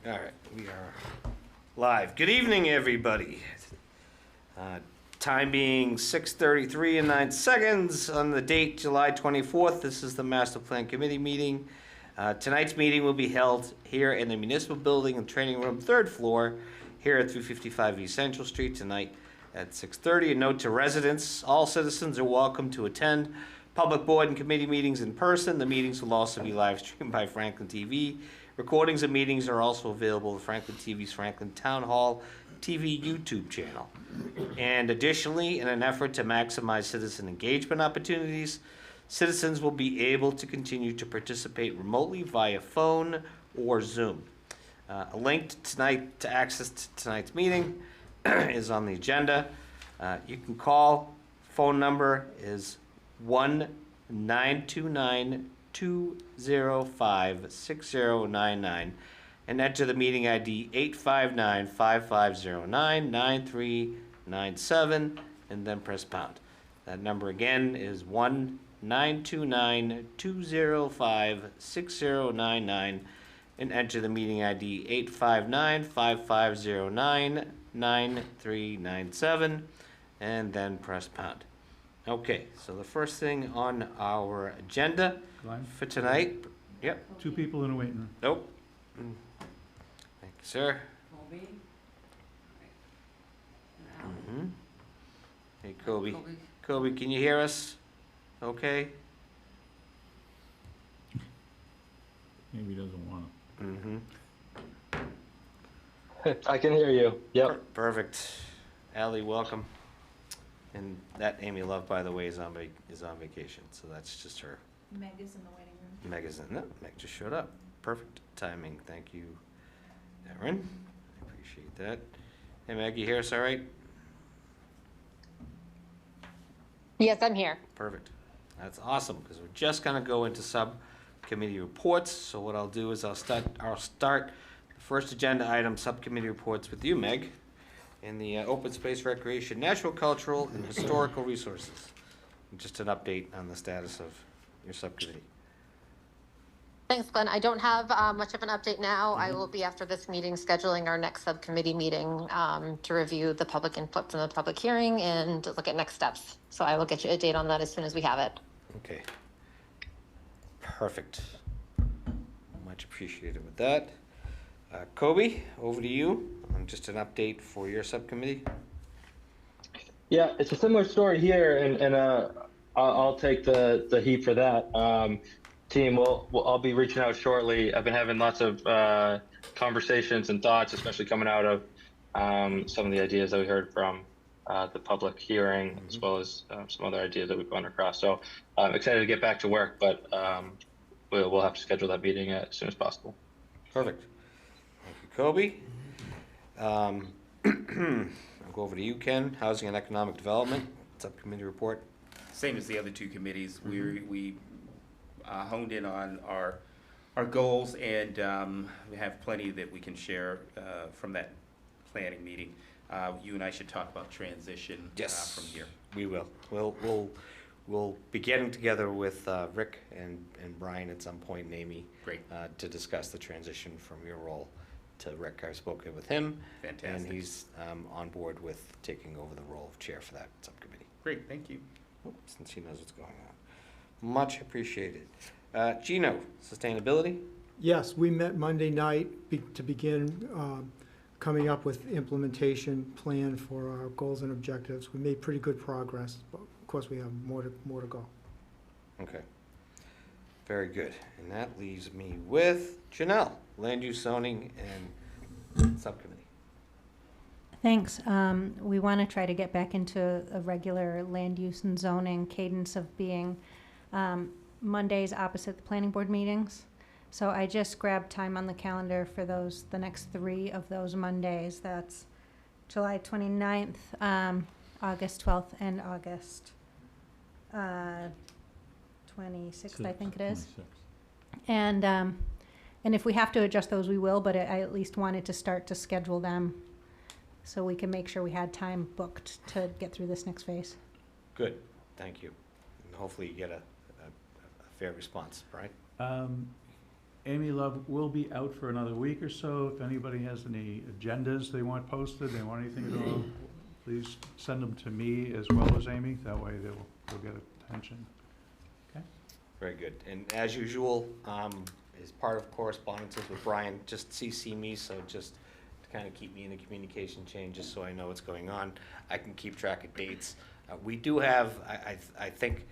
All right, we are live. Good evening, everybody. Time being 6:33 and 9 seconds on the date July 24th. This is the Master Plan Committee meeting. Tonight's meeting will be held here in the Municipal Building and Training Room, 3rd floor, here at 355 East Central Street tonight at 6:30. A note to residents, all citizens are welcome to attend public board and committee meetings in person. The meetings will also be live streamed by Franklin TV. Recordings of meetings are also available at Franklin TV's Franklin Town Hall TV YouTube channel. And additionally, in an effort to maximize citizen engagement opportunities, citizens will be able to continue to participate remotely via phone or Zoom. A link to access tonight's meeting is on the agenda. You can call. Phone number is 1-929-205-6099 and enter the meeting ID 859-5509-9397 and then press pound. That number again is 1-929-205-6099 and enter the meeting ID 859-5509-9397 and then press pound. Okay, so the first thing on our agenda Glenn? for tonight, yep, 2 people in a waiting room. nope. Thank you, sir. Colby. Mhm. Hey, Kobe. Kobe, can you hear us? Okay? Maybe he doesn't want to. Mm-hmm. I can hear you. Yep. Perfect. Ally, welcome. And that Amy Love, by the way, is on vacation, so that's just her. Meg is in the waiting room. Meg is in. No, Meg just showed up. Perfect timing. Thank you, Erin. I appreciate that. Hey, Meg, you hear us all right? Yes, I'm here. Perfect. That's awesome, because we're just gonna go into subcommittee reports. So what I'll do is I'll start the first agenda item, subcommittee reports, with you, Meg, in the open space, recreation, natural, cultural, and historical resources. And just an update on the status of your subcommittee. Thanks, Glenn. I don't have much of an update now. I will be, after this meeting, scheduling our next subcommittee meeting to review the public input from the public hearing and look at next steps. So I will get you a date on that as soon as we have it. Okay. Perfect. Much appreciated with that. Kobe, over to you. Just an update for your subcommittee. Yeah, it's a similar story here, and I'll take the heat for that. Team, I'll be reaching out shortly. I've been having lots of conversations and thoughts, especially coming out of some of the ideas that we heard from the public hearing, as well as some other ideas that we've gone across. So I'm excited to get back to work, but we'll have to schedule that meeting as soon as possible. Perfect. Thank you, Kobe. I'll go over to you, Ken. Housing and Economic Development, subcommittee report. Same as the other 2 committees. We honed in on our goals, and we have plenty that we can share from that planning meeting. You and I should talk about transition from here. We will. We'll be getting together with Rick and Brian at some point, and Amy. Great. To discuss the transition from your role to Rick. I've spoken with him. Fantastic. And he's on board with taking over the role of chair for that subcommittee. Great, thank you. Since he knows what's going on. Much appreciated. Gino, sustainability? Yes, we met Monday night to begin coming up with implementation plan for our goals and objectives. We made pretty good progress, but of course we have more to go. Okay. Very good. And that leaves me with Janelle, land use, zoning, and subcommittee. Thanks. We want to try to get back into a regular land use and zoning cadence of being Mondays opposite the planning board meetings. So I just grabbed time on the calendar for the next 3 of those Mondays. That's July 29th, August 12th, and August 26th, I think it is. 26. And if we have to adjust those, we will, but I at least wanted to start to schedule them so we can make sure we had time booked to get through this next phase. Good. Thank you. And hopefully you get a fair response, right? Amy Love will be out for another week or so. If anybody has any agendas they want posted, they want anything at all, please send them to me as well as Amy. That way they'll get attention. Very good. And as usual, as part of correspondences with Brian, just CC me, so just to kind of keep me in the communication chain, just so I know what's going on. I can keep track of dates. We do have, I think,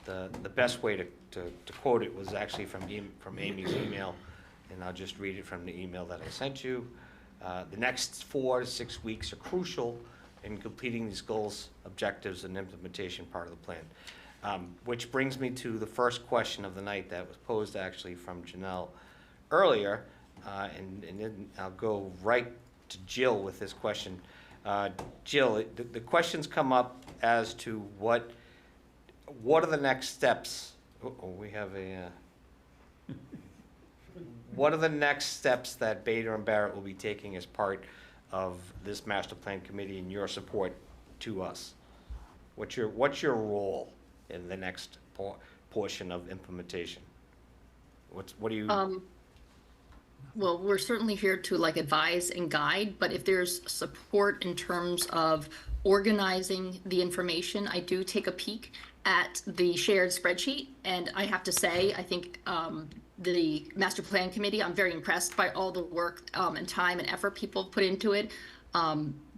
the best way to quote it was actually from Amy's email, and I'll just read it from the email that I sent you. The next 4 to 6 weeks are crucial in completing these goals, objectives, and implementation part of the plan. Which brings me to the first question of the night that was posed actually from Janelle earlier, and then I'll go right to Jill with this question. Jill, the questions come up as to what are the next steps? We have a. What are the next steps that Bader and Barrett will be taking as part of this master plan committee and your support to us? What's your role in the next portion of implementation? What do you? Well, we're certainly here to like advise and guide, but if there's support in terms of organizing the information, I do take a peek at the shared spreadsheet. And I have to say, I think the master plan committee, I'm very impressed by all the work and time and effort people put into it.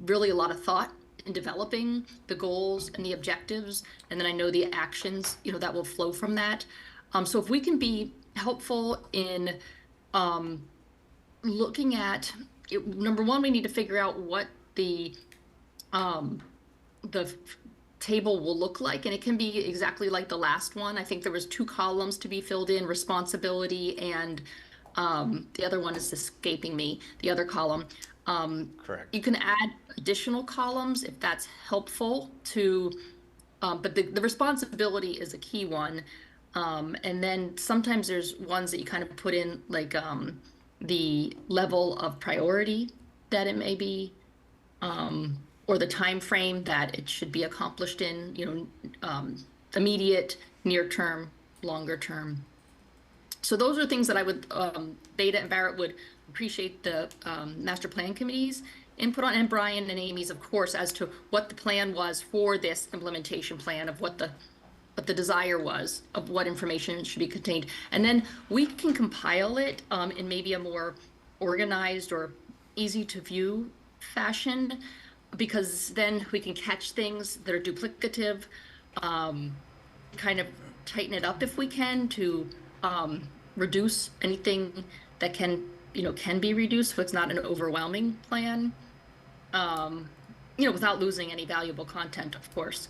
Really a lot of thought in developing the goals and the objectives, and then I know the actions, that will flow from that. So if we can be helpful in looking at number one, we need to figure out what the table will look like, and it can be exactly like the last one. I think there was 2 columns to be filled in: responsibility and the other one is escaping me, the other column. Correct. You can add additional columns if that's helpful to, but the responsibility is a key one. And then sometimes there's ones that you kind of put in like the level of priority that it may be, or the time frame that it should be accomplished in, immediate, near term, longer term. So those are things that I would, Beta and Barrett would appreciate the master plan committee's input on, and Brian and Amy's, of course, as to what the plan was for this implementation plan, of what the desire was, of what information should be contained. And then we can compile it in maybe a more organized or easy to view fashion, because then we can catch things that are duplicative, kind of tighten it up if we can to reduce anything that can be reduced, so it's not an overwhelming plan, without losing any valuable content, of course.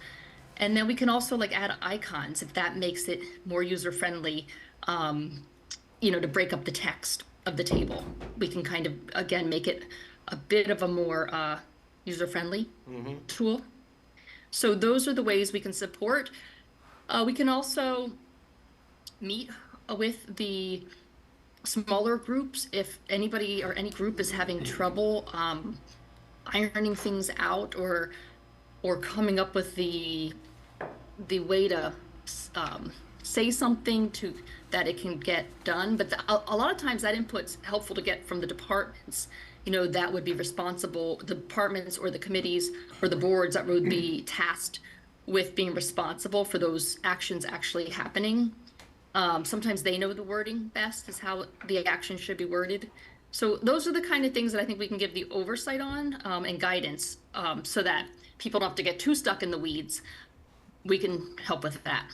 And then we can also like add icons if that makes it more user-friendly, to break up the text of the table. We can kind of, again, make it a bit of a more user-friendly tool. So those are the ways we can support. We can also meet with the smaller groups if anybody or any group is having trouble ironing things out or coming up with the way to say something to that it can get done. But a lot of times that input's helpful to get from the departments, that would be responsible, the departments or the committees or the boards that would be tasked with being responsible for those actions actually happening. Sometimes they know the wording best, is how the action should be worded. So those are the kind of things that I think we can give the oversight on and guidance, so that people don't have to get too stuck in the weeds. We can help with that.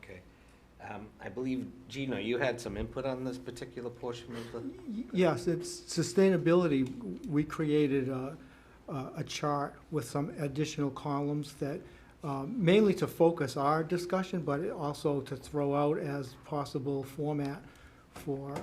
Okay. I believe, Gino, you had some input on this particular portion of the. Yes, it's sustainability. We created a chart with some additional columns that mainly to focus our discussion, but also to throw out as possible format for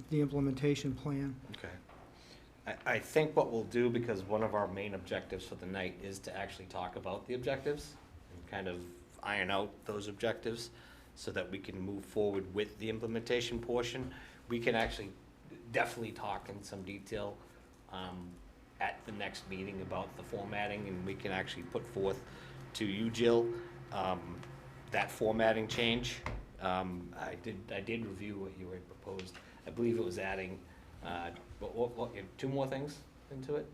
the implementation plan. Okay. I think what we'll do, because one of our main objectives for the night is to actually talk about the objectives and kind of iron out those objectives so that we can move forward with the implementation portion. We can actually definitely talk in some detail at the next meeting about the formatting, and we can actually put forth to you, Jill, that formatting change. I did review what you had proposed. I believe it was adding, two more things into it?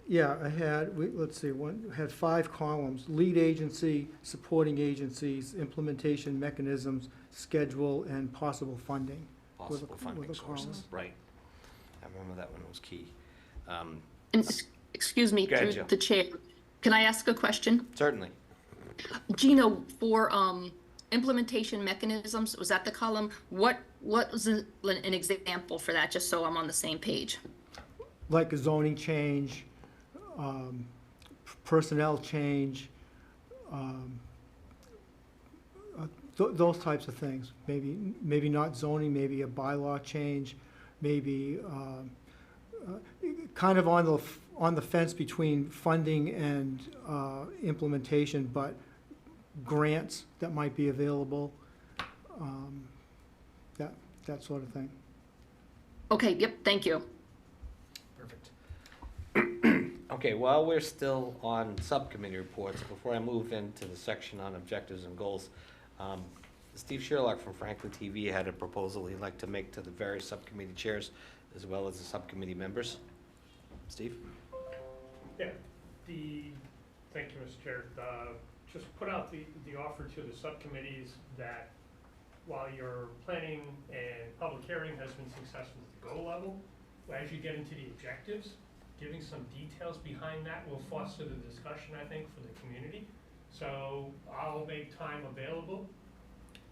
Yeah, I had, let's see, had 5 columns: lead agency, supporting agencies, implementation mechanisms, schedule, and possible funding. With a- Possible funding with a column. sources, right. I remember that one was key. And excuse me, Go ahead, through Jill. the chair, can I ask a question? Certainly. Gino, for implementation mechanisms, was that the column? What was an example for that, just so I'm on the same page? Like a zoning change, personnel change, those types of things. Maybe not zoning, maybe a bylaw change, maybe kind of on the fence between funding and implementation, but grants that might be available, that sort of thing. Okay, yep, thank you. Perfect. Okay, while we're still on subcommittee reports, before I move into the section on objectives and goals, Steve Sherlock from Franklin TV had a proposal he'd like to make to the various subcommittee chairs as well as the subcommittee members. Steve? Yeah, thank you, Mr. Chair. Just put out the offer to the subcommittees that while your planning and public hearing has been successful at the goal level, as you get into the objectives, giving some details behind that will foster the discussion, I think, for the community. So I'll make time available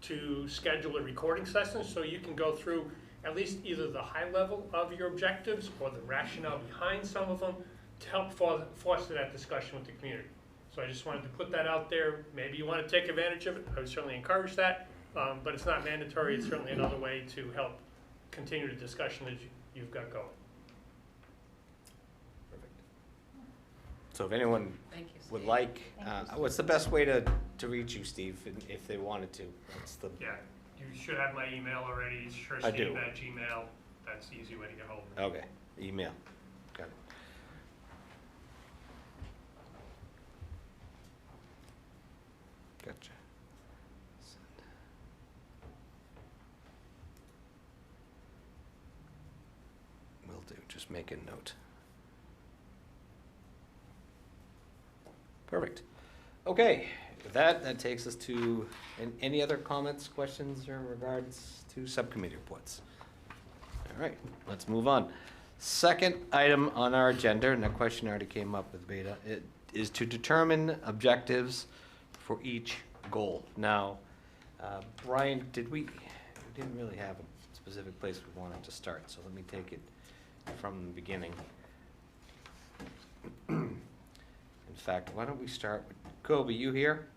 to schedule a recording session so you can go through at least either the high level of your objectives or the rationale behind some of them to help foster that discussion with the community. So I just wanted to put that out there. Maybe you want to take advantage of it. I would certainly encourage that, but it's not mandatory. It's certainly another way to help continue the discussion that you've got going. So if anyone would like, what's the best way to reach you, Steve, if they wanted to? What's the, Yeah, you should have my email already. It's I do. SureSteve@gmail. That's the easy way to get hold of me. okay, email. Got it. Gotcha. Will do, just make a note. Perfect. Okay, with that, that takes us to, any other comments, questions, or regards to subcommittee reports? All right, let's move on. Second item on our agenda, and that question already came up with Beta, it is to determine objectives for each goal. Now, Brian, we didn't really have a specific place we wanted to start, so let me take it from the beginning. In fact, why don't we start with Kobe, you here,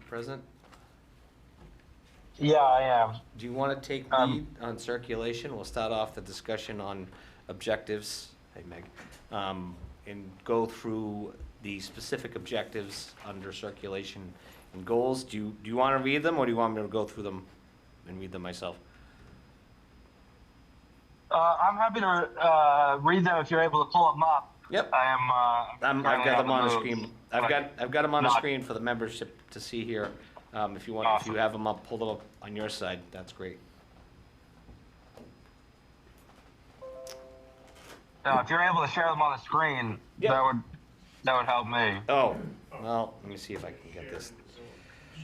present? Yeah, I am. Do you want to take lead on circulation? We'll start off the discussion on objectives, hey Meg, and go through the specific objectives under circulation and goals. Do you want to read them, or do you want me to go through them and read them myself? I'm happy to read them if you're able to pull them up. Yep. I am. I've got them on the move. screen. I've got them on the screen for the membership to see here. If you want, if you have them up, pull them up on your side. That's great. If you're able to share them on the screen, Yeah. that would help me. Oh, well, let me see if I can get this.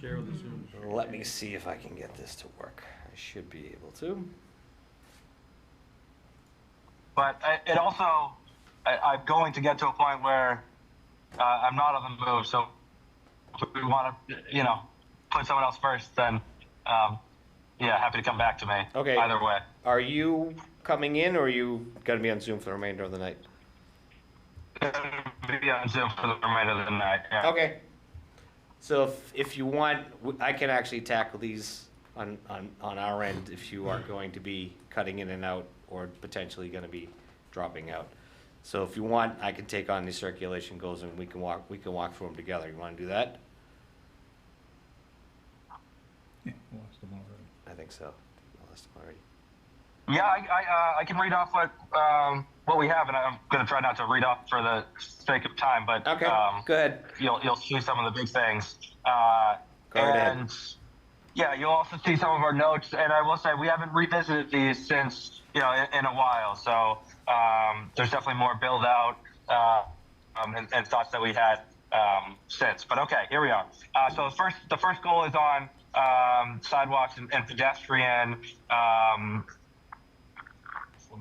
Share the Zoom. Let me see if I can get this to work. I should be able to. But it also, I'm going to get to a point where I'm not on the move. So if we want to, put someone else first, then happy to come back to me. Okay. Either way. Are you coming in, or are you going to be on Zoom for the remainder of the night? Be on Zoom for the remainder of the night. Yeah. Okay. So if you want, I can actually tackle these on our end if you are going to be cutting in and out or potentially going to be dropping out. So if you want, I can take on the circulation goals and we can walk through them together. You want to do that? Yeah, lost them already. I think so. I lost them already. Yeah, I can read off what we have, and I'm going to try not to read off for the sake of time, but Okay. Go ahead. You'll see some of the big things. Go right ahead. And Yeah, you'll also see some of our notes, and I will say we haven't revisited these since, in a while. So there's definitely more build out and thoughts that we had since. But okay, here we are. So the first goal is on sidewalks and pedestrian.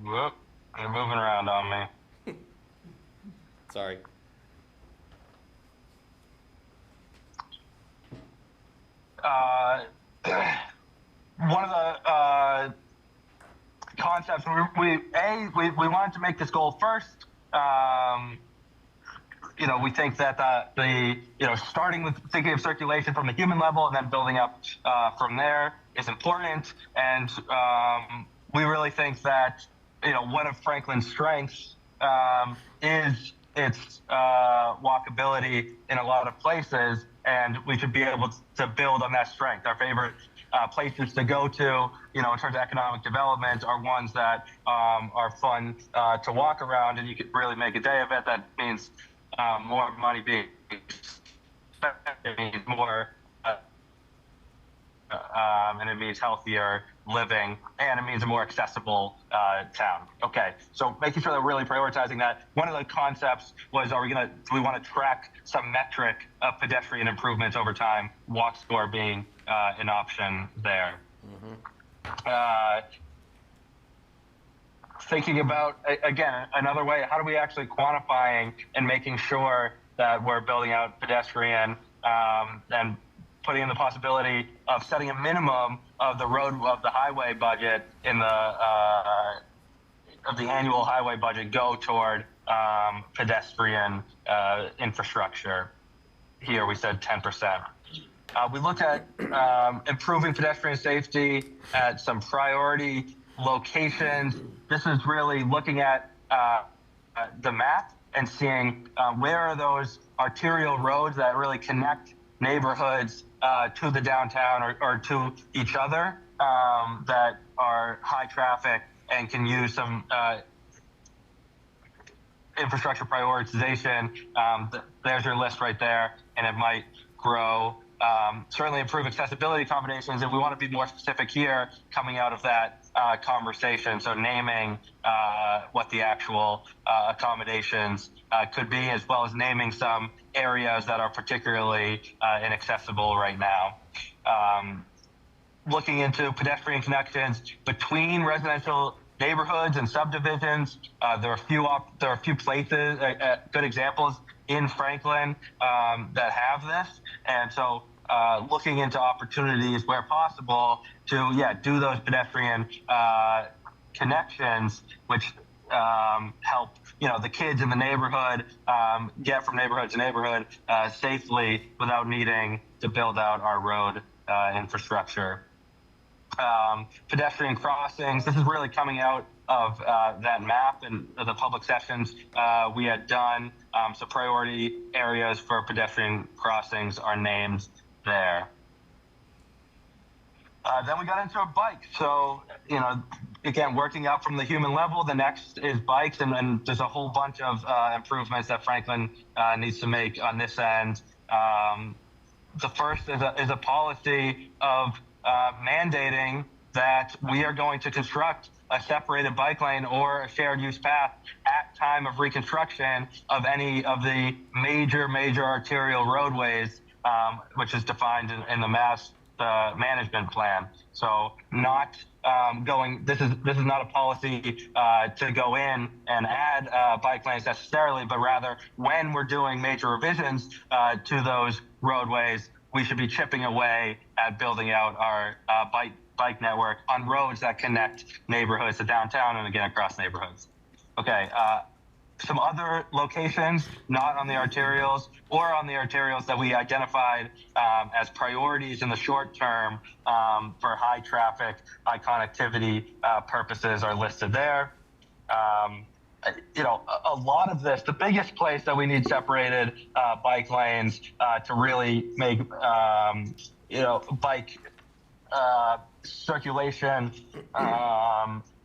Whoop, you're moving around on me. Sorry. One of the concepts we wanted to make this goal first. We think that the starting with thinking of circulation from the human level and then building up from there is important, and we really think that one of Franklin's strengths is its walkability in a lot of places, and we should be able to build on that strength. Our favorite places to go to, in terms of economic development, are ones that are fun to walk around, and you could really make a day of it. That means more money being spent, it means more, and it means healthier living, and it means a more accessible town. Okay, so making sure that we're really prioritizing that. One of the concepts was, do we want to track some metric of pedestrian improvements over time, walk score being an option there. Thinking about, again, another way, how do we actually quantifying and making sure that we're building out pedestrian and putting in the possibility of setting a minimum of the highway budget in of the annual highway budget go toward pedestrian infrastructure. Here we said 10%. We looked at improving pedestrian safety at some priority locations. This is really looking at the map and seeing where are those arterial roads that really connect neighborhoods to the downtown or to each other that are high traffic and can use some infrastructure prioritization. There's your list right there, and it might grow. Certainly improve accessibility accommodations, and we want to be more specific here coming out of that conversation. So naming what the actual accommodations could be, as well as naming some areas that are particularly inaccessible right now. Looking into pedestrian connections between residential neighborhoods and subdivisions. There are a few places, good examples in Franklin that have this, and so looking into opportunities where possible to do those pedestrian connections, which help the kids in the neighborhood get from neighborhood to neighborhood safely without needing to build out our road infrastructure. Pedestrian crossings. This is really coming out of that map and the public sessions we had done. So priority areas for pedestrian crossings are named there. Then we got into our bikes. So, again, working out from the human level, the next is bikes, and there's a whole bunch of improvements that Franklin needs to make on this end. The first is a policy of mandating that we are going to construct a separated bike lane or a shared use path at time of reconstruction of any of the major arterial roadways, which is defined in the mass management plan. So not this is not a policy to go in and add bike lanes necessarily, but rather when we're doing major revisions to those roadways, we should be chipping away at building out our bike network on roads that connect neighborhoods to downtown and again across neighborhoods. Okay, some other locations not on the arterials or on the arterials that we identified as priorities in the short term for high traffic, high connectivity purposes are listed there. A lot of this, the biggest place that we need separated bike lanes to really make, bike circulation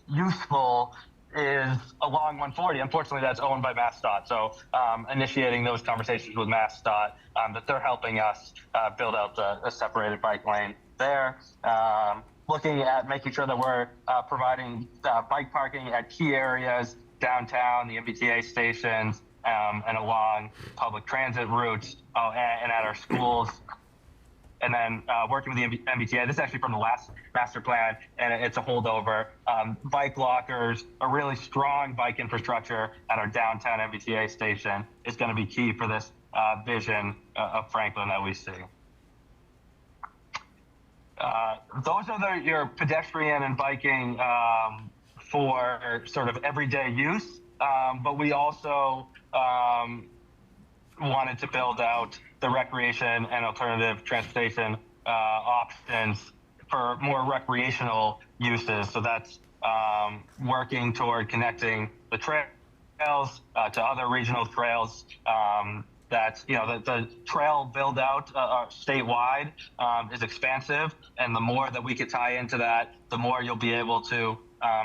useful is along 140. Unfortunately, that's owned by MassDOT. So initiating those conversations with MassDOT that they're helping us build out a separated bike lane there. Looking at making sure that we're providing bike parking at key areas downtown, the MBTA stations, and along public transit routes, and at our schools. And then working with the MBTA, this is actually from the last master plan, and it's a holdover. Bike lockers, a really strong bike infrastructure at our downtown MBTA station is going to be key for this vision of Franklin that we see. Those are your pedestrian and biking for sort of everyday use, but we also wanted to build out the recreation and alternative transportation options for more recreational uses. So that's working toward connecting the trails to other regional trails. That the trail build out statewide is expansive, and the more that we could tie into that, the more you'll be able to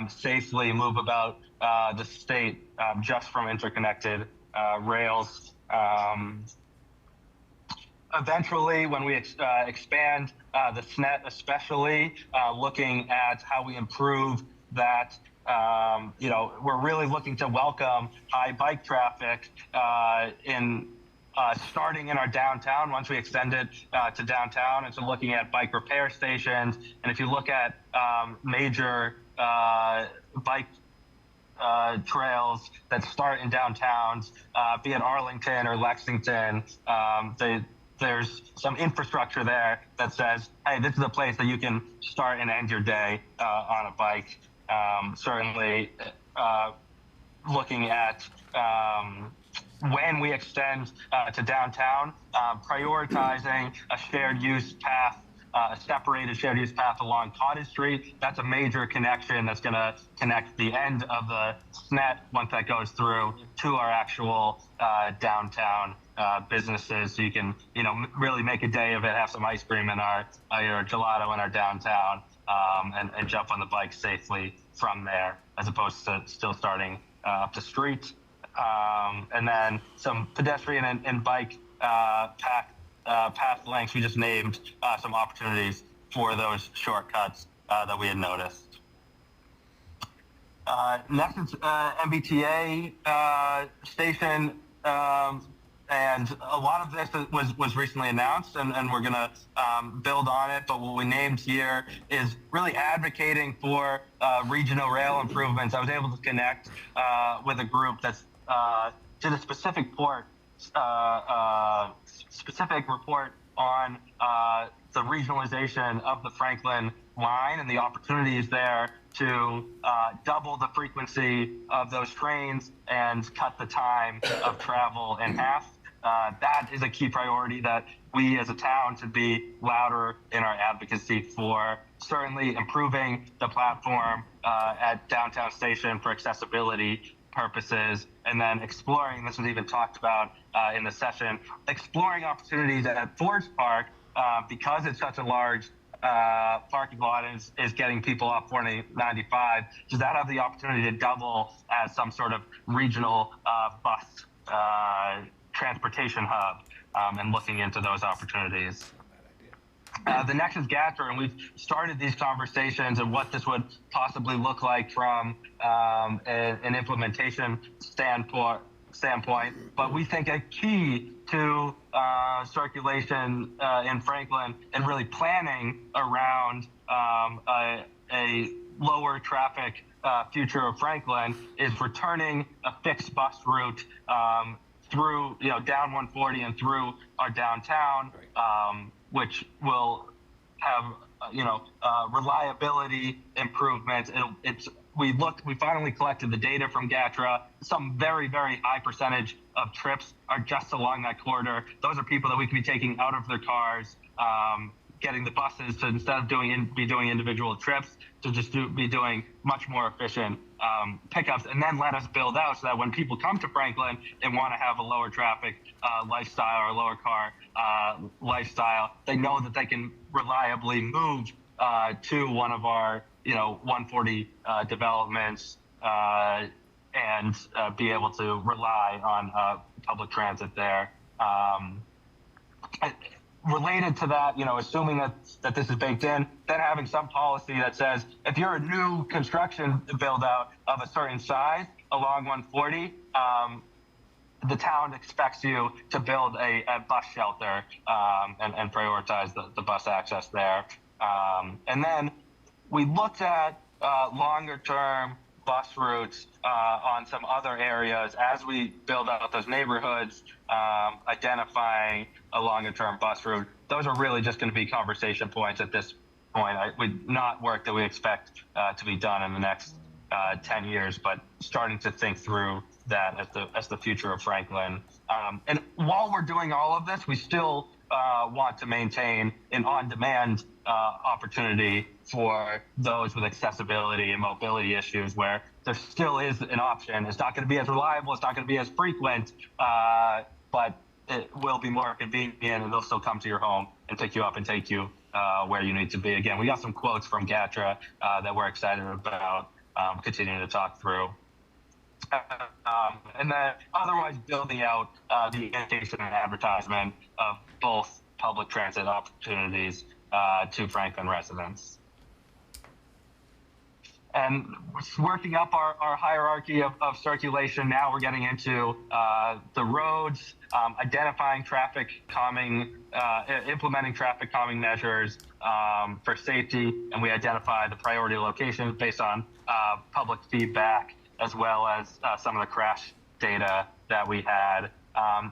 safely move about the state just from interconnected rails. Eventually, when we expand the SNET, especially looking at how we improve that, we're really looking to welcome high bike traffic starting in our downtown once we extend it to downtown. And so looking at bike repair stations, and if you look at major bike trails that start in downtowns, be it Arlington or Lexington, there's some infrastructure there that says, hey, this is a place that you can start and end your day on a bike. Certainly looking at when we extend to downtown, prioritizing a shared use path, a separated shared use path along Cottage Street. That's a major connection that's going to connect the end of the SNET once that goes through to our actual downtown businesses. So you can, really make a day of it, have some ice cream in our gelato in our downtown, and jump on the bike safely from there, as opposed to still starting up the street. And then some pedestrian and bike path lengths. We just named some opportunities for those shortcuts that we had noticed. Next is MBTA station, and a lot of this was recently announced, and we're going to build on it. But what we named here is really advocating for regional rail improvements. I was able to connect with a group that's did a specific report on the regionalization of the Franklin line and the opportunities there to double the frequency of those trains and cut the time of travel in half. That is a key priority that we as a town should be louder in our advocacy for. Certainly improving the platform at downtown station for accessibility purposes, and then exploring, this was even talked about in the session, exploring opportunities at Forge Park because it's such a large parking lot and is getting people off 495. Does that have the opportunity to double as some sort of regional bus transportation hub, and looking into those opportunities? The next is GATRA, and we've started these conversations of what this would possibly look like from an implementation standpoint. But we think a key to circulation in Franklin and really planning around a lower traffic future of Franklin is returning a fixed bus route through, down 140 and through our downtown, which will have, reliability improvements. We finally collected the data from GATRA. Some very, very high percentage of trips are just along that corridor. Those are people that we could be taking out of their cars, getting the buses to, instead of doing individual trips, to just be doing much more efficient pickups, and then let us build out so that when people come to Franklin and want to have a lower traffic lifestyle or a lower car lifestyle, they know that they can reliably move to one of our 140 developments and be able to rely on public transit there. Related to that, assuming that this is baked in, then having some policy that says if you're a new construction build out of a certain size along 140, the town expects you to build a bus shelter and prioritize the bus access there. And then we looked at longer term bus routes on some other areas as we build out those neighborhoods, identifying a longer term bus route. Those are really just going to be conversation points at this point. Not work that we expect to be done in the next 10 years, but starting to think through that as the future of Franklin. And while we're doing all of this, we still want to maintain an on-demand opportunity for those with accessibility and mobility issues, where there still is an option. It's not going to be as reliable, it's not going to be as frequent, but it will be more convenient, and they'll still come to your home and pick you up and take you where you need to be. Again, we got some quotes from GATRA that we're excited about continuing to talk through. And then otherwise building out the education and advertisement of both public transit opportunities to Franklin residents. And working up our hierarchy of circulation, now we're getting into the roads, identifying traffic calming, implementing traffic calming measures for safety, and we identify the priority locations based on public feedback, as well as some of the crash data that we had.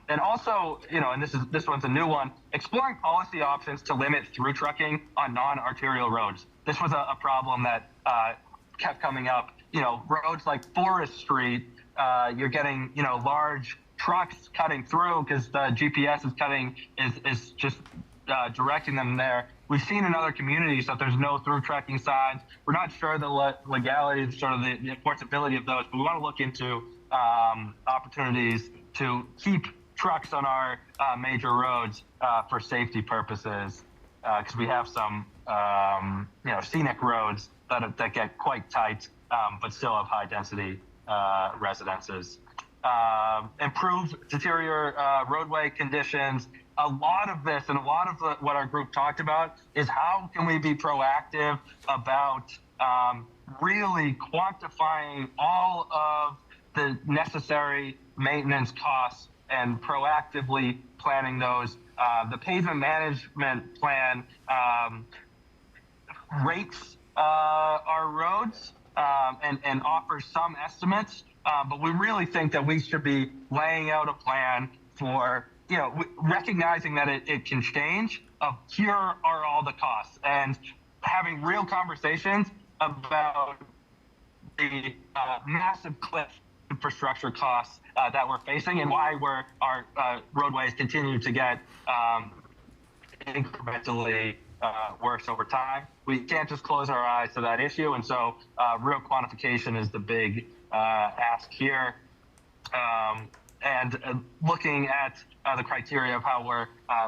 And also, and this one's a new one, exploring policy options to limit through trucking on non-arterial roads. This was a problem that kept coming up. Roads like Forest Street, you're getting, large trucks cutting through because the GPS is just directing them there. We've seen in other communities that there's no through trucking signs. We're not sure the legality, sort of the enforceability of those, but we want to look into opportunities to keep trucks on our major roads for safety purposes, because we have some scenic roads that get quite tight, but still have high density residences. Improve deterior roadway conditions. A lot of this and a lot of what our group talked about is how can we be proactive about really quantifying all of the necessary maintenance costs and proactively planning those. The pavement management plan rates our roads and offers some estimates, but we really think that we should be laying out a plan for, recognizing that it can change, here are all the costs, and having real conversations about the massive cliff infrastructure costs that we're facing and why our roadways continue to get incrementally worse over time. We can't just close our eyes to that issue, and so real quantification is the big ask here. And looking at the criteria of how we're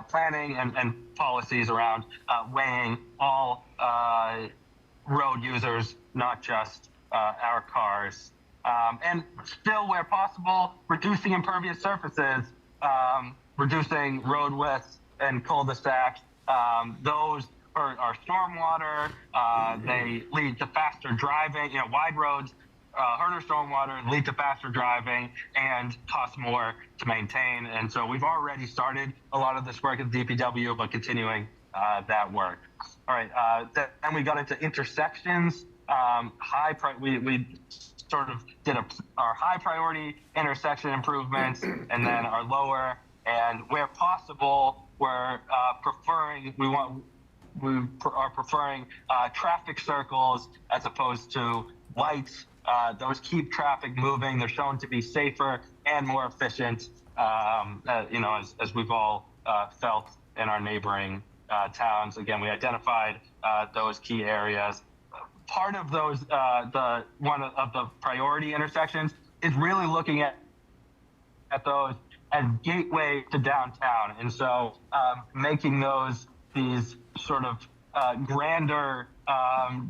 planning and policies around weighing all road users, not just our cars. And still, where possible, reducing impervious surfaces, reducing road widths and cul-de-sacs. Those are stormwater. They lead to faster driving. Wide roads, harder stormwater, lead to faster driving and cost more to maintain. And so we've already started a lot of this work at DPW, but continuing that work. All right. Then we got into intersections. We sort of did our high priority intersection improvements and then our lower, and where possible, we're preferring traffic circles as opposed to lights. Those keep traffic moving. They're shown to be safer and more efficient, as we've all felt in our neighboring towns. Again, we identified those key areas. Part of those, one of the priority intersections is really looking at those as gateway to downtown. And so making those these sort of grander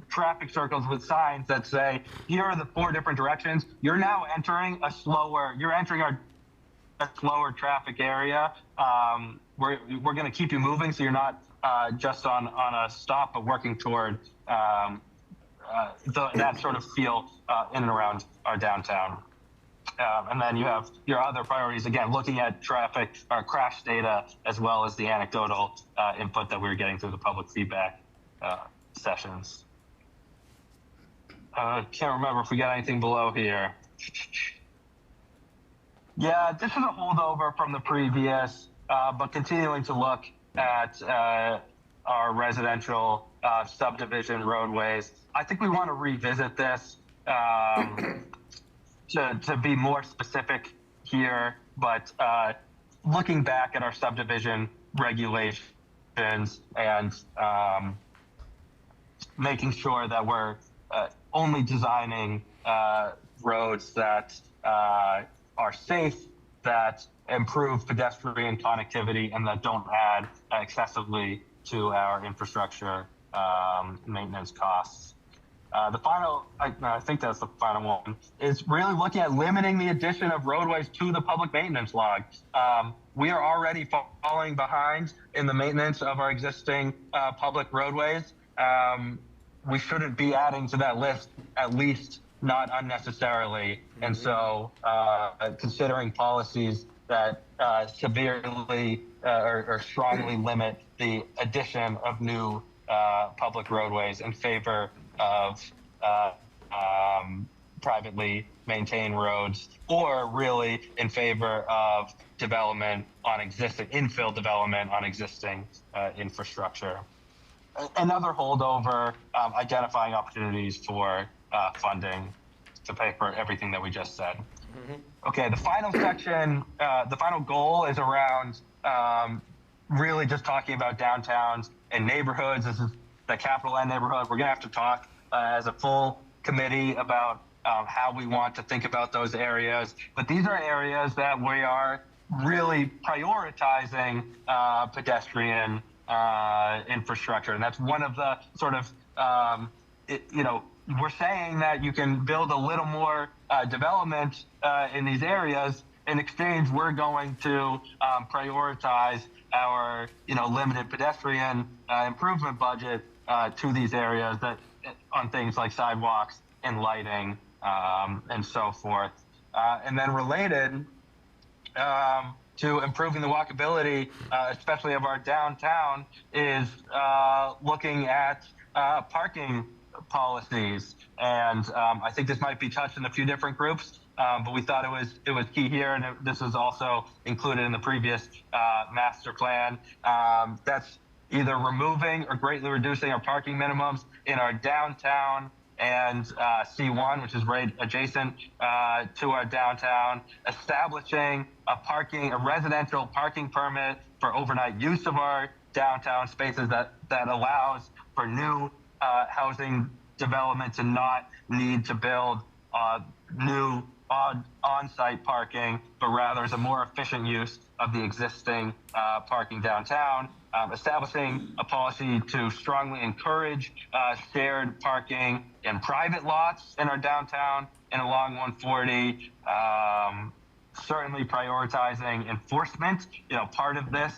traffic circles with signs that say, here are the 4 different directions. You're now entering a slower traffic area. We're going to keep you moving, so you're not just on a stop, but working toward that sort of feel in and around our downtown. And then you have your other priorities, again, looking at traffic or crash data, as well as the anecdotal input that we were getting through the public feedback sessions. Can't remember if we got anything below here. Yeah, this is a holdover from the previous, but continuing to look at our residential subdivision roadways. I think we want to revisit this to be more specific here, but looking back at our subdivision regulations and making sure that we're only designing roads that are safe, that improve pedestrian connectivity, and that don't add excessively to our infrastructure maintenance costs. The final, I think that's the final one, is really looking at limiting the addition of roadways to the public maintenance log. We are already falling behind in the maintenance of our existing public roadways. We shouldn't be adding to that list, at least not unnecessarily. And so considering policies that severely or strongly limit the addition of new public roadways in favor of privately maintained roads, or really in favor of development on existing, infill development on existing infrastructure. Another holdover, identifying opportunities for funding to pay for everything that we just said. Okay, the final section, the final goal is around really just talking about downtowns and neighborhoods. This is the capital N neighborhood. We're gonna have to talk as a full committee about how we want to think about those areas. But these are areas that we are really prioritizing pedestrian infrastructure. And that's one of the sort of, we're saying that you can build a little more development in these areas. In exchange, we're going to prioritize our, limited pedestrian improvement budget to these areas that on things like sidewalks and lighting and so forth. And then related to improving the walkability, especially of our downtown, is looking at parking policies. And I think this might be touched in a few different groups, but we thought it was key here, and this is also included in the previous master plan. That's either removing or greatly reducing our parking minimums in our downtown and C1, which is right adjacent to our downtown, establishing a residential parking permit for overnight use of our downtown spaces that allows for new housing development to not need to build new on-site parking, but rather is a more efficient use of the existing parking downtown. Establishing a policy to strongly encourage shared parking in private lots in our downtown and along 140. Certainly prioritizing enforcement. Part of this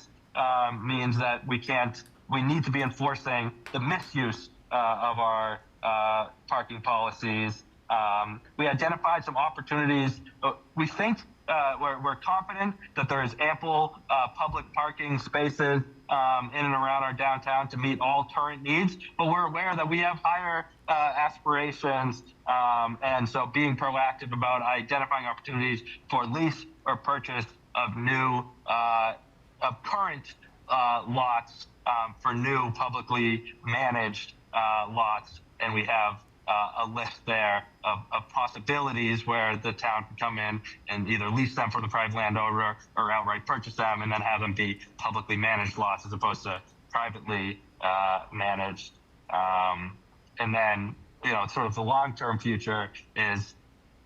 means that we need to be enforcing the misuse of our parking policies. We identified some opportunities. We think we're confident that there is ample public parking spaces in and around our downtown to meet all current needs, but we're aware that we have higher aspirations, and so being proactive about identifying opportunities for lease or purchase of new, of current lots for new publicly managed lots, and we have a list there of possibilities where the town can come in and either lease them for the private landowner or outright purchase them and then have them be publicly managed lots as opposed to privately managed. And then, sort of the long-term future is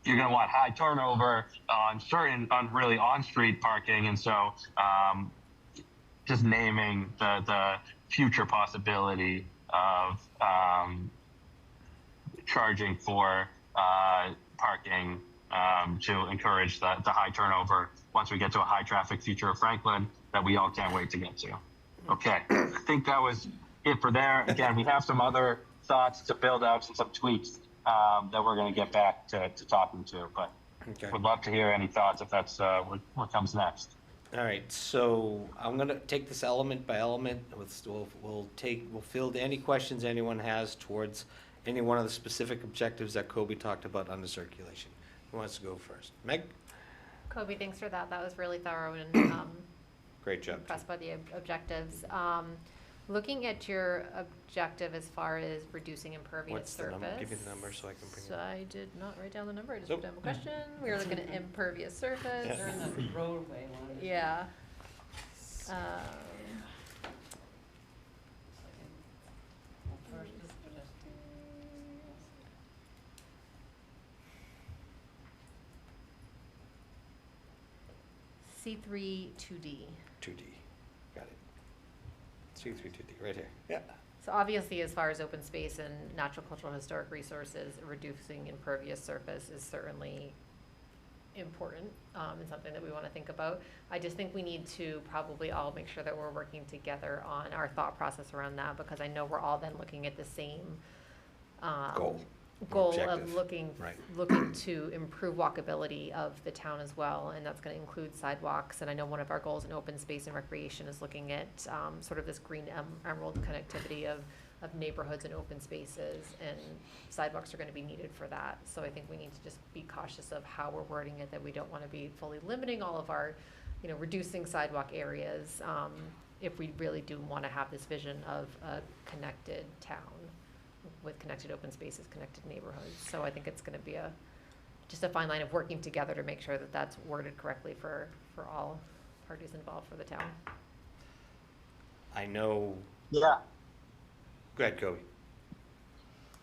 you're going to want high turnover on really on-street parking. And so just naming the future possibility of charging for parking to encourage the high turnover once we get to a high traffic future of Franklin that we all can't wait to get to. Okay, I think that was it for there. Again, we have some other thoughts to build out some tweaks that we're going to get back to talking to, but Okay. would love to hear any thoughts if that's what comes next. All right, so I'm gonna take this element by element. We'll field any questions anyone has towards any one of the specific objectives that Kobe talked about under circulation. Who wants to go first? Meg? Kobe, thanks for that. That was really thorough and Great job. impressed by the objectives. Looking at your objective as far as reducing impervious What's the surface. number? Give me the number so I can bring it So up. I did not write down the number, I just Nope. put down the question. We were looking at impervious surface. Yeah. or in the- roadway one. Yeah. C3 2D. 2D. Got it. C3 2D, right here. Yeah. So obviously, as far as open space and natural, cultural, historic resources, reducing impervious surface is certainly important, and something that we want to think about. I just think we need to probably all make sure that we're working together on our thought process around that, because I know we're all then looking at the same goal Objective. of looking Right. to improve walkability of the town as well, and that's going to include sidewalks. And I know one of our goals in open space and recreation is looking at sort of this green emerald connectivity of neighborhoods and open spaces, and sidewalks are going to be needed for that. So I think we need to just be cautious of how we're wording it, that we don't want to be fully limiting all of our, reducing sidewalk areas, if we really do want to have this vision of a connected town with connected open spaces, connected neighborhoods. So I think it's going to be just a fine line of working together to make sure that that's worded correctly for all parties involved for the town. I know. Yeah. Go ahead, Kobe.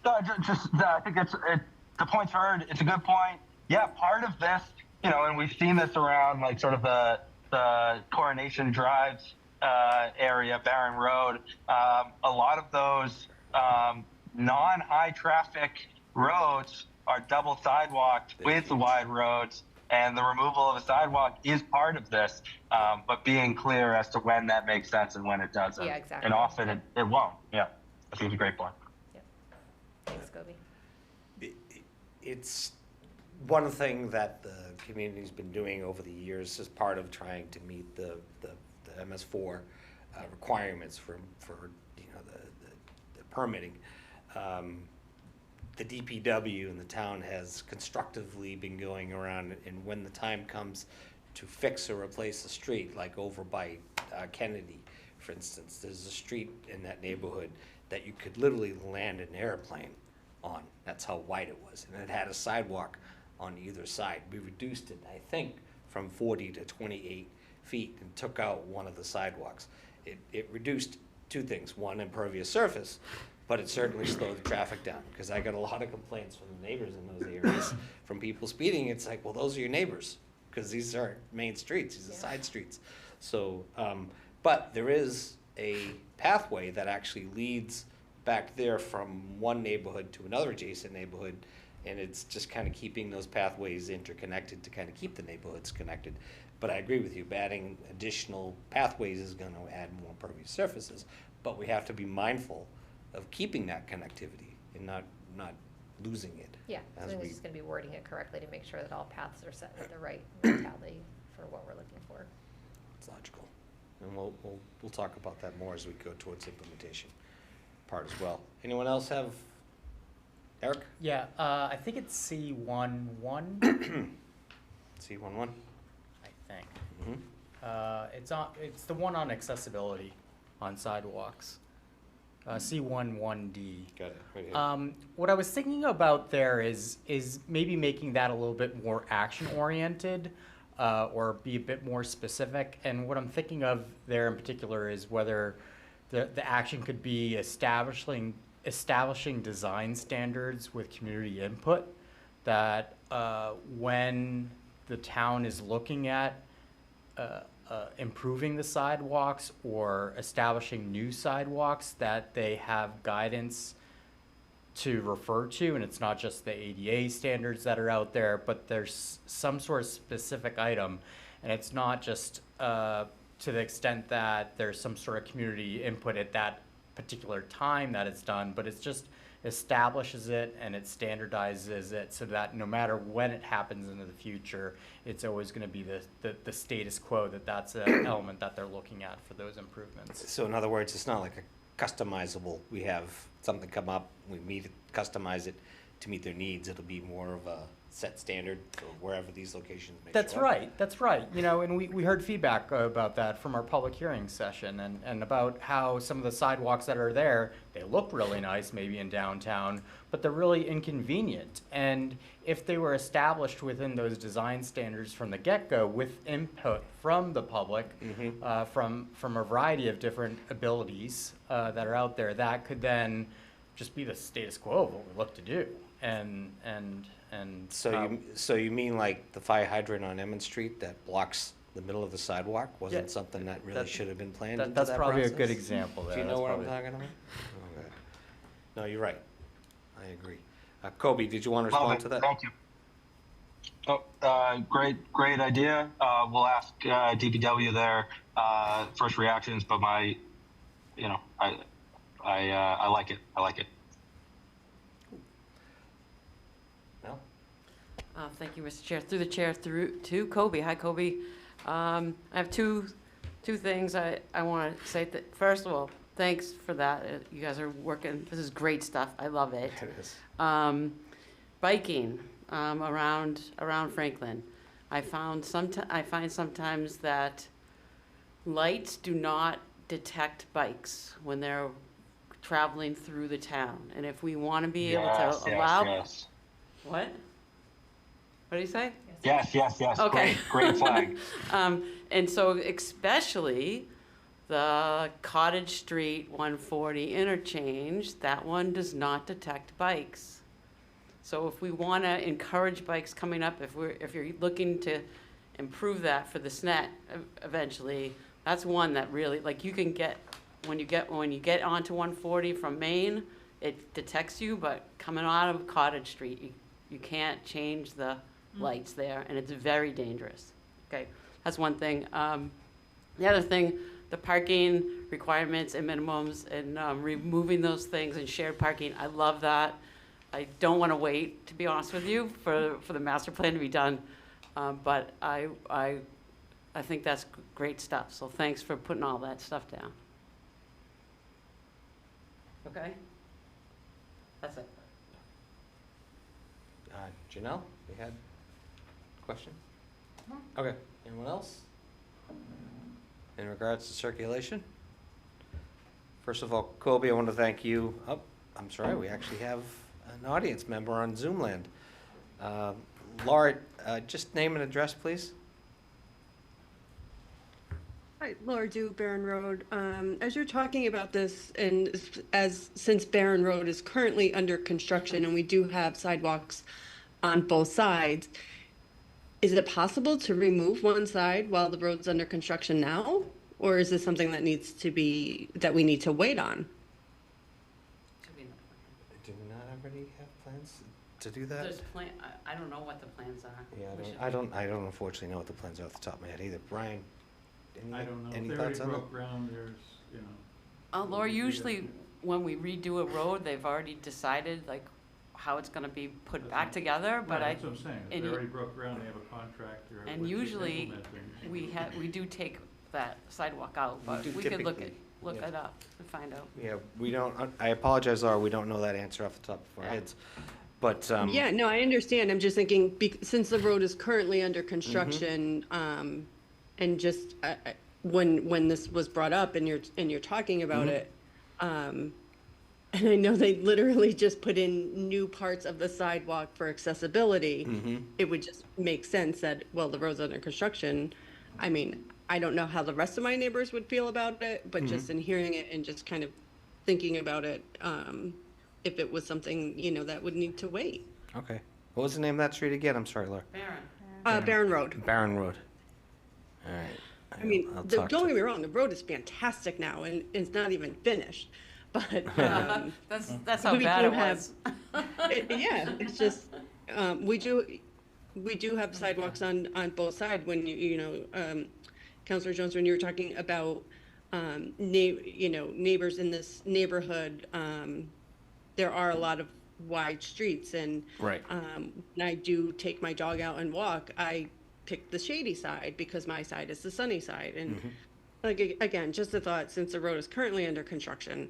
No, I think the point's heard. It's a good point. Yeah, part of this, and we've seen this around like sort of the Coronation Drive area, Barron Road. A lot of those non-high traffic roads are double sidewalked with the wide roads, and the removal of a sidewalk is part of this, but being clear as to when that makes sense and when it doesn't. Yeah, exactly. And often it won't. Yeah, I think it's a great point. Thanks, Kobe. It's one thing that the community's been doing over the years as part of trying to meet the MS4 requirements for the permitting. The DPW in the town has constructively been going around, and when the time comes to fix or replace a street, like over by Kennedy, for instance, there's a street in that neighborhood that you could literally land an airplane on. That's how wide it was, and it had a sidewalk on either side. We reduced it, I think, from 40 to 28 feet and took out one of the sidewalks. It reduced two things: one, impervious surface, but it certainly slowed the traffic down, because I got a lot of complaints from the neighbors in those areas from people speeding. It's like, well, those are your neighbors, because these are main streets, these are side streets. So, but there is a pathway that actually leads back there from one neighborhood to another adjacent neighborhood, and it's just kind of keeping those pathways interconnected to kind of keep the neighborhoods connected. But I agree with you, adding additional pathways is going to add more impervious surfaces, but we have to be mindful of keeping that connectivity and not losing it. Yeah, so I as think we- we're just going to be wording it correctly to make sure that all paths are set with the right mentality for what we're looking for. It's logical. And we'll talk about that more as we go towards implementation part as well. Anyone else have, Eric? Yeah, I think it's C11, C11? I think. Mm-hmm. It's the one on accessibility on sidewalks. C11D. Got it, right here. What I was thinking about there is maybe making that a little bit more action-oriented, or be a bit more specific. And what I'm thinking of there in particular is whether the action could be establishing design standards with community input, that when the town is looking at a improving the sidewalks or establishing new sidewalks, that they have guidance to refer to, and it's not just the ADA standards that are out there, but there's some sort of specific item, and it's not just to the extent that there's some sort of community input at that particular time that it's done, but it's just establishes it and it standardizes it so that no matter when it happens into the future, it's always going to be the status quo, that's an element that they're looking at for those improvements. So in other words, it's not like a customizable, we have something come up, we customize it to meet their needs. It'll be more of a set standard for wherever these locations may That's show up. right, that's right. You know, and we heard feedback about that from our public hearing session and about how some of the sidewalks that are there, they look really nice maybe in downtown, but they're really inconvenient. And if they were established within those design standards from the get-go with input from the public, from a variety of different abilities that are out there, that could then just be the status quo of what we look to do. And So you mean like the fire hydrant on Emmett Street that blocks the middle of the sidewalk wasn't Yeah, something that really that- should have been planned into that's that probably a process? good example there. Do you know That's what I'm probably- talking about? Okay. No, you're right. I agree. Kobe, did you want to respond to that? Thank you. Oh, great idea. We'll ask DPW their first reactions, but I like it. I like it. No? Thank you, Mr. Chair. Through the chair, through to Kobe. Hi, Kobe. I have two things I want to say. First of all, thanks for that. You guys are working. This is great stuff. I love it. It is. Biking around Franklin. I find sometimes that lights do not detect bikes when they're traveling through the town, and if we want to be able to allow Yes. what do you say? Yes. Okay. Great flag. And so especially the Cottage Street 140 interchange, that one does not detect bikes. So if we want to encourage bikes coming up, if you're looking to improve that for the SNET eventually, that's one that really, like, you can get when you get onto 140 from Maine, it detects you, but coming out of Cottage Street, you can't change the lights there, and it's very dangerous. Okay, that's one thing. The other thing, the parking requirements and minimums and removing those things and shared parking, I love that. I don't want to wait, to be honest with you, for the master plan to be done, but I think that's great stuff. So thanks for putting all that stuff down. Okay, that's it. Janelle, you had a question? Okay. Anyone else? In regards to circulation? First of all, Kobe, I want to thank you. Oh, I'm sorry, we actually have an audience member on Zoom land. Laura, just name and address, please. Hi, Laura Dew, Barron Road. As you're talking about this, and since Barron Road is currently under construction and we do have sidewalks on both sides, is it possible to remove one side while the road's under construction now? Or is this something that we need to wait on? Do we not already have plans to do that? There's I don't know what the plans are. Yeah, I don't unfortunately know what the plans are off the top of my head either. Brian, I don't know. any If they already thoughts on it? broke ground, there's, you know. Laura, usually when we redo a road, they've already decided like how it's gonna be put back together, but Right, that's what I'm saying. If and they you- already broke ground, they have a contractor. and which is usually implementing. we do take that sidewalk out, We but do we could look typically, it yes. up and find out. Yeah, we don't, I apologize, Laura, we don't know that answer off the top of our Yeah. heads. But, Yeah, no, I understand. I'm just thinking, since the road is currently under construction, and just when this was brought up and you're talking about it, and I know they literally just put in new parts of the sidewalk for accessibility. It would just make sense that, well, the road's under construction. I mean, I don't know how the rest of my neighbors would feel about it, but just in hearing it and just kind of thinking about it, if it was something, that would need to wait. okay. What was the name of that street again? I'm sorry, Laura. Baron. Barron Road. Barron Road. All right. I mean, I'll don't talk to- get me wrong, the road is fantastic now and it's not even finished. But That's how we bad do it have- was. yeah, it's just, we do have sidewalks on both sides when Counselor Jones, when you were talking about, neighbors in this neighborhood, there are a lot of wide streets and Right. when I do take my dog out and walk, I pick the shady side because my side is the sunny side. And like, again, just a thought, since the road is currently under construction,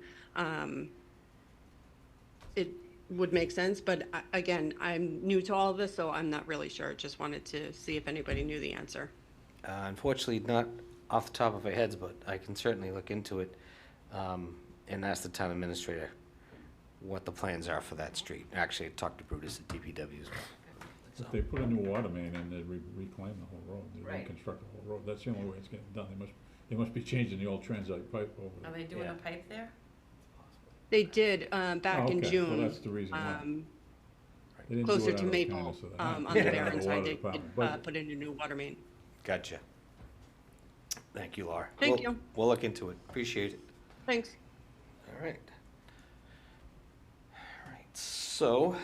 it would make sense, but again, I'm new to all of this, so I'm not really sure. Just wanted to see if anybody knew the answer. Unfortunately, not off the top of our heads, but I can certainly look into it and ask the town administrator what the plans are for that street. Actually, I talked to Brutus at DPW as well. If they put a new water main in, they reclaim the whole road, they Right. reconstruct the whole road. That's the only way it's getting done. They must be changing the old transite pipe over Are there. they doing Yeah. a pipe there? They did back in Okay, well, June. that's the reason why. They didn't do Closer it to out of Maple, kindness of the on heart. the Yeah. Barron The side, water they department budget. put in a new water main. Gotcha. Thank you, Laura. Thank We'll- you. We'll look into it. Appreciate it. Thanks. All right. All right. So,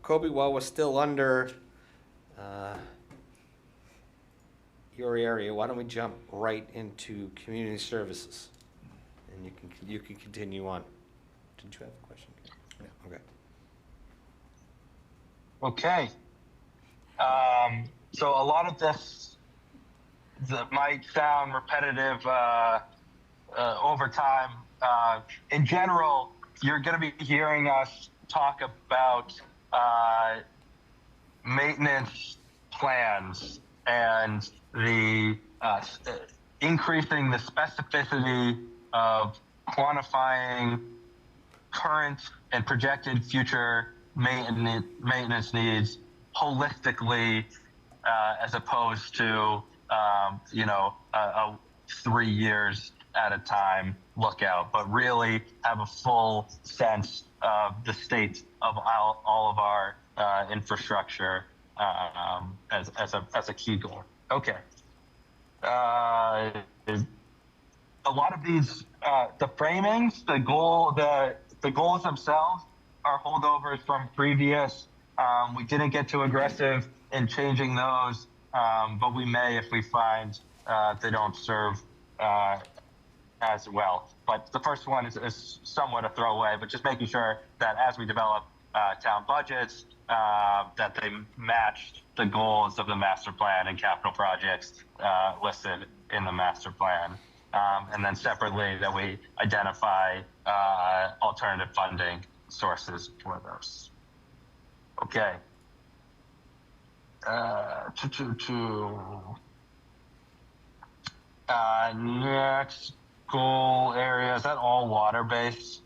Kobe, while we're still under your area, why don't we jump right into community services? And you can continue on. Did you have a question? Yeah, okay. Okay. So a lot of this might sound repetitive over time. In general, you're going to be hearing us talk about maintenance plans and the increasing the specificity of quantifying current and projected future maintenance needs holistically, as opposed to a 3 years at a time lookout, but really have a full sense of the state of all of our infrastructure as a key goal. Okay. A lot of these, the framings, the goals themselves are holdovers from previous. We didn't get too aggressive in changing those, but we may if we find they don't serve as well. But the first one is somewhat a throwaway, but just making sure that as we develop town budgets, that they match the goals of the master plan and capital projects listed in the master plan. And then separately that we identify alternative funding sources for those. Okay. Next goal area, is that all water-based?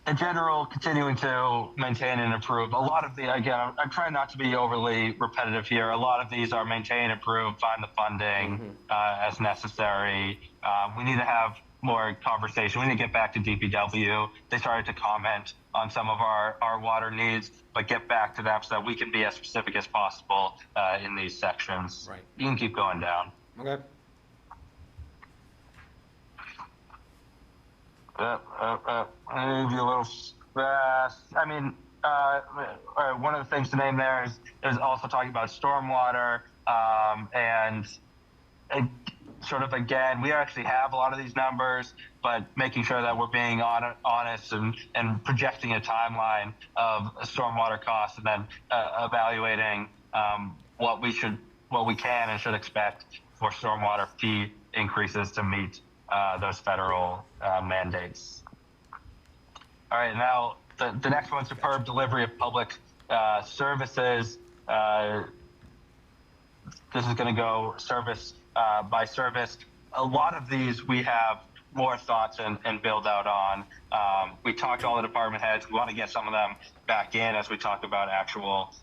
In general, continuing to maintain and improve. A lot of the, again, I'm trying not to be overly repetitive here. A lot of these are maintain, improve, find the funding as necessary. We need to have more conversation. We need to get back to DPW. They started to comment on some of our water needs, but get back to them so that we can be as specific as possible in these sections. Right. You can keep going down. Okay. Maybe a little fast. I mean, one of the things to name there is also talking about stormwater, and sort of, again, we actually have a lot of these numbers, but making sure that we're being honest and projecting a timeline of stormwater costs, and then evaluating what we can and should expect for stormwater fee increases to meet those federal mandates. All right, now the next one, superb delivery of public services. This is going to go service by service. A lot of these we have more thoughts and build out on. We talked to all the department heads. We want to get some of them back in as we talk about actual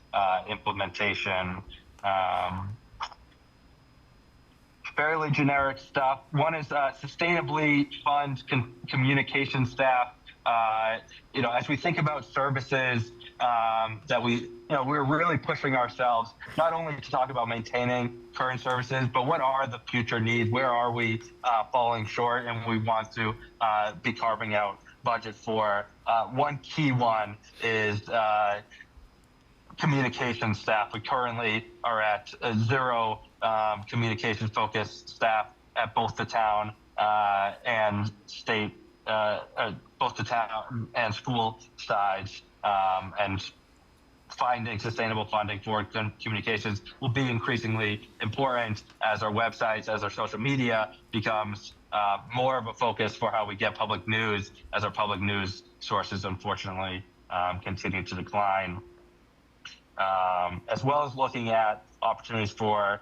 implementation. Fairly generic stuff. One is sustainably fund communication staff. As we think about services, that we're really pushing ourselves not only to talk about maintaining current services, but what are the future needs? Where are we falling short? And we want to be carving out budget for. One key one is communication staff. We currently are at zero communication focused staff at both the town and state, both the town and school sides, and finding sustainable funding for communications will be increasingly important as our websites, as our social media becomes more of a focus for how we get public news, as our public news sources unfortunately continue to decline. As well as looking at opportunities for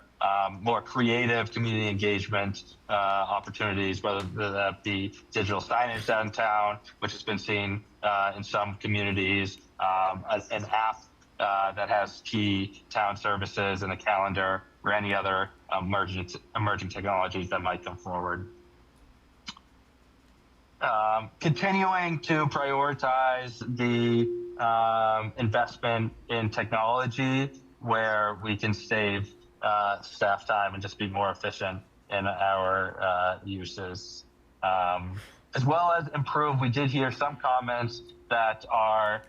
more creative community engagement opportunities, whether that be digital signage downtown, which has been seen in some communities, an app that has key town services and a calendar, or any other emerging technologies that might come forward. Continuing to prioritize the investment in technology where we can save staff time and just be more efficient in our uses. As well as improve, we did hear some comments that our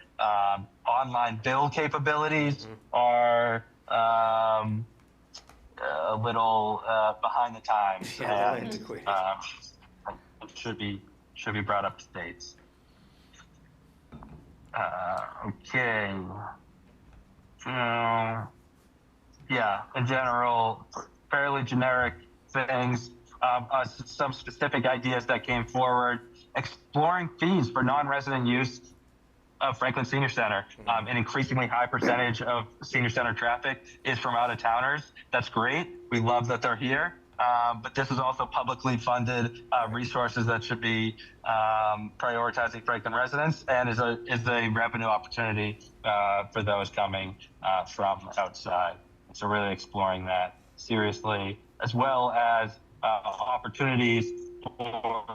online bill capabilities are a little behind the times. Yeah, And, antiquated. should be brought up to date. Okay. Yeah, in general, fairly generic things. Some specific ideas that came forward. Exploring fees for non-resident use of Franklin Senior Center. An increasingly high percentage of senior center traffic is from out-of-towners. That's great. We love that they're here. But this is also publicly funded resources that should be prioritizing Franklin residents, and is a revenue opportunity for those coming from outside. So really exploring that seriously, as well as opportunities for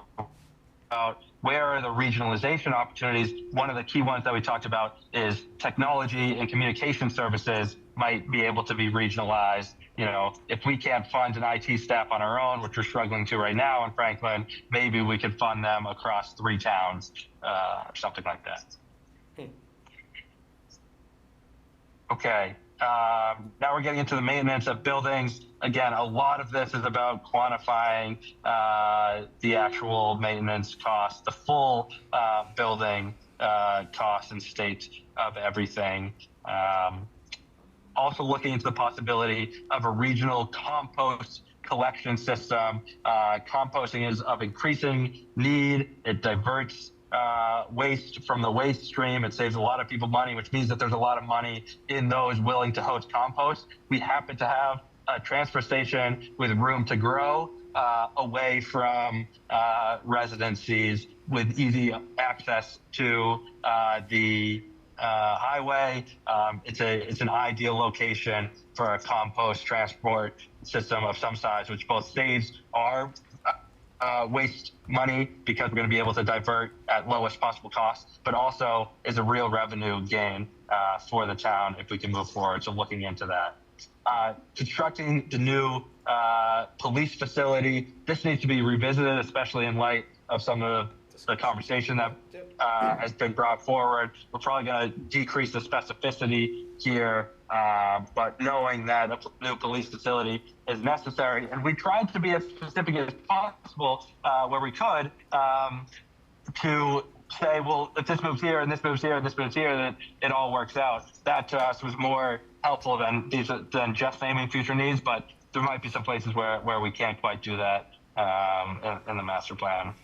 where are the regionalization opportunities. One of the key ones that we talked about is technology and communication services might be able to be regionalized. You know, if we can't fund an IT staff on our own, which we're struggling to right now in Franklin, maybe we could fund them across 3 towns, or something like that. Okay, now we're getting into the maintenance of buildings. Again, a lot of this is about quantifying the actual maintenance cost, the full building cost and state of everything. Also looking into the possibility of a regional compost collection system. Composting is of increasing need. It diverts waste from the waste stream. It saves a lot of people money, which means that there's a lot of money in those willing to host compost. We happen to have a transfer station with room to grow away from residencies with easy access to the highway. It's an ideal location for a compost transport system of some size, which both saves our waste money because we're going to be able to divert at lowest possible cost, but also is a real revenue gain for the town if we can move forward. So looking into that. Constructing the new police facility. This needs to be revisited, especially in light of some of the conversation that has been brought forward. We're probably going to decrease the specificity here, but knowing that a new police facility is necessary, and we tried to be as specific as possible where we could to say, well, if this moves here and this moves here and this moves here, then it all works out. That to us was more helpful than just naming future needs, but there might be some places where we can't quite do that in the master plan.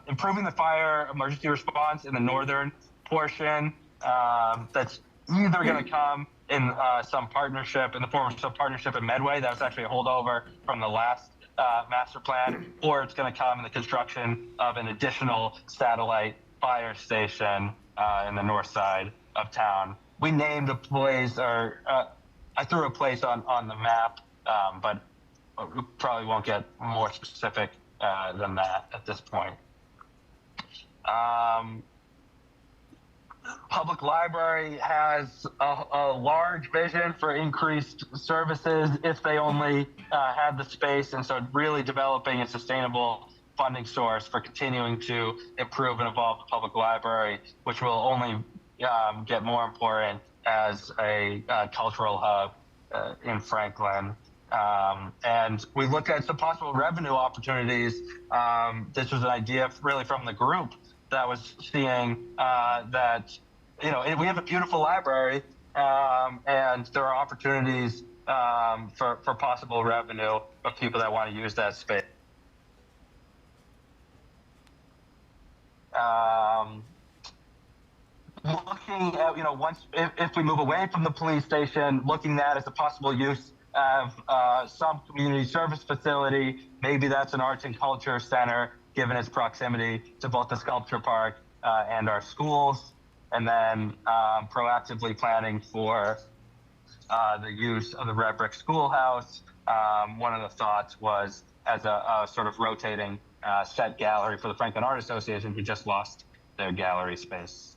Improving the fire emergency response in the northern portion. That's either going to come in some partnership, in the form of some partnership in Medway. That was actually a holdover from the last master plan, or it's going to come in the construction of an additional satellite fire station in the north side of town. We named a place, or I threw a place on the map, but we probably won't get more specific than that at this point. public library has a large vision for increased services if they only had the space, and so really developing a sustainable funding source for continuing to improve and evolve the public library, which will only get more important as a cultural hub in Franklin. And we looked at some possible revenue opportunities. This was an idea really from the group that was seeing that, we have a beautiful library, and there are opportunities for possible revenue of people that want to use that space. Looking at, if we move away from the police station, looking at as a possible use of some community service facility, maybe that's an arts and culture center, given its proximity to both the sculpture park and our schools, and then proactively planning for the use of the Red Brick Schoolhouse. One of the thoughts was as a sort of rotating set gallery for the Franklin Art Association, who just lost their gallery space.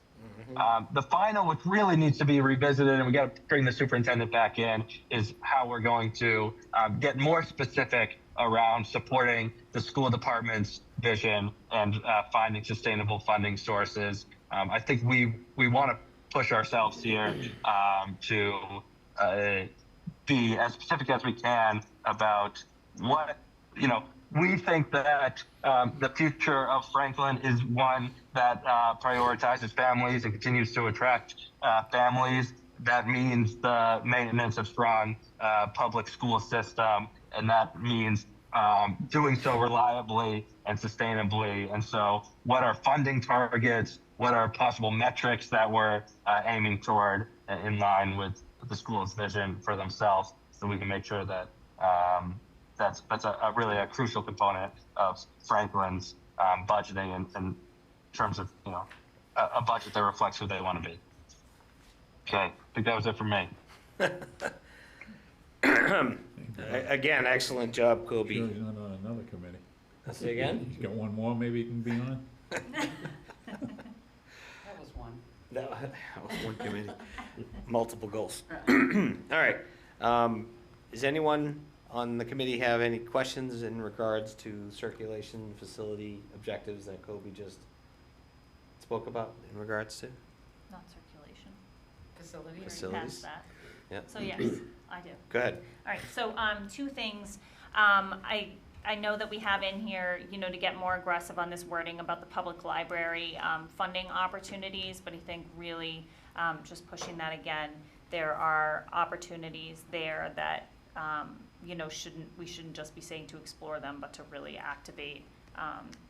The final, which really needs to be revisited, and we got to bring the superintendent back in, is how we're going to get more specific around supporting the school department's vision and finding sustainable funding sources. I think we want to push ourselves here to be as specific as we can about what, we think that the future of Franklin is one that prioritizes families and continues to attract families. That means the maintenance of strong public school system, and that means doing so reliably and sustainably. And so what are funding targets? What are possible metrics that we're aiming toward in line with the school's vision for themselves, so we can make sure that that's a really a crucial component of Franklin's budgeting in terms of, a budget that reflects who they want to be. Okay, I think that was it for me. Again, excellent job, Kobe. Sure he's not on another committee. Say again? He's got one more maybe he can be on? That was one. No, one committee, multiple goals. All right. Does anyone on the committee have any questions in regards to circulation facility objectives that Kobe just spoke about in regards to Not circulation. Facility. facilities? Past that. Yeah. So yes, I do. Go ahead. All right, so, two things. I know that we have in here, to get more aggressive on this wording about the public library, funding opportunities, but I think really, just pushing that again, there are opportunities there that, we shouldn't just be saying to explore them, but to really activate,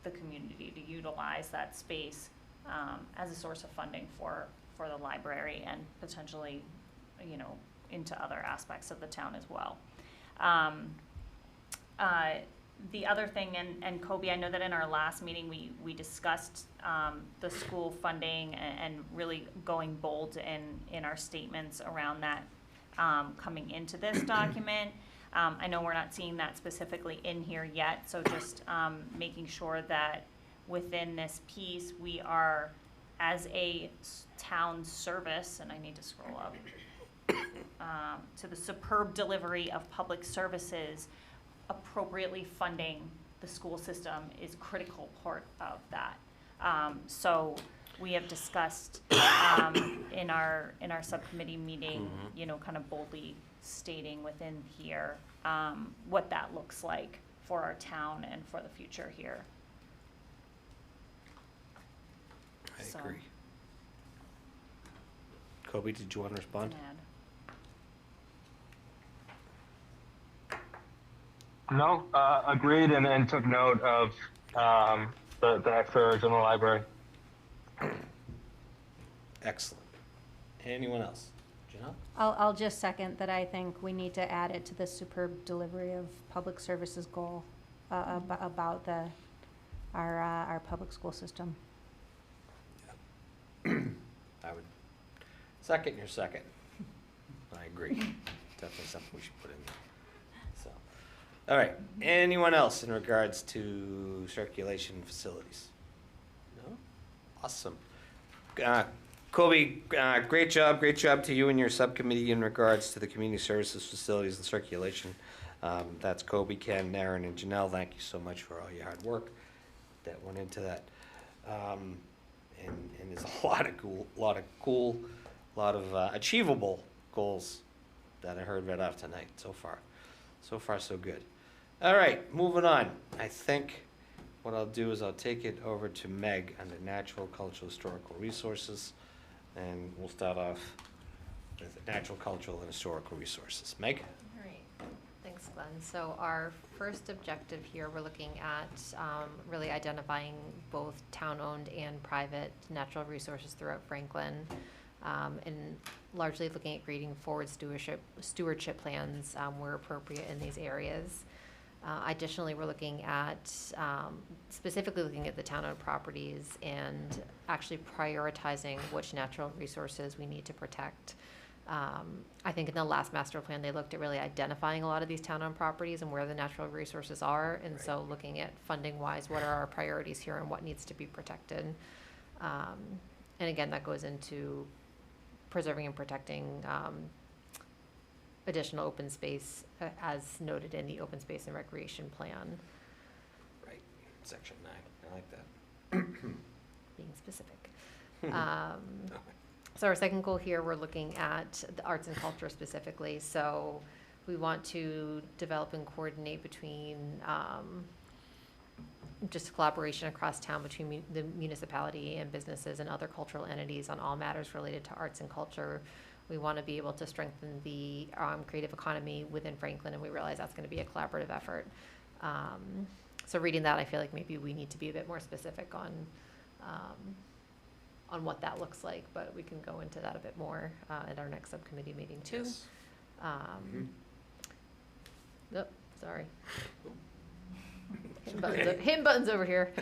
the community to utilize that space, as a source of funding for the library and potentially, into other aspects of the town as well. The other thing, and Kobe, I know that in our last meeting, we discussed the school funding and really going bold in our statements around that coming into this document. I know we're not seeing that specifically in here yet, so just making sure that within this piece, we are, as a town service, and I need to scroll up, to the superb delivery of public services, appropriately funding the school system is critical part of that. So we have discussed in our subcommittee meeting, kind of boldly stating within here what that looks like for our town and for the future here. I agree. Kobe, did you want to respond? No, agreed, and took note of the extra urge in the library. Excellent. Anyone else? Janelle? I'll just second that. I think we need to add it to the superb delivery of public services goal about our public school system. I would second your second. I agree. Definitely something we should put in there. So, all right. Anyone else in regards to circulation facilities? No? Awesome. Kobe, great job to you and your subcommittee in regards to the community services facilities and circulation. That's Kobe, Ken, Aaron, and Janelle. Thank you so much for all your hard work that went into that. And there's a lot of achievable goals that I heard right off tonight so far. So far, so good. All right, moving on. I think what I'll do is I'll take it over to Meg under Natural, Cultural, Historical Resources, and we'll start off with Natural, Cultural, and Historical Resources. Meg? All right, thanks, Glenn. So our first objective here, we're looking at really identifying both town-owned and private natural resources throughout Franklin, and largely looking at creating forward stewardship plans where appropriate in these areas. Additionally, we're looking at, specifically looking at the town-owned properties and actually prioritizing which natural resources we need to protect. I think in the last master plan, they looked at really identifying a lot of these town-owned properties and where the natural resources are. And so looking at funding-wise, what are our priorities here and what needs to be protected. And again, that goes into preserving and protecting additional open space as noted in the open space and recreation plan. Right, section 9, I like that. Being specific. So our second goal here, we're looking at the arts and culture specifically. So we want to develop and coordinate between just collaboration across town between the municipality and businesses and other cultural entities on all matters related to arts and culture. We want to be able to strengthen the creative economy within Franklin, and we realize that's going to be a collaborative effort. So reading that, I feel like maybe we need to be a bit more specific on what that looks like, but we can go into that a bit more at our next subcommittee meeting too. Yes. Nope, sorry. Hitting buttons over here.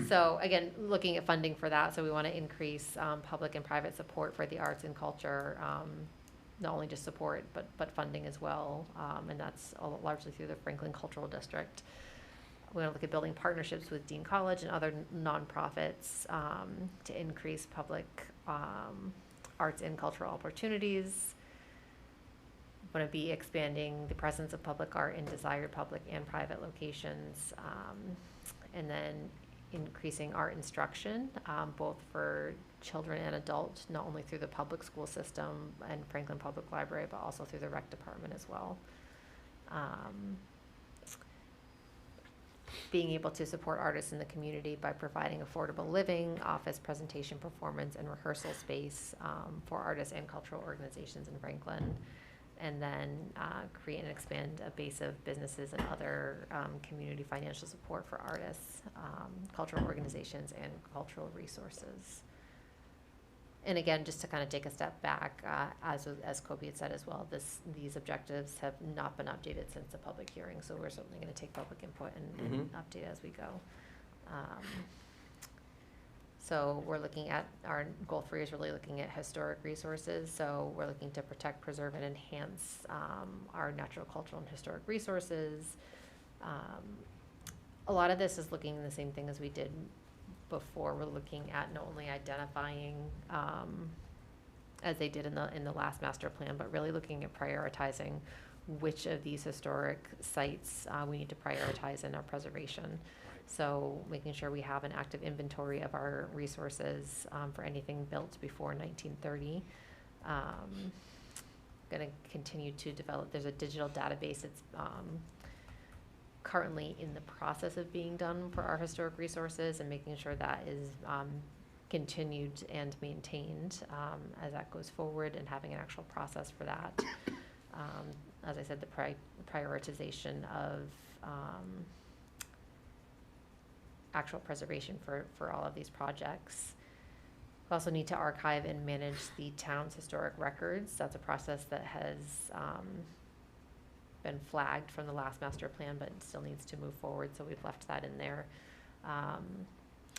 So again, looking at funding for that, so we want to increase public and private support for the arts and culture, not only just support, but funding as well, and that's largely through the Franklin Cultural District. We want to look at building partnerships with Dean College and other nonprofits to increase public arts and cultural opportunities. We want to be expanding the presence of public art in desired public and private locations, and then increasing art instruction, both for children and adults, not only through the public school system and Franklin Public Library, but also through the rec department as well. Being able to support artists in the community by providing affordable living, office presentation, performance, and rehearsal space for artists and cultural organizations in Franklin. And then create and expand a base of businesses and other community financial support for artists, cultural organizations, and cultural resources. And again, just to kind of take a step back, as Kobe had said as well, these objectives have not been updated since the public hearing, so we're certainly going to take public input and update as we go. So we're looking at, our goal 3 is really looking at historic resources. So we're looking to protect, preserve, and enhance our natural, cultural, and historic resources. A lot of this is looking the same thing as we did before. We're looking at not only identifying, as they did in the last master plan, but really looking at prioritizing which of these historic sites we need to prioritize in our preservation. So making sure we have an active inventory of our resources for anything built before 1930. Going to continue to develop, there's a digital database that's currently in the process of being done for our historic resources, and making sure that is continued and maintained as that goes forward, and having an actual process for that. As I said, the prioritization of actual preservation for all of these projects. We also need to archive and manage the town's historic records. That's a process that has been flagged from the last master plan, but still needs to move forward, so we've left that in there.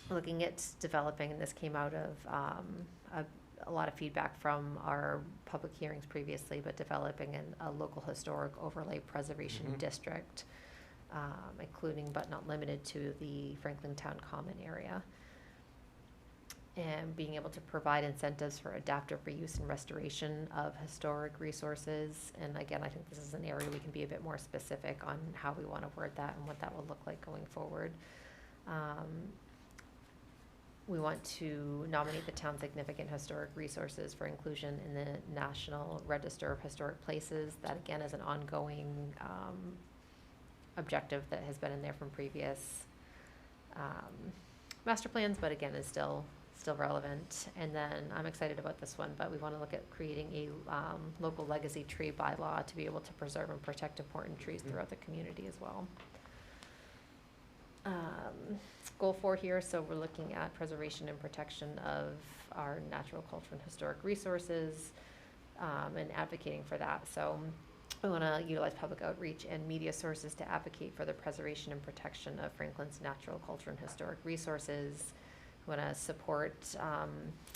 Looking at developing, and this came out of a lot of feedback from our public hearings previously, but developing a local historic overlay preservation district, including but not limited to the Franklin Town Common area. and being able to provide incentives for adaptive reuse and restoration of historic resources. And again, I think this is an area we can be a bit more specific on how we want to word that and what that will look like going forward. We want to nominate the town's significant historic resources for inclusion in the National Register of Historic Places. That again is an ongoing objective that has been in there from previous master plans, but again is still relevant. And then I'm excited about this one, but we want to look at creating a local legacy tree bylaw to be able to preserve and protect important trees throughout the community as well. Goal 4 here, so we're looking at preservation and protection of our natural, cultural, and historic resources, and advocating for that. So we want to utilize public outreach and media sources to advocate for the preservation and protection of Franklin's natural, cultural, and historic resources. We want to support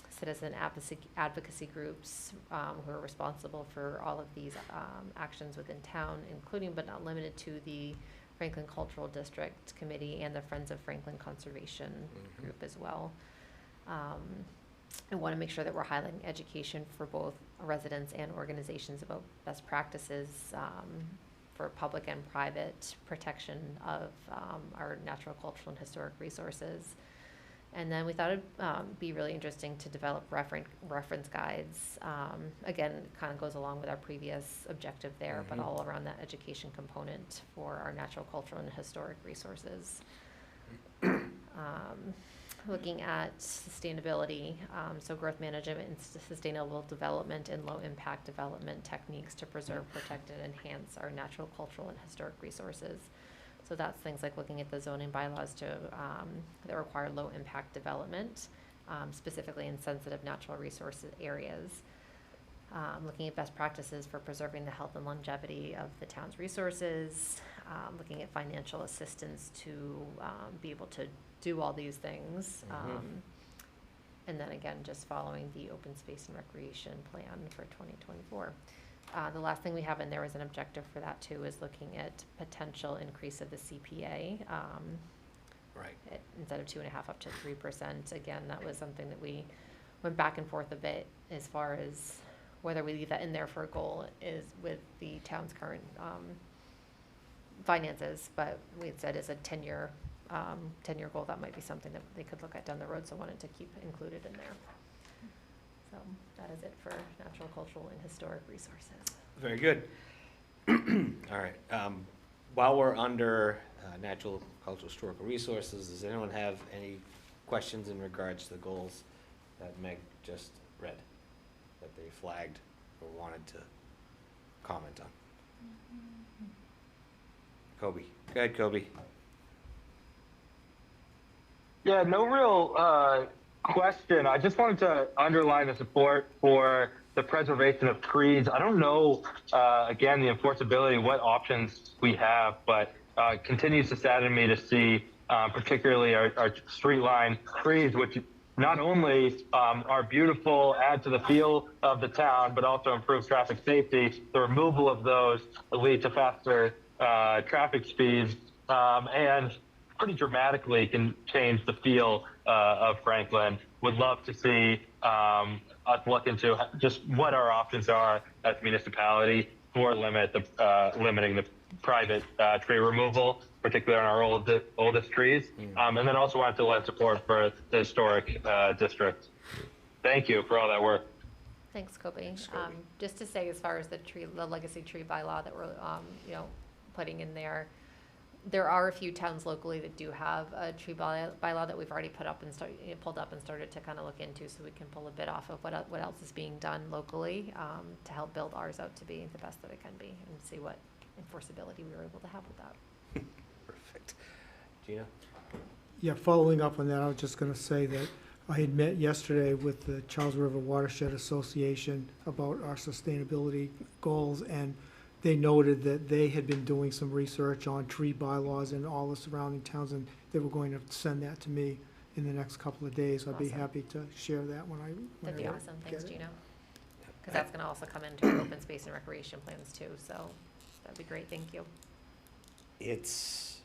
citizen advocacy groups who are responsible for all of these actions within town, including but not limited to the Franklin Cultural District Committee and the Friends of Franklin Conservation Group as well. I want to make sure that we're highlighting education for both residents and organizations about best practices for public and private protection of our natural, cultural, and historic resources. And then we thought it'd be really interesting to develop reference guides. Again, it kind of goes along with our previous objective there, but all around that education component for our natural, cultural, and historic resources. Looking at sustainability, so growth management and sustainable development and low impact development techniques to preserve, protect, and enhance our natural, cultural, and historic resources. So that's things like looking at the zoning bylaws to that require low impact development, specifically in sensitive natural resource areas. Looking at best practices for preserving the health and longevity of the town's resources. Looking at financial assistance to be able to do all these things. And then again, just following the open space and recreation plan for 2024. The last thing we have in there as an objective for that too is looking at potential increase of the CPA. Right. Instead of 2.5% up to 3%. Again, that was something that we went back and forth a bit as far as whether we leave that in there for a goal is with the town's current finances. But we had said as a 10-year goal, that might be something that they could look at down the road. So I wanted to keep included in there. So that is it for natural, cultural, and historic resources. Very good. All right. While we're under natural, cultural, historical resources, does anyone have any questions in regards to the goals that Meg just read, that they flagged or wanted to comment on? Kobe. Go ahead, Kobe. Yeah, no real question. I just wanted to underline the support for the preservation of trees. I don't know, again, the enforceability, what options we have, but continues to sadden me to see particularly our street line trees, which not only are beautiful, add to the feel of the town, but also improve traffic safety. The removal of those will lead to faster traffic speeds and pretty dramatically can change the feel of Franklin. Would love to see us look into just what our options are as a municipality for limiting the private tree removal, particularly on our oldest trees. And then also wanted to lend support for the historic district. Thank you for all that work. Thanks, Kobe. Just to say, as far as the legacy tree bylaw that we're, putting in there, there are a few towns locally that do have a tree bylaw that we've already pulled up and started to kind of look into, so we can pull a bit off of what else is being done locally to help build ours out to be the best that it can be and see what enforceability we were able to have with that. Perfect. Gina? Yeah, following up on that, I was just going to say that I had met yesterday with the Charles River Watershed Association about our sustainability goals, and they noted that they had been doing some research on tree bylaws in all the surrounding towns, and they were going to send that to me in the next couple of days. I'd be Awesome. happy to share that when I That'd be awesome. Thanks, get it. Gina. Because that's going to also come into our open space and recreation plans too, so that'd be great. Thank you. It's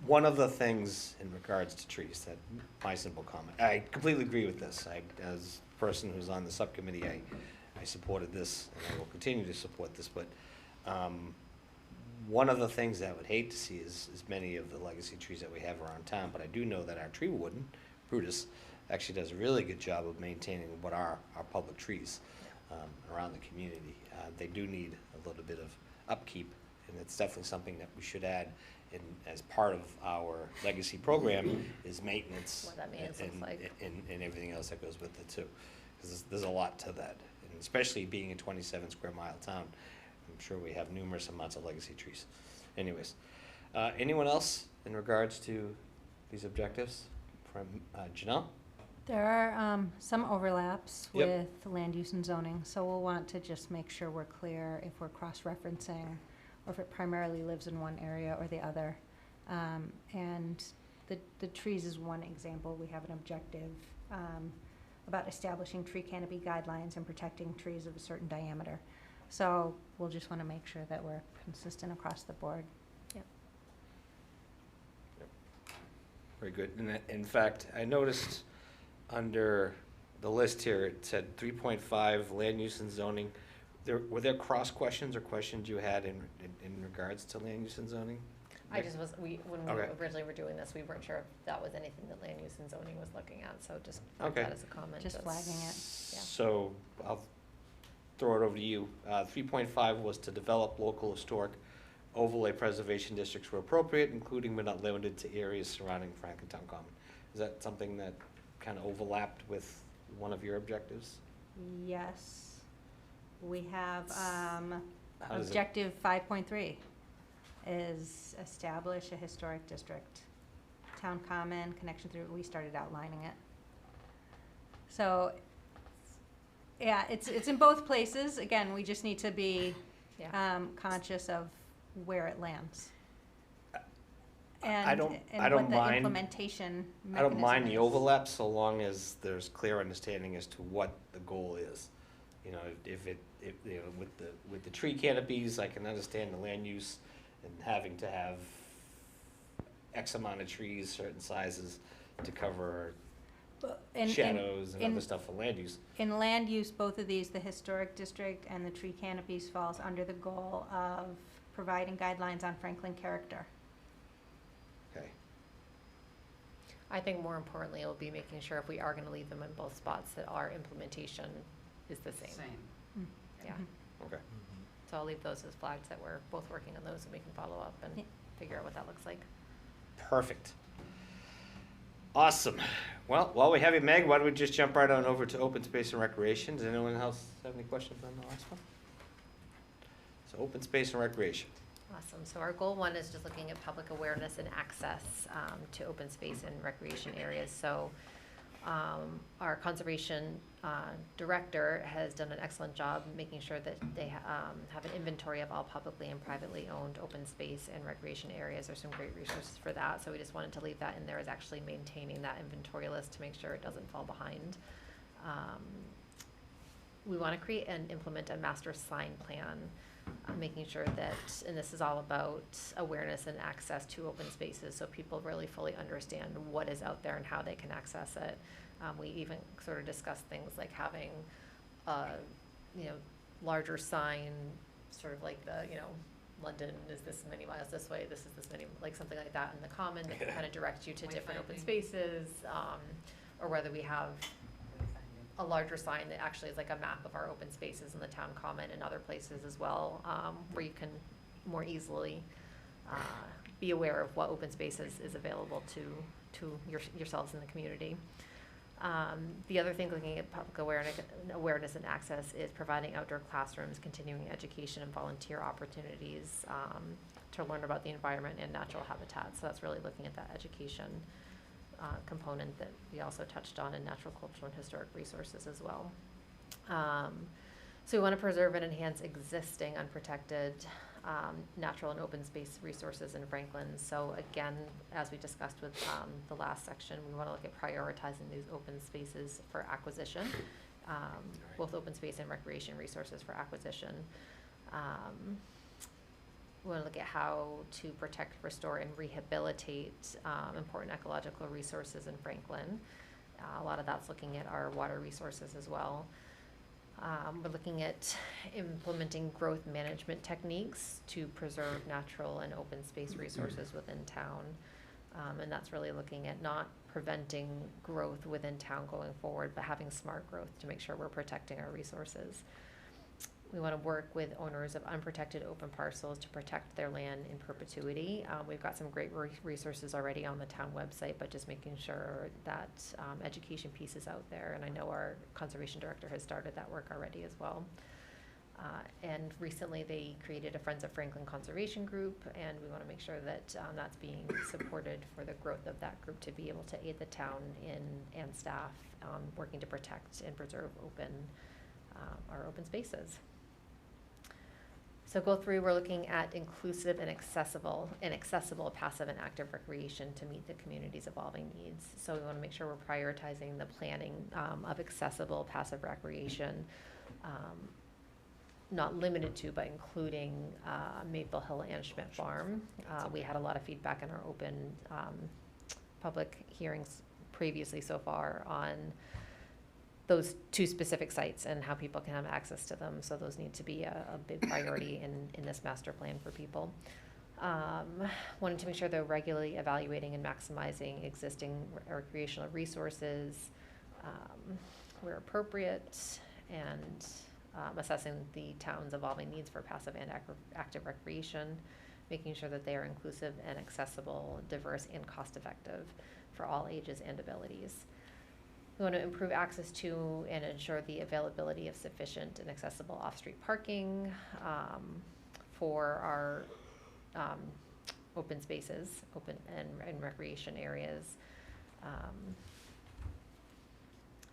one of the things in regards to trees, that my simple comment, I completely agree with this. As a person who's on the subcommittee, I supported this, and I will continue to support this, but, one of the things that I would hate to see is many of the legacy trees that we have around town, but I do know that our tree warden, Brutus, actually does a really good job of maintaining what are our public trees, around the community. They do need a little bit of upkeep, and it's definitely something that we should add in, as part of our legacy program, is maintenance. What that maintenance looks like. And everything else that goes with it too. Because there's a lot to that, and especially being a 27 square mile town, I'm sure we have numerous amounts of legacy trees. Anyways, anyone else in regards to these objectives from Janelle? There are some overlaps Yep. with land use and zoning, so we'll want to just make sure we're clear if we're cross-referencing, or if it primarily lives in one area or the other. And the trees is one example. We have an objective about establishing tree canopy guidelines and protecting trees of a certain diameter. So we'll just want to make sure that we're consistent across the board. Yep. Very good. And in fact, I noticed under the list here, it said 3.5 land use and zoning. Were there cross questions or questions you had in regards to land use and zoning? I just was, when we Okay. originally were doing this, we weren't sure if that was anything that land use and zoning was looking at, so just flag Okay. that as a comment. Just That's- flagging it. Yeah. So I'll throw it over to you. 3.5 was to develop local historic overlay preservation districts where appropriate, including but not limited to areas surrounding Franklin Town Common. Is that something that kind of overlapped with one of your objectives? Yes. We have How does it- objective 5.3 is establish a historic district. Town common, connection through, we started outlining it. So, yeah, it's in both places. Again, we just need to be Yeah. conscious of where it lands. I don't And what the mind- implementation mechanism I don't mind the is. overlap so long as there's clear understanding as to what the goal is. You know, if you know, with the tree canopies, I can understand the land use and having to have X amount of trees, certain sizes to cover shadows and other stuff for land use. In land use, both of these, the historic district and the tree canopies, falls under the goal of providing guidelines on Franklin character. Okay. I think more importantly, it'll be making sure if we are gonna leave them in both spots, that our implementation is the same. Yeah, Okay. so I'll leave those as flags that we're both working on those, and we can follow up and Yeah. figure out what that looks like. Perfect. Awesome. Well, while we have you, Meg, why don't we just jump right on over to open space and recreation? Does anyone else have any questions on the last one? So open space and recreation. Awesome. So our goal one is just looking at public awareness and access to open space and recreation areas. So our conservation director has done an excellent job making sure that they have an inventory of all publicly and privately owned open space and recreation areas. There's some great resources for that. So we just wanted to leave that in there as actually maintaining that inventory list to make sure it doesn't fall behind. We want to create and implement a master sign plan, making sure that, and this is all about awareness and access to open spaces, so people really fully understand what is out there and how they can access it. We even sort of discussed things like having a, larger sign, sort of like the, London is this many miles this way, this is this many, like something like that in the common that can kind of direct you to different open spaces, or whether we have a larger sign that actually is like a map of our open spaces in the town common and other places as well, where you can more easily be aware of what open spaces is available to yourselves in the community. The other thing, looking at public awareness and access, is providing outdoor classrooms, continuing education, and volunteer opportunities to learn about the environment and natural habitat. So that's really looking at that education component that we also touched on in natural, cultural, and historic resources as well. So we want to preserve and enhance existing unprotected natural and open space resources in Franklin. So again, as we discussed with the last section, we want to look at prioritizing these open spaces for acquisition, both open space and recreation resources for acquisition. We want to look at how to protect, restore, and rehabilitate important ecological resources in Franklin. A lot of that's looking at our water resources as well. We're looking at implementing growth management techniques to preserve natural and open space resources within town. And that's really looking at not preventing growth within town going forward, but having smart growth to make sure we're protecting our resources. We want to work with owners of unprotected open parcels to protect their land in perpetuity. We've got some great resources already on the town website, but just making sure that education piece is out there. And I know our conservation director has started that work already as well. And recently they created a Friends of Franklin Conservation Group, and we want to make sure that that's being supported for the growth of that group to be able to aid the town and staff working to protect and preserve our open spaces. So go through, we're looking at inclusive and accessible passive and active recreation to meet the community's evolving needs. So we want to make sure we're prioritizing the planning of accessible passive recreation, not limited to, but including Maple Hill and Schmidt Farm. We had a lot of feedback in our open public hearings previously so far on those two specific sites and how people can have access to them. So those need to be a big priority in this master plan for people. Wanting to make sure they're regularly evaluating and maximizing existing recreational resources where appropriate, and assessing the town's evolving needs for passive and active recreation, making sure that they are inclusive and accessible, diverse, and cost-effective for all ages and abilities. We want to improve access to and ensure the availability of sufficient and accessible off-street parking for our open spaces, open and recreation areas.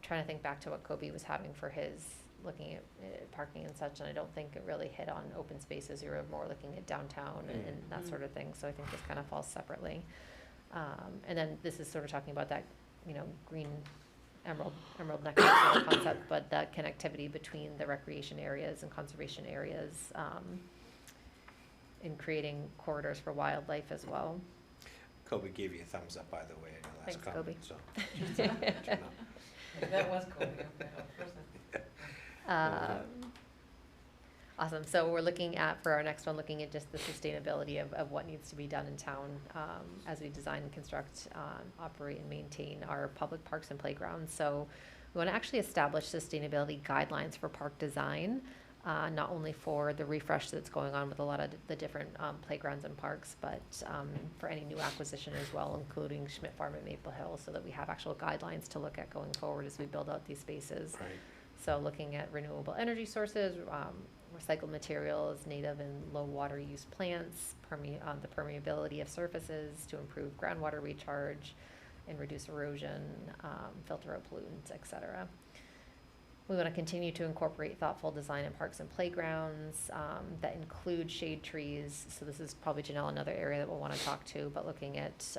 Trying to think back to what Kobe was having for his looking at parking and such, and I don't think it really hit on open spaces. You were more looking at downtown and that sort of thing. So I think this kind of falls separately. And then this is sort of talking about that, green emerald necklace sort of concept, but that connectivity between the recreation areas and conservation areas, in creating corridors for wildlife as well. Kobe gave you a thumbs up, by the way, in your last Thanks, Kobe. comment. So. That was cool. Awesome. So we're looking at, for our next one, looking at just the sustainability of what needs to be done in town as we design, construct, operate, and maintain our public parks and playgrounds. So we want to actually establish sustainability guidelines for park design, not only for the refresh that's going on with a lot of the different playgrounds and parks, but for any new acquisition as well, including Schmidt Farm and Maple Hill, so that we have actual guidelines to look at going forward as we build out these spaces. Right. So looking at renewable energy sources, recycled materials, native and low water use plants, the permeability of surfaces to improve groundwater recharge and reduce erosion, filter out pollutants, etc. We want to continue to incorporate thoughtful design in parks and playgrounds that include shade trees. So this is probably, Janelle, another area that we'll want to talk to, but looking at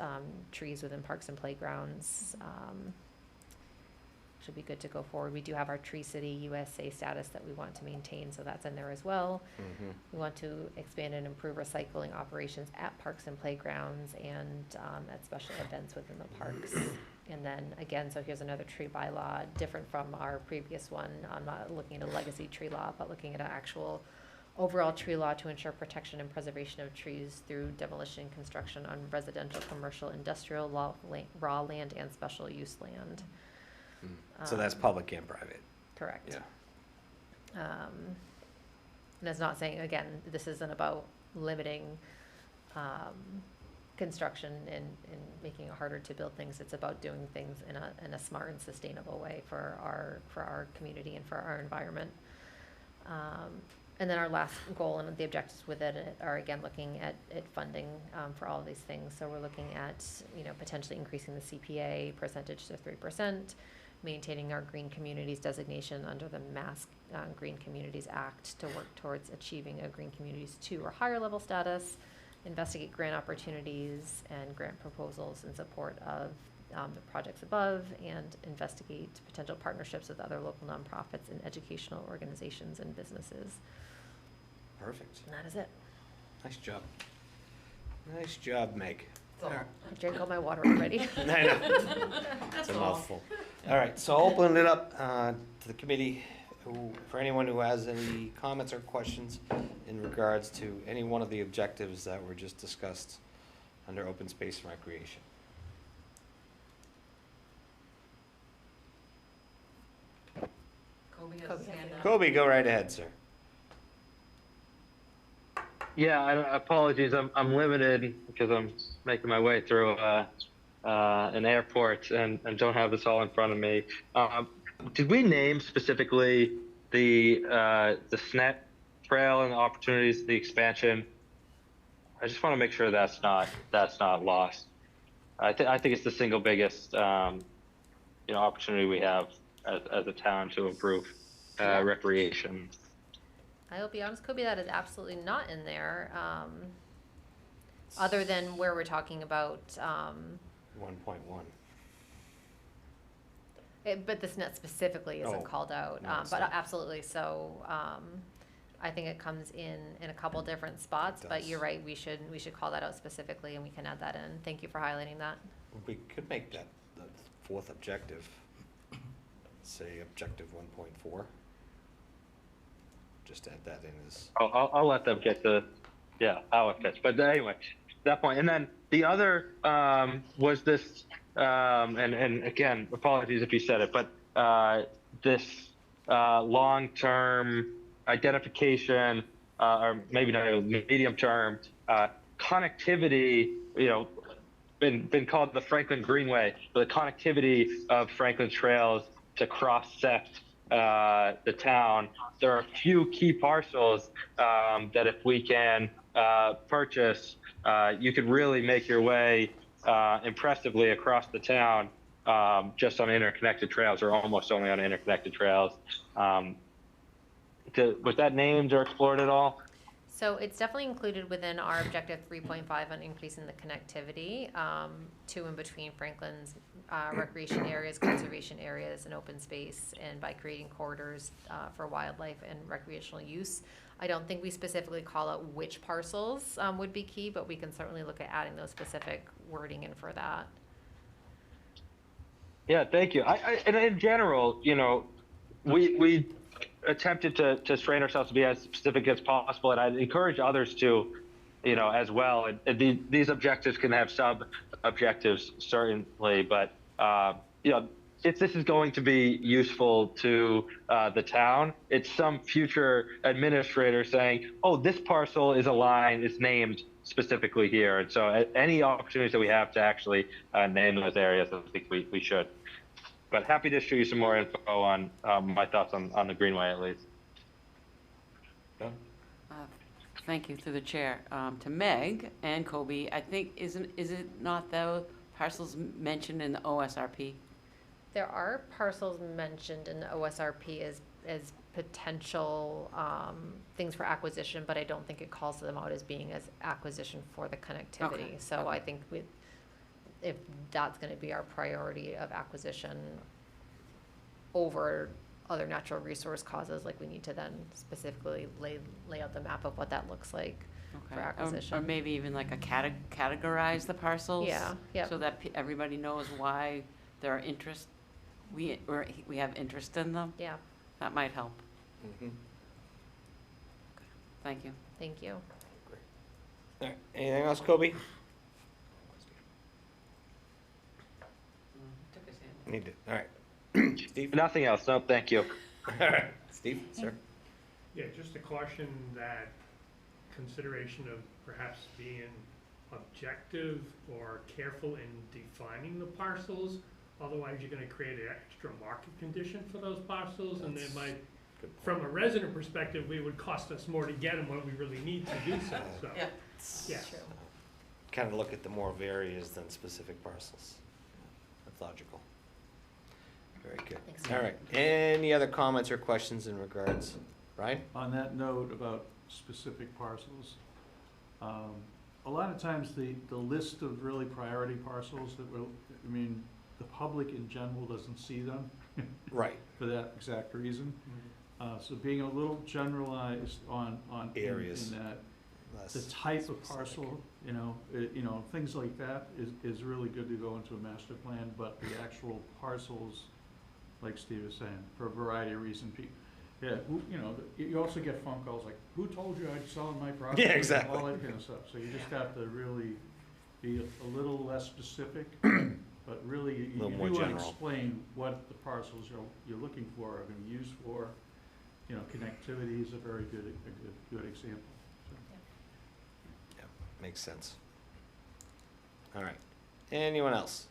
trees within parks and playgrounds should be good to go forward. We do have our Tree City USA status that we want to maintain, so that's in there as well. Mm-hmm. We want to expand and improve recycling operations at parks and playgrounds and at special events within the parks. And then again, so here's another tree bylaw, different from our previous one. I'm not looking at a legacy tree law, but looking at an actual overall tree law to ensure protection and preservation of trees through demolition and construction on residential, commercial, industrial, raw land, and special use land. So that's public and private. Correct. Yeah. And it's not saying, again, this isn't about limiting construction and making it harder to build things. It's about doing things in a smart and sustainable way for our community and for our environment. And then our last goal and the objectives with it are, again, looking at funding for all of these things. So we're looking at, potentially increasing the CPA percentage to 3%, maintaining our Green Communities designation under the Mass Green Communities Act to work towards achieving a Green Communities 2 or higher level status, investigate grant opportunities and grant proposals in support of the projects above, and investigate potential partnerships with other local nonprofits and educational organizations and businesses. Perfect. And that is it. Nice job. Nice job, Meg. I drank all my water already. I know. It's a mouthful. All right, so I'll open it up to the committee, for anyone who has any comments or questions in regards to any one of the objectives that were just discussed under open space and recreation. Kobe, go right ahead, sir. Yeah, apologies. I'm limited because I'm making my way through an airport and don't have this all in front of me. Did we name specifically the SNET trail and the opportunities, the expansion? I just want to make sure that's not lost. I think it's the single biggest opportunity we have as a town to improve recreation. I will be honest, Kobe, that is absolutely not in there. Other than where we're talking about, 1.1. but this net specifically isn't Oh, called out. no, it's But not. absolutely, so I think it comes in a couple different spots. But does. you're right, we should call that out specifically, and we can add that in. Thank you for highlighting that. We could make that the fourth objective, say objective 1.4. Just add that in as. I'll let them get how it fits. But anyway, that point. And then the other was this, and again, apologies if you said it, but this long-term identification, or maybe not medium-term connectivity. Been called the Franklin Greenway, but the connectivity of Franklin trails to cross-sect the town. There are a few key parcels that if we can purchase, you could really make your way impressively across the town just on interconnected trails, or almost only on interconnected trails. Was that named or explored at all? So it's definitely included within our objective 3.5 on increasing the connectivity to and between Franklin's recreation areas, conservation areas, and open space, and by creating corridors for wildlife and recreational use. I don't think we specifically call out which parcels would be key, but we can certainly look at adding those specific wording in for that. Yeah, thank you. And in general, we attempted to strain ourselves to be as specific as possible, and I'd encourage others to, as well. And these objectives can have sub-objectives, certainly, but, if this is going to be useful to the town, it's some future administrator saying, oh, this parcel is aligned, it's named specifically here. And so any opportunities that we have to actually name those areas, I think we should. But happy to show you some more info on my thoughts on the Greenway, at least. Thank you, through the chair. To Meg and Kobe, I think, is it not the parcels mentioned in the OSRP? There are parcels mentioned in the OSRP as potential things for acquisition, but I don't think it calls them out as being as acquisition for the connectivity. Okay, So okay. I think if that's going to be our priority of acquisition over other natural resource causes, like we need to then specifically lay out the map of what that looks like for Okay. acquisition. Or maybe even like categorize the parcels? Yeah, yep. So that everybody knows why there are interest, we have interest in them? Yeah, That might help. Mm-hmm. Thank you. thank you. All right, anything else, Kobe? Need it. All right. Steve? Nothing else. No, thank you. All right. Steve, sir? Yeah, just a caution that consideration of perhaps being objective or careful in defining the parcels. Otherwise, you're gonna create an extra market condition for those parcels, and it might, from a resident perspective, it would cost us more to get them when we really need to do so, yeah. Kind of look at the more of areas than specific parcels. That's logical. Very good. Thanks. All right. Any other comments or questions in regards? Brian? On that note about specific parcels, a lot of times the list of really priority parcels that will, the public in general doesn't see them Right. for that exact reason. So being a little generalized on Areas. in that, less. the type of specific. parcel, things like that is really good to go into a master plan, but the actual parcels, like Steve is saying, for a variety of reasons, you also get phone calls like, who told you I'd sell my property? Yeah, exactly. And all that kind of stuff, so you just have to really be a little less specific, but really, you Little do more want to general. explain what the parcels you're looking for are gonna be used for. Connectivity is a very good example. So. Yeah, makes sense. All right. Anyone else?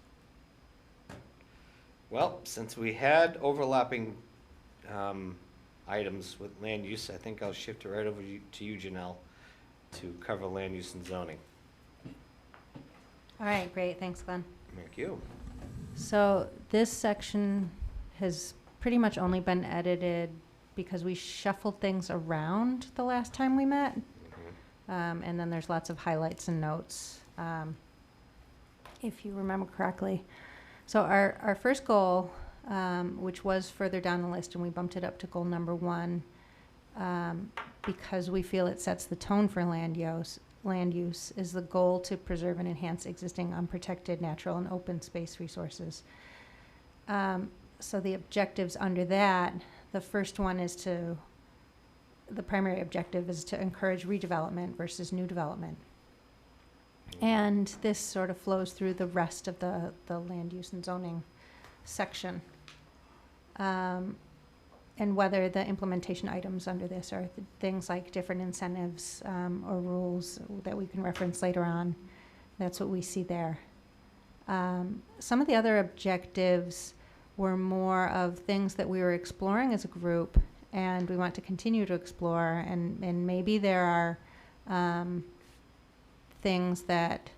Well, since we had overlapping items with land use, I think I'll shift it right over to you, Janelle, to cover land use and zoning. All right, great, thanks, Glenn. Thank you. So this section has pretty much only been edited because we shuffled things around the last time we met. And then there's lots of highlights and notes, if you remember correctly. So our first goal, which was further down the list, and we bumped it up to goal number 1, because we feel it sets the tone for land use, is the goal to preserve and enhance existing unprotected natural and open space resources. So the objectives under that, the first one is the primary objective is to encourage redevelopment versus new development. And this sort of flows through the rest of the land use and zoning section. And whether the implementation items under this are things like different incentives or rules that we can reference later on. That's what we see there. Some of the other objectives were more of things that we were exploring as a group, and we want to continue to explore, and maybe there are things that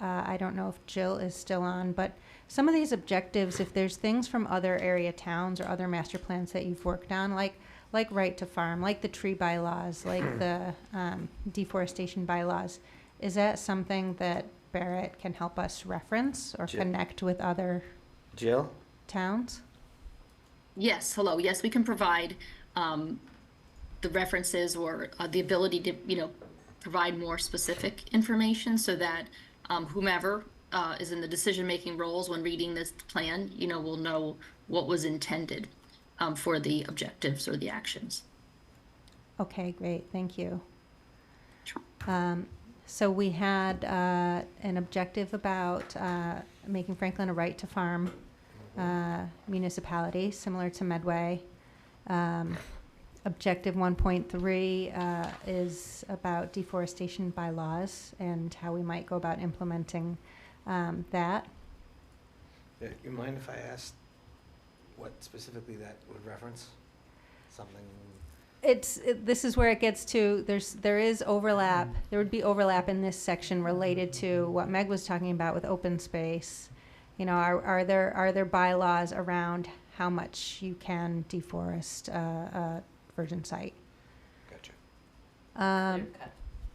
I don't know if Jill is still on, but some of these objectives, if there's things from other area towns or other master plans that you've worked on, like right to farm, like the tree bylaws, like the deforestation bylaws, is that something that Barrett can help us reference or connect with other Jill? towns? Yes, hello. Yes, we can provide the references or the ability to, provide more specific information so that whomever is in the decision-making roles when reading this plan, will know what was intended for the objectives or the actions. Okay, great. Thank you. Sure. So we had an objective about making Franklin a right to farm municipality, similar to Medway. Objective 1.3 is about deforestation bylaws and how we might go about implementing that. You mind if I asked what specifically that would reference? Something? This is where it gets to, there is overlap, there would be overlap in this section related to what Meg was talking about with open space. Are there bylaws around how much you can deforest a virgin site? Gotcha.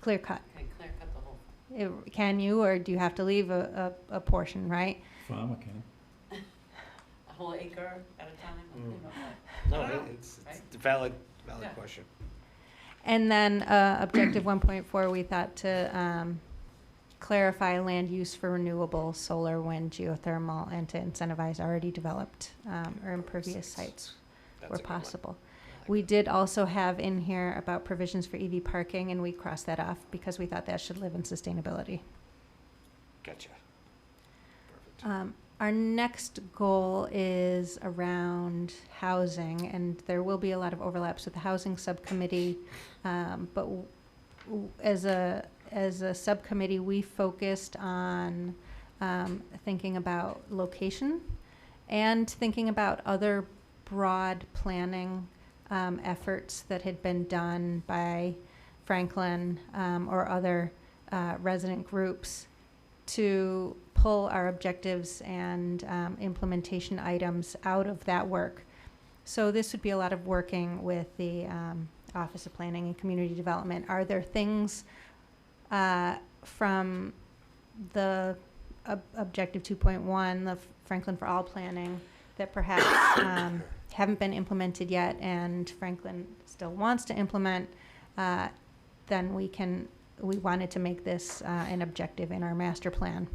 Clear cut. Okay, clear cut the whole. Can you, or do you have to leave a portion, right? Farmer can. A whole acre at a time? No, it's a valid Yeah. question. And then objective 1.4, we thought to clarify land use for renewable solar, wind, geothermal, and to incentivize already developed or impervious sites That's where a good one. possible. We did also have in here about provisions for EV parking, and we crossed that off because we thought that should live in sustainability. Gotcha. Perfect. Our next goal is around housing, and there will be a lot of overlaps with the housing subcommittee. But as a subcommittee, we focused on thinking about location and thinking about other broad planning efforts that had been done by Franklin or other resident groups to pull our objectives and implementation items out of that work. So this would be a lot of working with the Office of Planning and Community Development. Are there things from the Objective 2.1, the Franklin for All planning, that perhaps haven't been implemented yet and Franklin still wants to implement? Then we can we wanted to make this an objective in our master plan.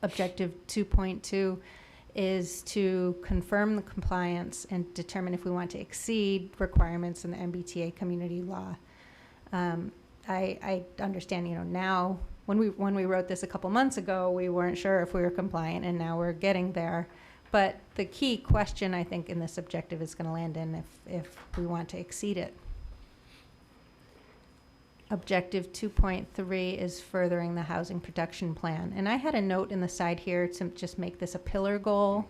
Objective 2.2 is to confirm the compliance and determine if we want to exceed requirements in the MBTA community law. I understand, now when we wrote this a couple months ago, we weren't sure if we were compliant, and now we're getting there. But the key question, I think, in this objective is going to land in if we want to exceed it. Objective 2.3 is furthering the housing production plan. And I had a note in the side here to just make this a pillar goal.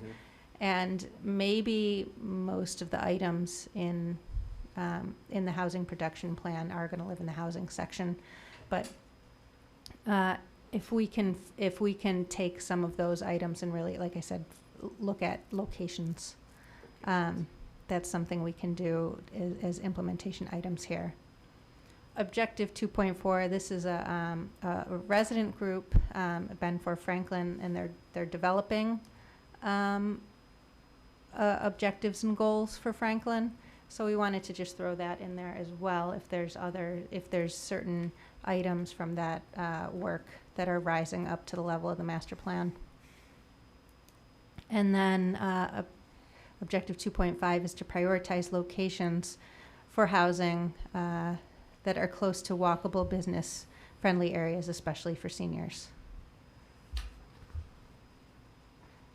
And maybe most of the items in the housing production plan are going to live in the housing section. But if we can take some of those items and really, like I said, look at locations, that's something we can do as implementation items here. Objective 2.4, this is a resident group, Ben4 Franklin, and they're developing objectives and goals for Franklin. So we wanted to just throw that in there as well if there's certain items from that work that are rising up to the level of the master plan. And then Objective 2.5 is to prioritize locations for housing that are close to walkable, business-friendly areas, especially for seniors.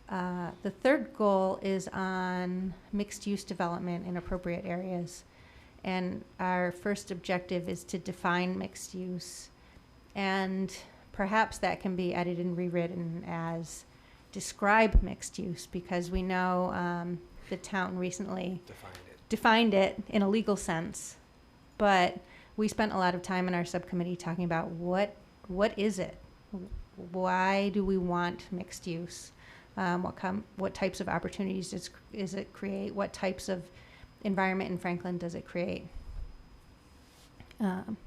The third goal is on mixed-use development in appropriate areas. And our first objective is to define mixed use. And perhaps that can be edited and rewritten as describe mixed use, because we know the town recently defined it in a legal sense. But we spent a lot of time in our subcommittee talking about what is it? Why do we want mixed use? What types of opportunities does it create? What types of environment in Franklin does it create? And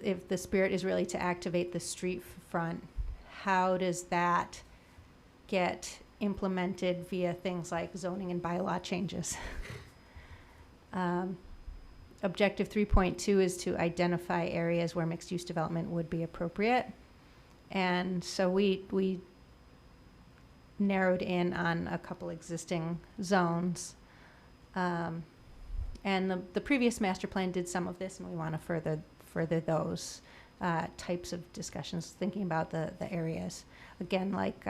if the spirit is really to activate the street front, how does that get implemented via things like zoning and bylaw changes? Objective 3.2 is to identify areas where mixed-use development would be appropriate. And so we narrowed in on a couple existing zones. And the previous master plan did some of this, and we want to further those types of discussions, thinking about the areas. Again, like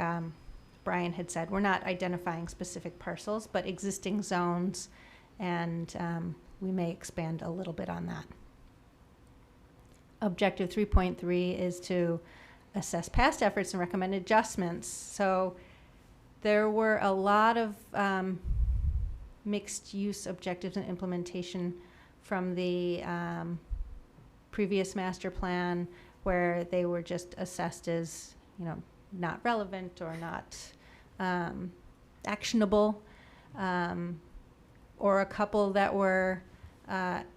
Brian had said, we're not identifying specific parcels, but existing zones, and we may expand a little bit on that. Objective 3.3 is to assess past efforts and recommend adjustments. So there were a lot of mixed use objectives and implementation from the previous master plan, where they were just assessed as, not relevant or not actionable, or a couple that were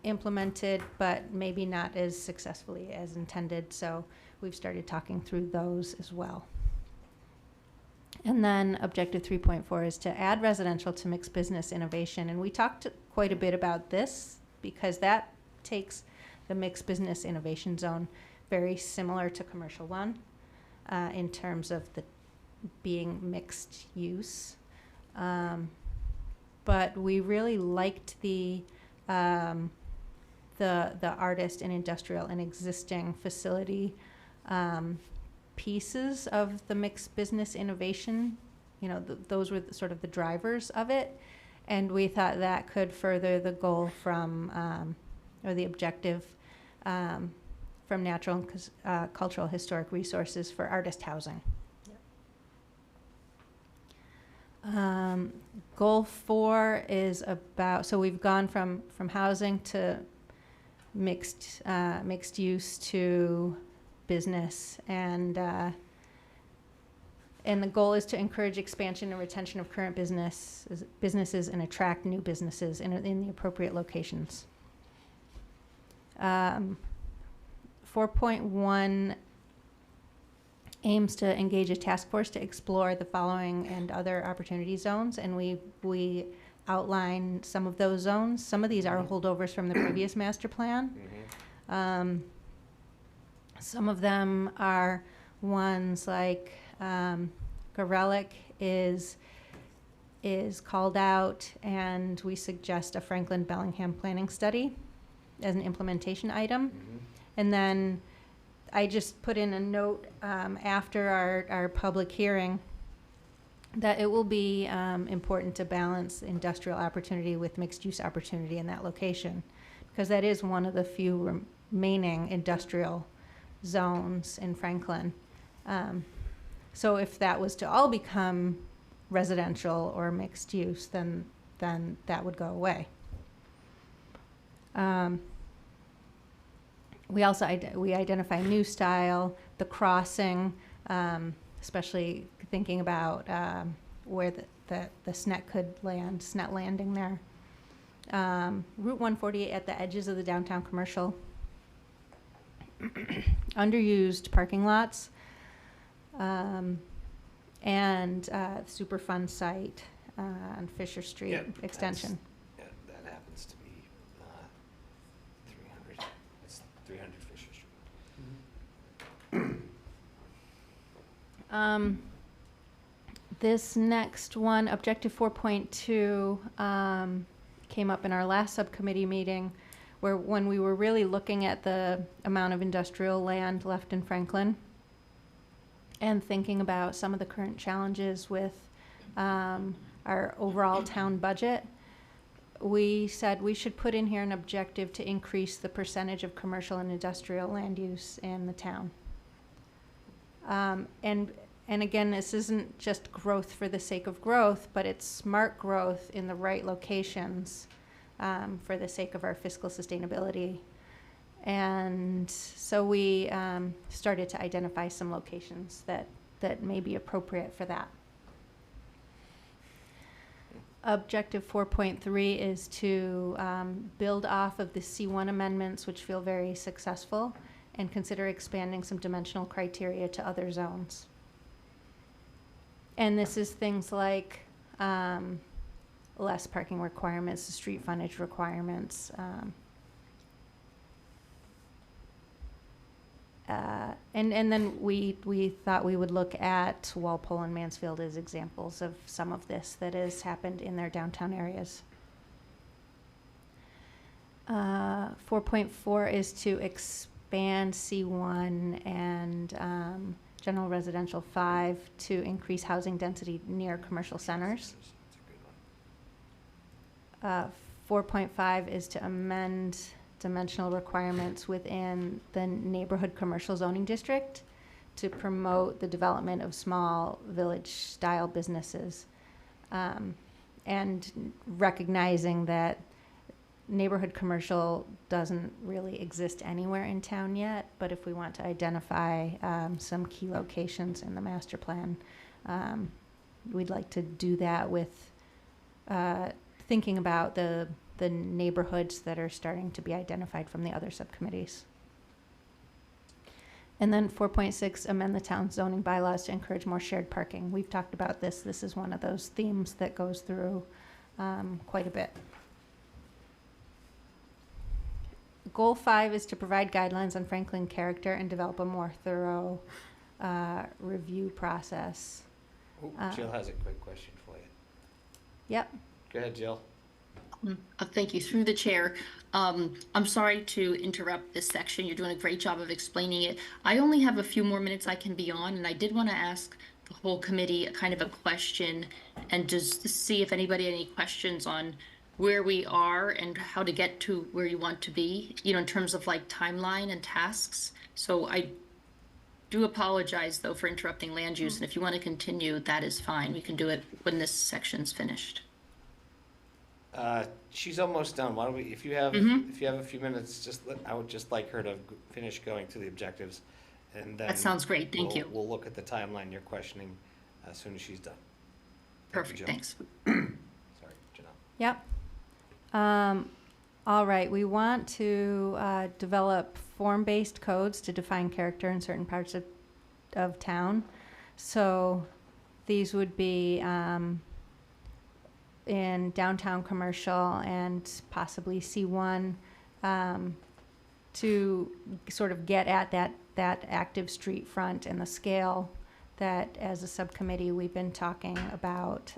implemented but maybe not as successfully as intended. So we've started talking through those as well. And then Objective 3.4 is to add residential to mixed business innovation. And we talked quite a bit about this because that takes the mixed business innovation zone very similar to commercial one in terms of the being mixed use. But we really liked the artist and industrial and existing facility pieces of the mixed business innovation. Those were sort of the drivers of it. And we thought that could further the goal from, or the objective from natural and cultural historic resources for artist housing. Goal 4 is about, so we've gone from housing to mixed use to business, and the goal is to encourage expansion and retention of current businesses and attract new businesses in the appropriate locations. 4.1 aims to engage a task force to explore the following and other opportunity zones, and we outline some of those zones. Some of these are holdovers from the previous master plan. Some of them are ones like Gorelick is called out, and we suggest a Franklin Bellingham planning study as an implementation item. And then I just put in a note after our public hearing that it will be important to balance industrial opportunity with mixed-use opportunity in that location, because that is one of the few remaining industrial zones in Franklin. So if that was to all become residential or mixed use, then that would go away. We also we identify New Style, the crossing, especially thinking about where the SNET could land, SNET landing there. Route 148 at the edges of the downtown commercial. Underused parking lots, and Superfund site on Fisher Street Yep, extension. Yeah, that happens to be 300. It's 300 Fisher Street. This next one, Objective 4.2, came up in our last subcommittee meeting, where when we were really looking at the amount of industrial land left in Franklin and thinking about some of the current challenges with our overall town budget, we said we should put in here an objective to increase the percentage of commercial and industrial land use in the town. And again, this isn't just growth for the sake of growth, but it's smart growth in the right locations for the sake of our fiscal sustainability. And so we started to identify some locations that may be appropriate for that. Objective 4.3 is to build off of the C1 amendments, which feel very successful, and consider expanding some dimensional criteria to other zones. And this is things like less parking requirements, street frontage requirements, and then we thought we would look at Walpole and Mansfield as examples of some of this that has happened in their downtown areas. 4.4 is to expand C1 and general residential 5 to increase housing density near commercial centers. 4.5 is to amend dimensional requirements within the neighborhood commercial zoning district to promote the development of small village-style businesses, and recognizing that neighborhood commercial doesn't really exist anywhere in town yet, but if we want to identify some key locations in the master plan, we'd like to do that with thinking about the neighborhoods that are starting to be identified from the other subcommittees. And then 4.6, amend the town zoning bylaws to encourage more shared parking. We've talked about this. This is one of those themes that goes through quite a bit. Goal 5 is to provide guidelines on Franklin character and develop a more thorough review process. Jill has a quick question for you. Yep. Go ahead, Jill. Thank you. Through the chair. I'm sorry to interrupt this section. You're doing a great job of explaining it. I only have a few more minutes I can be on, and I did want to ask the whole committee a kind of a question and just to see if anybody had any questions on where we are and how to get to where you want to be, you know, in terms of like timeline and tasks. So I do apologize though for interrupting land use, and if you want to continue, that is fine. We can do it when this section's finished. She's almost done. Why don't we, if you have a few minutes, I would just like her to finish going through the objectives, and then That sounds great. Thank you. We'll look at the timeline you're questioning as soon as she's done. Perfect. Thanks. Sorry, Janelle. Yep. All right, we want to develop form-based codes to define character in certain parts of town. So these would be in downtown commercial and possibly C1, to sort of get at that active street front and the scale that as a subcommittee we've been talking about.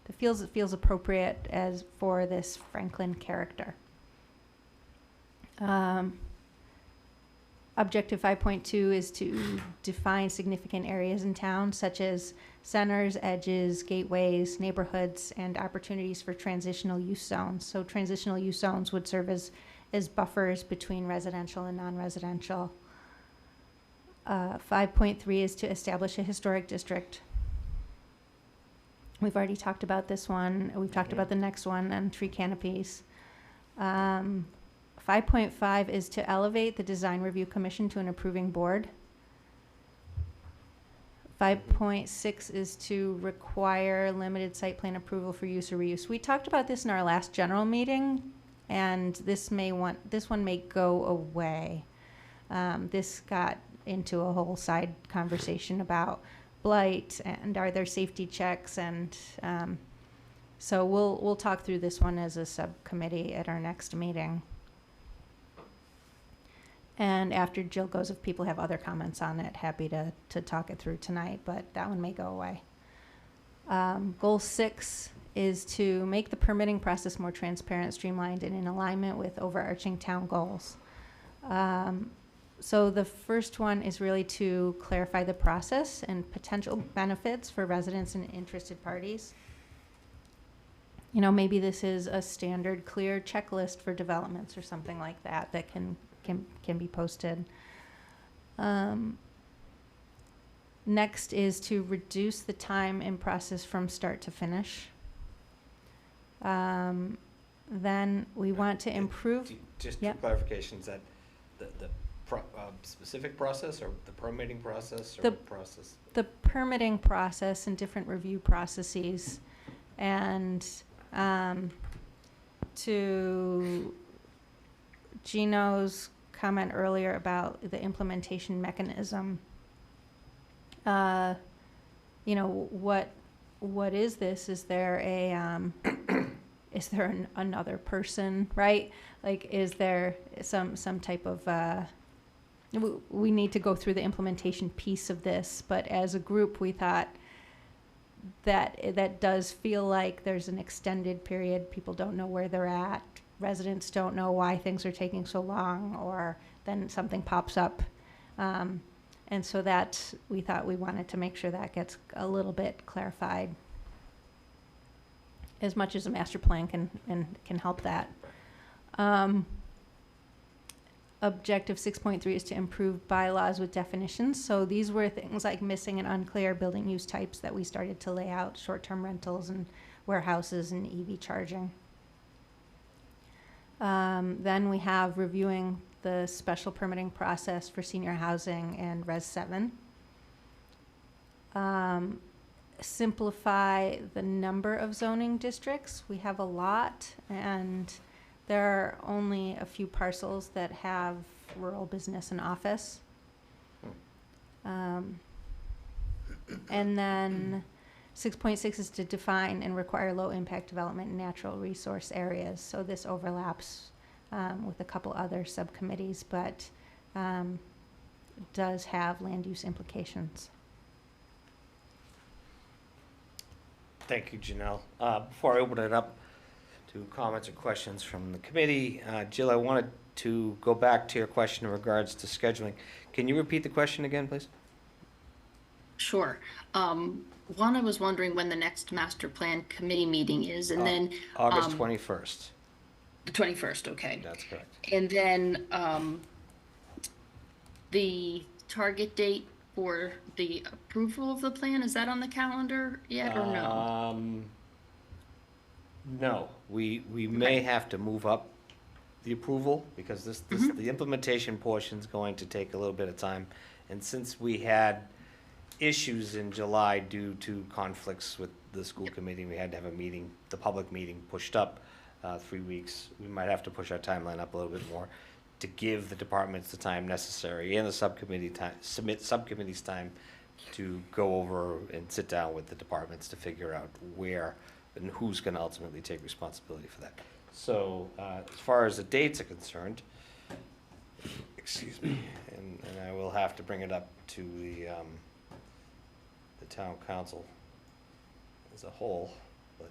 It feels appropriate as for this Franklin character. Objective 5.2 is to define significant areas in town, such as centers, edges, gateways, neighborhoods, and opportunities for transitional use zones. So transitional use zones would serve as buffers between residential and non-residential. 5.3 is to establish a historic district. We've already talked about this one. We've talked about the next one and tree canopies. 5.5 is to elevate the Design Review Commission to an approving board. 5.6 is to require limited site plan approval for use or reuse. We talked about this in our last general meeting, and this one may go away. This got into a whole side conversation about blight and are there safety checks, and so we'll talk through this one as a subcommittee at our next meeting. And after Jill goes, if people have other comments on it, happy to talk it through tonight, but that one may go away. Goal 6 is to make the permitting process more transparent, streamlined, and in alignment with overarching town goals. So the first one is really to clarify the process and potential benefits for residents and interested parties. You know, maybe this is a standard clear checklist for developments or something like that that can be posted. Next is to reduce the time in process from start to finish. Then we want to improve. Just Yep. for clarifications, that the specific process or the permitting process or The- what process? The permitting process and different review processes, and to Gino's comment earlier about the implementation mechanism. You know, what is this? Is there is there another person, right? Like, is there some type of we need to go through the implementation piece of this, but as a group we thought that does feel like there's an extended period. People don't know where they're at. Residents don't know why things are taking so long, or then something pops up. And so that we thought we wanted to make sure that gets a little bit clarified, as much as a master plan can help that. Objective 6.3 is to improve bylaws with definitions. So these were things like missing and unclear building use types that we started to lay out: short-term rentals and warehouses and EV charging. Then we have reviewing the special permitting process for senior housing and Res 7. Simplify the number of zoning districts. We have a lot, and there are only a few parcels that have rural business and office. And then 6.6 is to define and require low-impact development in natural resource areas. So this overlaps with a couple other subcommittees, but does have land use implications. Thank you, Janelle. Before I open it up to comments or questions from the committee, Jill, I wanted to go back to your question in regards to scheduling. Can you repeat the question again, please? Sure. One, I was wondering when the next master plan committee meeting is, and then August 21st. the 21st. Okay. That's correct. And then the target date for the approval of the plan, is that on the calendar yet or no? No, we may have to move up the approval, because this the implementation portion is going to take a little bit of time. And since we had issues in July due to conflicts with the school committee, we had to have a meeting, the public meeting pushed up 3 weeks. We might have to push our timeline up a little bit more to give the departments the time necessary and the subcommittee time, subcommittees time to go over and sit down with the departments to figure out where and who's going to ultimately take responsibility for that. So as far as the dates are concerned, excuse me, and I will have to bring it up to the town council as a whole, but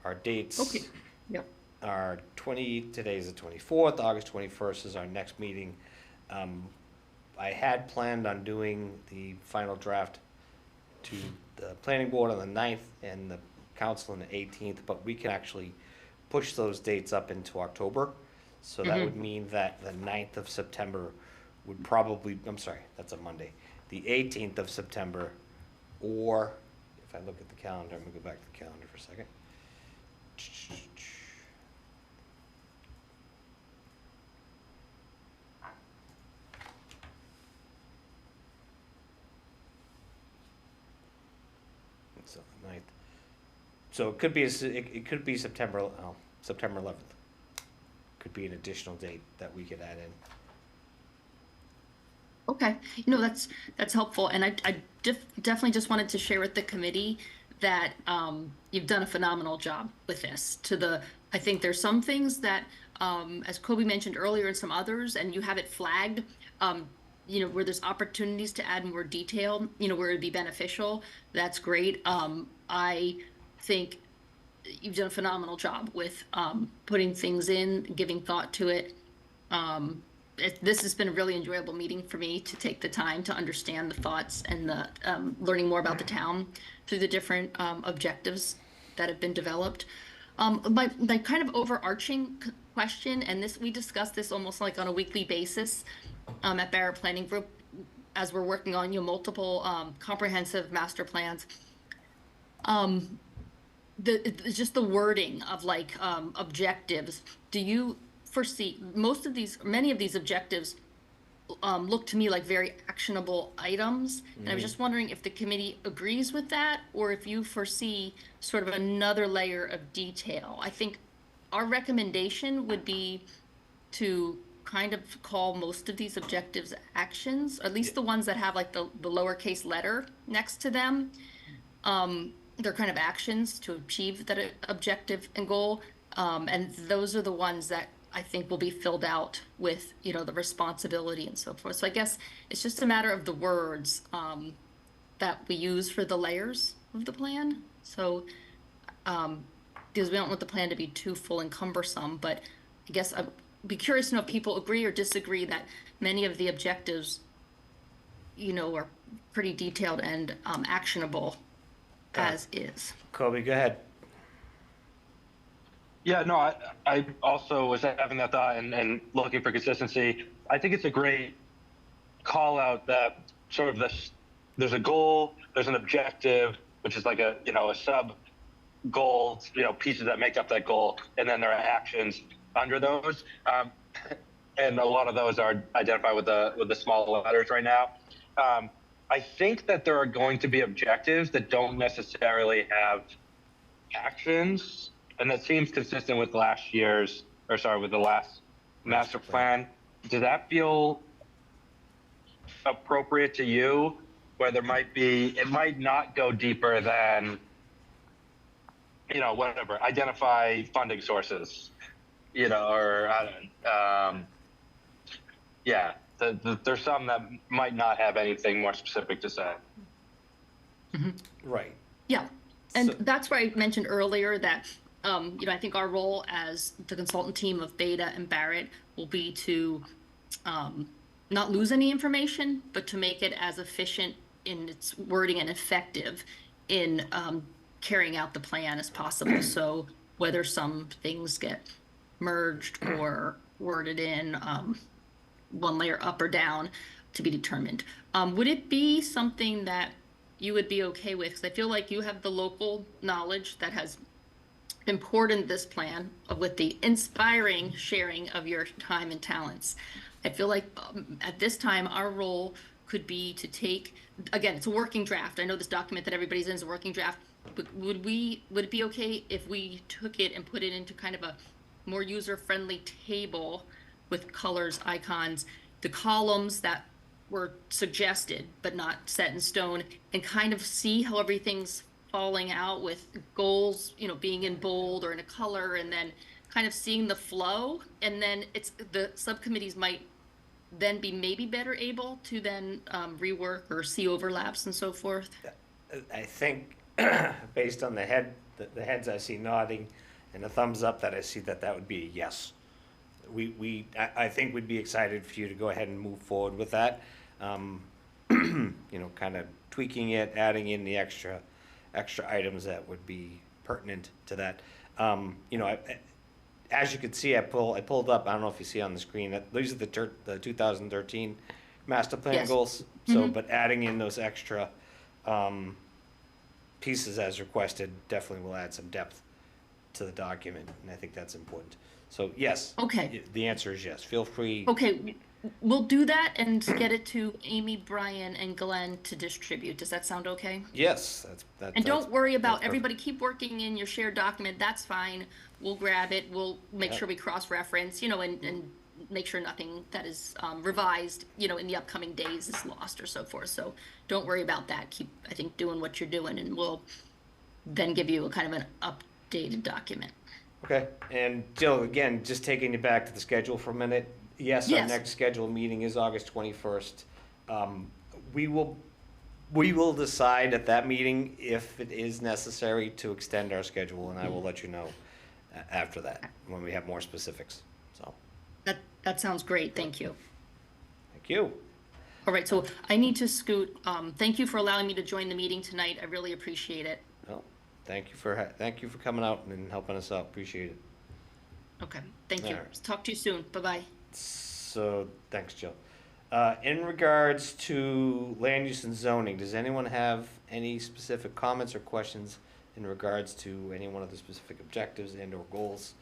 our dates. Okay, yep. Are today's the 24th, August 21st is our next meeting. I had planned on doing the final draft to the planning board on the 9th and the council on the 18th, but we can actually push those dates up into October. So that would mean that the 9th of September would probably, I'm sorry, that's a Monday, the 18th of September, or if I look at the calendar, I'm gonna go back to the calendar for a second. So the 9th. So it could be, it could be September 11th. Could be an additional date that we could add in. Okay, no, that's helpful, and I definitely just wanted to share with the committee that you've done a phenomenal job with this. I think there's some things that, as Kobe mentioned earlier, and some others, and you have it flagged, where there's opportunities to add more detail, where it'd be beneficial. That's great. I think you've done a phenomenal job with putting things in, giving thought to it. This has been a really enjoyable meeting for me to take the time to understand the thoughts and the learning more about the town through the different objectives that have been developed. My kind of overarching question, and we discuss this almost like on a weekly basis at Barrett Planning Group as we're working on multiple comprehensive master plans. Just the wording of objectives. Do you foresee many of these objectives look to me like very actionable items? And I was just wondering if the committee agrees with that, or if you foresee sort of another layer of detail. I think our recommendation would be to kind of call most of these objectives actions, at least the ones that have like the lowercase letter next to them. They're kind of actions to achieve that objective and goal. And those are the ones that I think will be filled out with, the responsibility and so forth. So I guess it's just a matter of the words that we use for the layers of the plan. So, because we don't want the plan to be too full and cumbersome, but I guess I'd be curious to know if people agree or disagree that many of the objectives, are pretty detailed and actionable as is. Kobe, go ahead. Yeah, no, I also was having that thought and looking for consistency. I think it's a great call out that sort of there's a goal, there's an objective, which is like a sub goal, pieces that make up that goal, and then there are actions under those. And a lot of those are identified with the small letters right now. I think that there are going to be objectives that don't necessarily have actions. And that seems consistent with the last master plan. Does that feel appropriate to you? Where it might not go deeper than, whatever, identify funding sources, or there's some that might not have anything more specific to say. Mm-hmm. Right. Yeah, and that's why I mentioned earlier that I think our role as the consultant team of Beta and Barrett will be to not lose any information, but to make it as efficient in its wording and effective in carrying out the plan as possible. So whether some things get merged or worded in one layer up or down to be determined. Would it be something that you would be okay with? Because I feel like you have the local knowledge that has been poured into this plan with the inspiring sharing of your time and talents. I feel like at this time, our role could be to take, again, it's a working draft. I know this document that everybody's in is a working draft, but would it be okay if we took it and put it into kind of a more user-friendly table with colors, icons, the columns that were suggested but not set in stone, and kind of see how everything's falling out with goals, being in bold or in a color, and then kind of seeing the flow. And then the subcommittees might then be maybe better able to then rework or see overlaps and so forth? I think, based on the heads I see nodding and the thumbs up that I see, that would be a yes. I think we'd be excited for you to go ahead and move forward with that. You know, kind of tweaking it, adding in the extra items that would be pertinent to that. You know, as you can see, I pulled up, I don't know if you see on the screen, that these are the 2013 master plan Yes. goals. So, but adding in those extra pieces as requested definitely will add some depth to the document, and I think that's important. So yes. Okay. The answer is yes. Feel free. Okay, we'll do that and get it to Amy, Brian, and Glenn to distribute. Does that sound okay? Yes, And don't worry about, perfect. everybody keep working in your shared document, that's fine. We'll grab it, we'll make Yeah. sure we cross-reference, you know, and make sure nothing that is revised, you know, in the upcoming days is lost or so forth. So don't worry about that. Keep, I think, doing what you're doing, and we'll then give you a kind of an updated document. Okay, and Jill, again, just taking you back to the schedule for a minute. Yes, our Yes. next scheduled meeting is August 21st. We will decide at that meeting if it is necessary to extend our schedule, and I will let you know after that, when we have more specifics. So, That sounds great, thank you. thank you. All right, so I need to scoot. Thank you for allowing me to join the meeting tonight. I really appreciate it. Well, thank you for coming out and helping us out. Appreciate it. Okay, thank you. All right. Talk to you soon. Bye-bye. So, thanks, Jill. In regards to land use and zoning, does anyone have any specific comments or questions in regards to any one of the specific objectives and or goals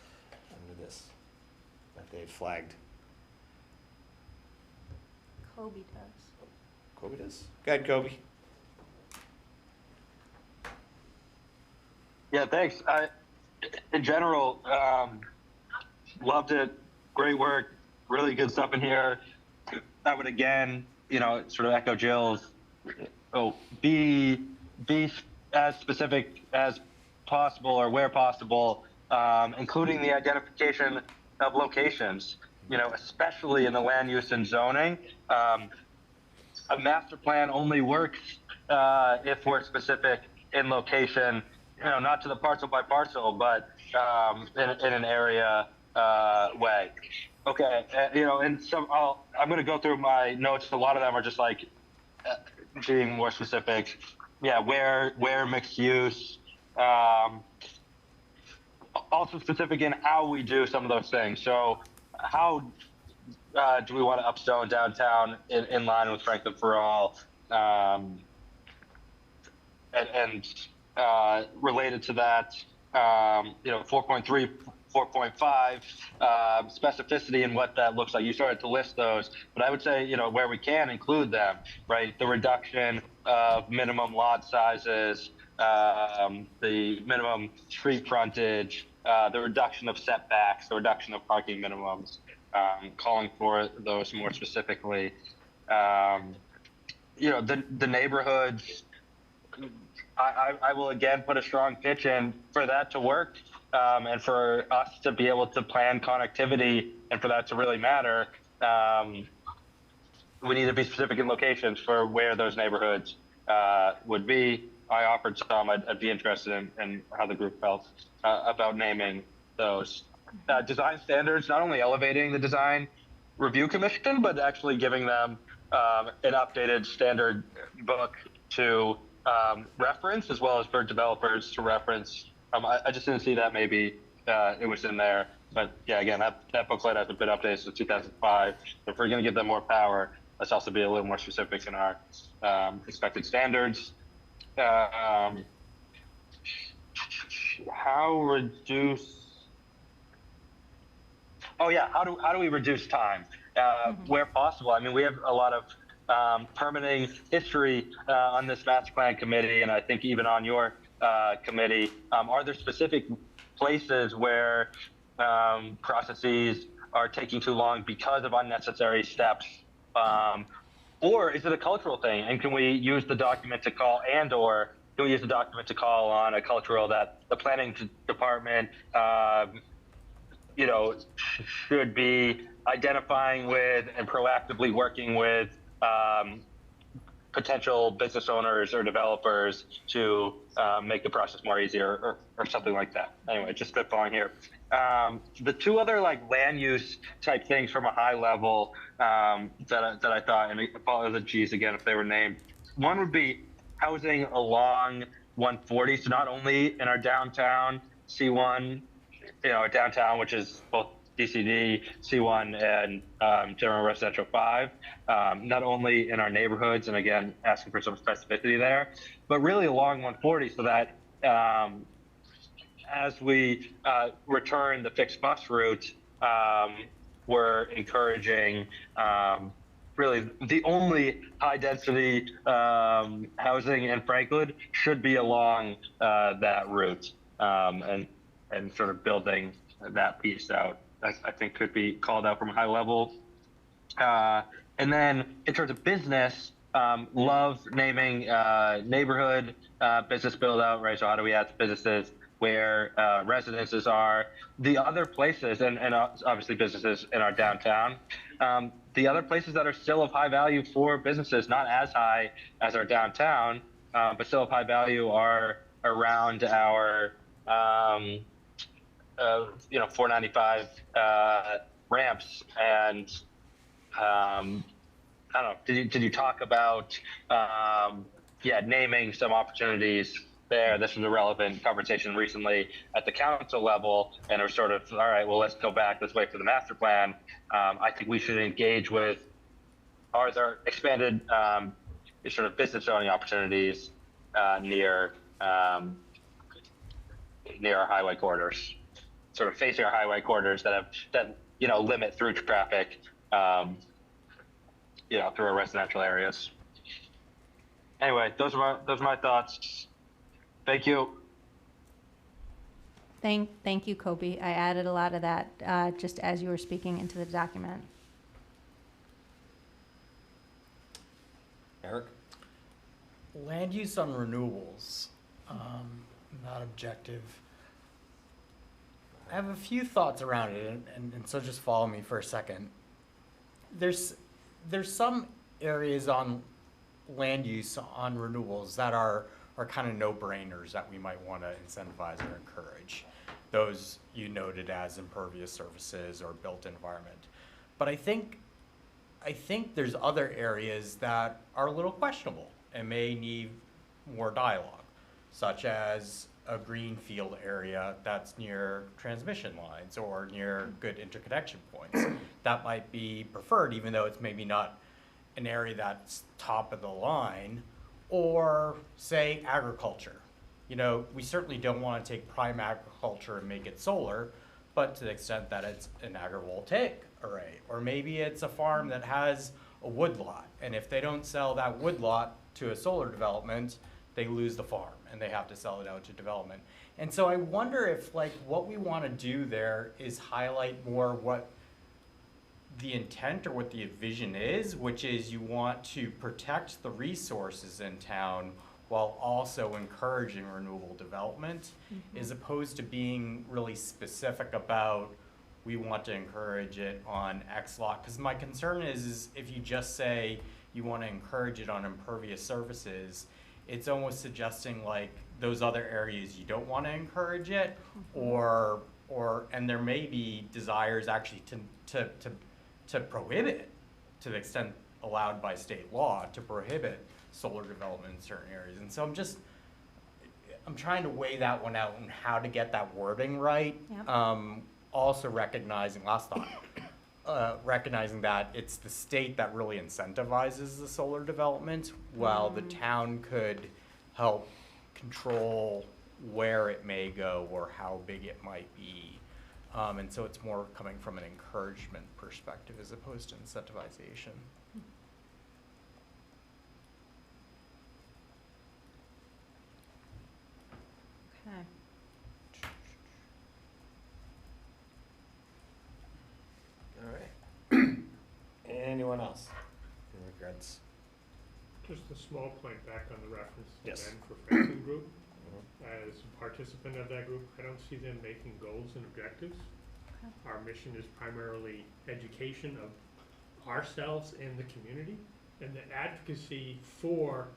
under this that they've flagged? Kobe does. Kobe does? Go ahead, Kobe. Yeah, thanks. In general, loved it. Great work. Really good stuff in here. I would again, you know, sort of echo Jill's. Be as specific as possible or where possible, including the identification of locations. You know, especially in the land use and zoning. A master plan only works if we're specific in location. You know, not to the parcel by parcel, but in an area way. Okay, you know, and so I'm going to go through my notes. A lot of them are just like being more specific. Yeah, where mixed use. Also specific in how we do some of those things. So how do we want to upzone downtown in line with Franklin for All? And related to that, you know, 4.3, 4.5, specificity in what that looks like. You started to list those, but I would say, you know, where we can include them, right? The reduction of minimum lot sizes, the minimum street frontage, the reduction of setbacks, the reduction of parking minimums, calling for those more specifically. You know, the neighborhoods, I will again put a strong pitch in for that to work, and for us to be able to plan connectivity and for that to really matter. We need to be specific in locations for where those neighborhoods would be. I offered some. I'd be interested in how the group felt about naming those. Design standards, not only elevating the design review commission, but actually giving them an updated standard book to reference, as well as for developers to reference. I just didn't see that maybe it was in there. But yeah, again, that booklet hasn't been updated since 2005. So if we're going to give them more power, let's also be a little more specific in our expected standards. How reduce? Oh yeah, how do we reduce time where possible? I mean, we have a lot of permitting history on this master plan committee, and I think even on your committee. Are there specific places where processes are taking too long because of unnecessary steps? Or is it a cultural thing? And can we use the document to call, or can we use the document to call on a cultural that the planning department should be identifying with and proactively working with potential business owners or developers to make the process more easier or something like that. Anyway, just spitballing here. The two other like land use type things from a high level that I thought, and I apologize the G's again if they were named. One would be housing along 140. So not only in our downtown C1, our downtown, which is both DCD, C1, and General Residential 5, not only in our neighborhoods, and again, asking for some specificity there, but really along 140 so that as we return the fixed bus route, we're encouraging really the only high density housing in Franklin should be along that route, and sort of building that piece out. I think could be called out from a high level. And then in terms of business, love naming neighborhood business build out, right? So how do we add businesses where residences are? The other places, and obviously businesses in our downtown, the other places that are still of high value for businesses, not as high as our downtown, but still of high value are around our 495 ramps. And I don't know, did you talk about naming some opportunities there? This was a relevant conversation recently at the council level, and it was sort of, all right, well, let's go back, let's wait for the master plan. I think we should engage with, are there expanded sort of business zoning opportunities near our highway corridors, sort of facing our highway corridors that limit through traffic, through our residential areas. Anyway, those are my thoughts. Thank you. Thank you, Kobe. I added a lot of that just as you were speaking into the document. Eric? Land use on renewables, not objective. I have a few thoughts around it, and so just follow me for a second. There's some areas on land use on renewables that are kind of no-brainers that we might want to incentivize or encourage. Those you noted as impervious surfaces or built environment. But I think there's other areas that are a little questionable and may need more dialogue, such as a green field area that's near transmission lines or near good interconnection points. That might be preferred, even though it's maybe not an area that's top of the line. Or say agriculture. We certainly don't want to take prime agriculture and make it solar, but to the extent that it's an agrivoltaic array, or maybe it's a farm that has a woodlot, and if they don't sell that woodlot to a solar development, they lose the farm and they have to sell it out to development. And so I wonder if what we want to do there is highlight more what the intent or what the vision is, which is you want to protect the resources in town while also encouraging renewable development, as opposed to being really specific about we want to encourage it on X lot. Because my concern is if you just say you want to encourage it on impervious surfaces, it's almost suggesting those other areas you don't want to encourage it, and there may be desires actually to prohibit it, to the extent allowed by state law, to prohibit solar development in certain areas. And so I'm trying to weigh that one out and how to get that wording right. Yep. Also recognizing that it's the state that really incentivizes the solar development, while the town could help control where it may go or how big it might be. And so it's more coming from an encouragement perspective as opposed to incentivization. Okay. All right. Anyone else in regards? Just a small point back on the reference to Yes. Ben for Franklin Group. As a participant of that group, I don't see them making goals and objectives. Our mission is primarily education of ourselves and the community, and the advocacy for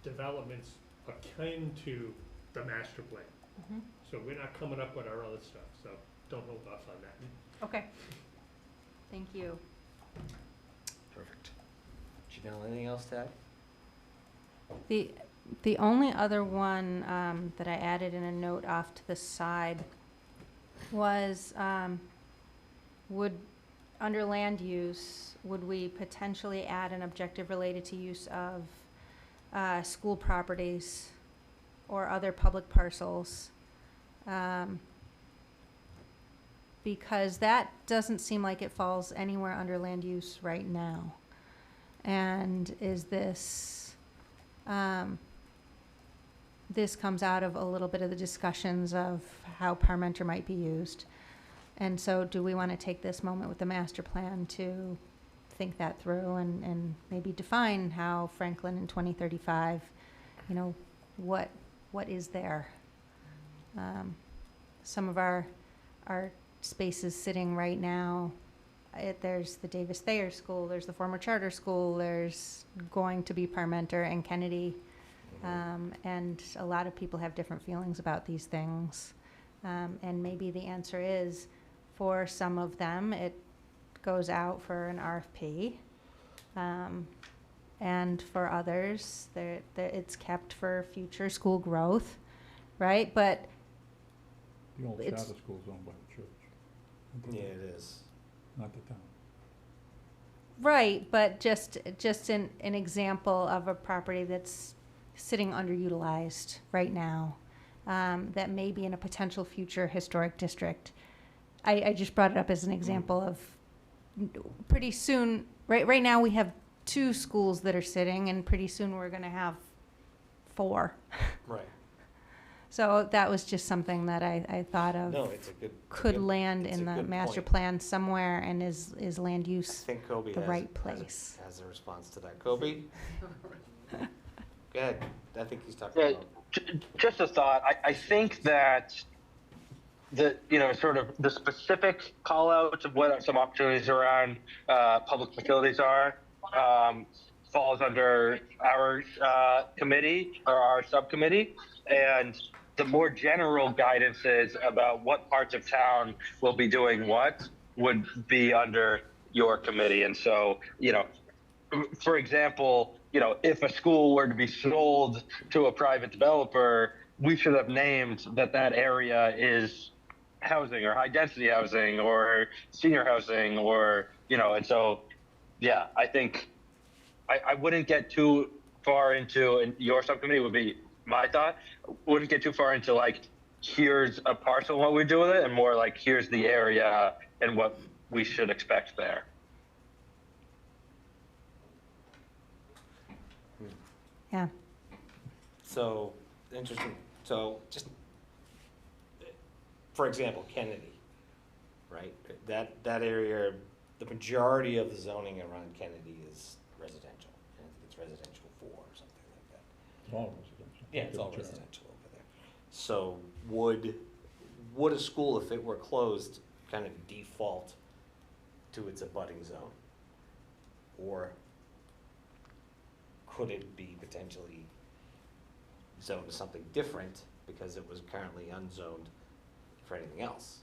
developments akin to the master plan. Mhm. So we're not coming up with our other stuff, so don't hold off on that. Okay. Thank you. Perfect. Janelle, anything else to add? The only other one that I added in a note off to the side was, under land use, would we potentially add an objective related to use of school properties or other public parcels? Because that doesn't seem like it falls anywhere under land use right now. And is this, this comes out of a little bit of the discussions of how Parmenter might be used. And so do we want to take this moment with the master plan to think that through and maybe define how Franklin in 2035, you know, what is there? Some of our spaces sitting right now, there's the Davis Thayer School, there's the former charter school, there's going to be Parmenter and Kennedy. And a lot of people have different feelings about these things. And maybe the answer is, for some of them, it goes out for an RFP. And for others, it's kept for future school growth, right? But The old It's- Sabbath school's owned by the church. Yeah, it is. Not the town. right, but just an example of a property that's sitting underutilized right now, that may be in a potential future historic district. I just brought it up as an example of pretty soon, right now we have 2 schools that are sitting, and pretty soon we're gonna have 4. Right. So that was just something that I thought of. No, it's a good. Could good- land it's a in the good master point. plan somewhere, and is land I use think Kobe the has, right has a- place? has a response to that. Kobe? Go ahead. I think he's talking Yeah, about. just a thought. I think that sort of the specific call outs of what some opportunities around public facilities are falls under our committee or our subcommittee. And the more general guidances about what parts of town will be doing what would be under your committee. And so, for example, if a school were to be sold to a private developer, we should have named that area is housing or high density housing or senior housing or, and so, yeah, I think I wouldn't get too far into, and your subcommittee would be my thought, wouldn't get too far into like, here's a parcel, what we do with it, and more like, here's the area and what we should expect there. Yeah. So, interesting. So, just, for example, Kennedy, right? That area, the majority of the zoning around Kennedy is residential. I think it's residential 4 or something like that. It's all residential. Yeah, it's all residential over there. So would a school, if it were closed, kind of default to its abutting zone? Or could it be potentially zoned to something different because it was currently unzoned for anything else?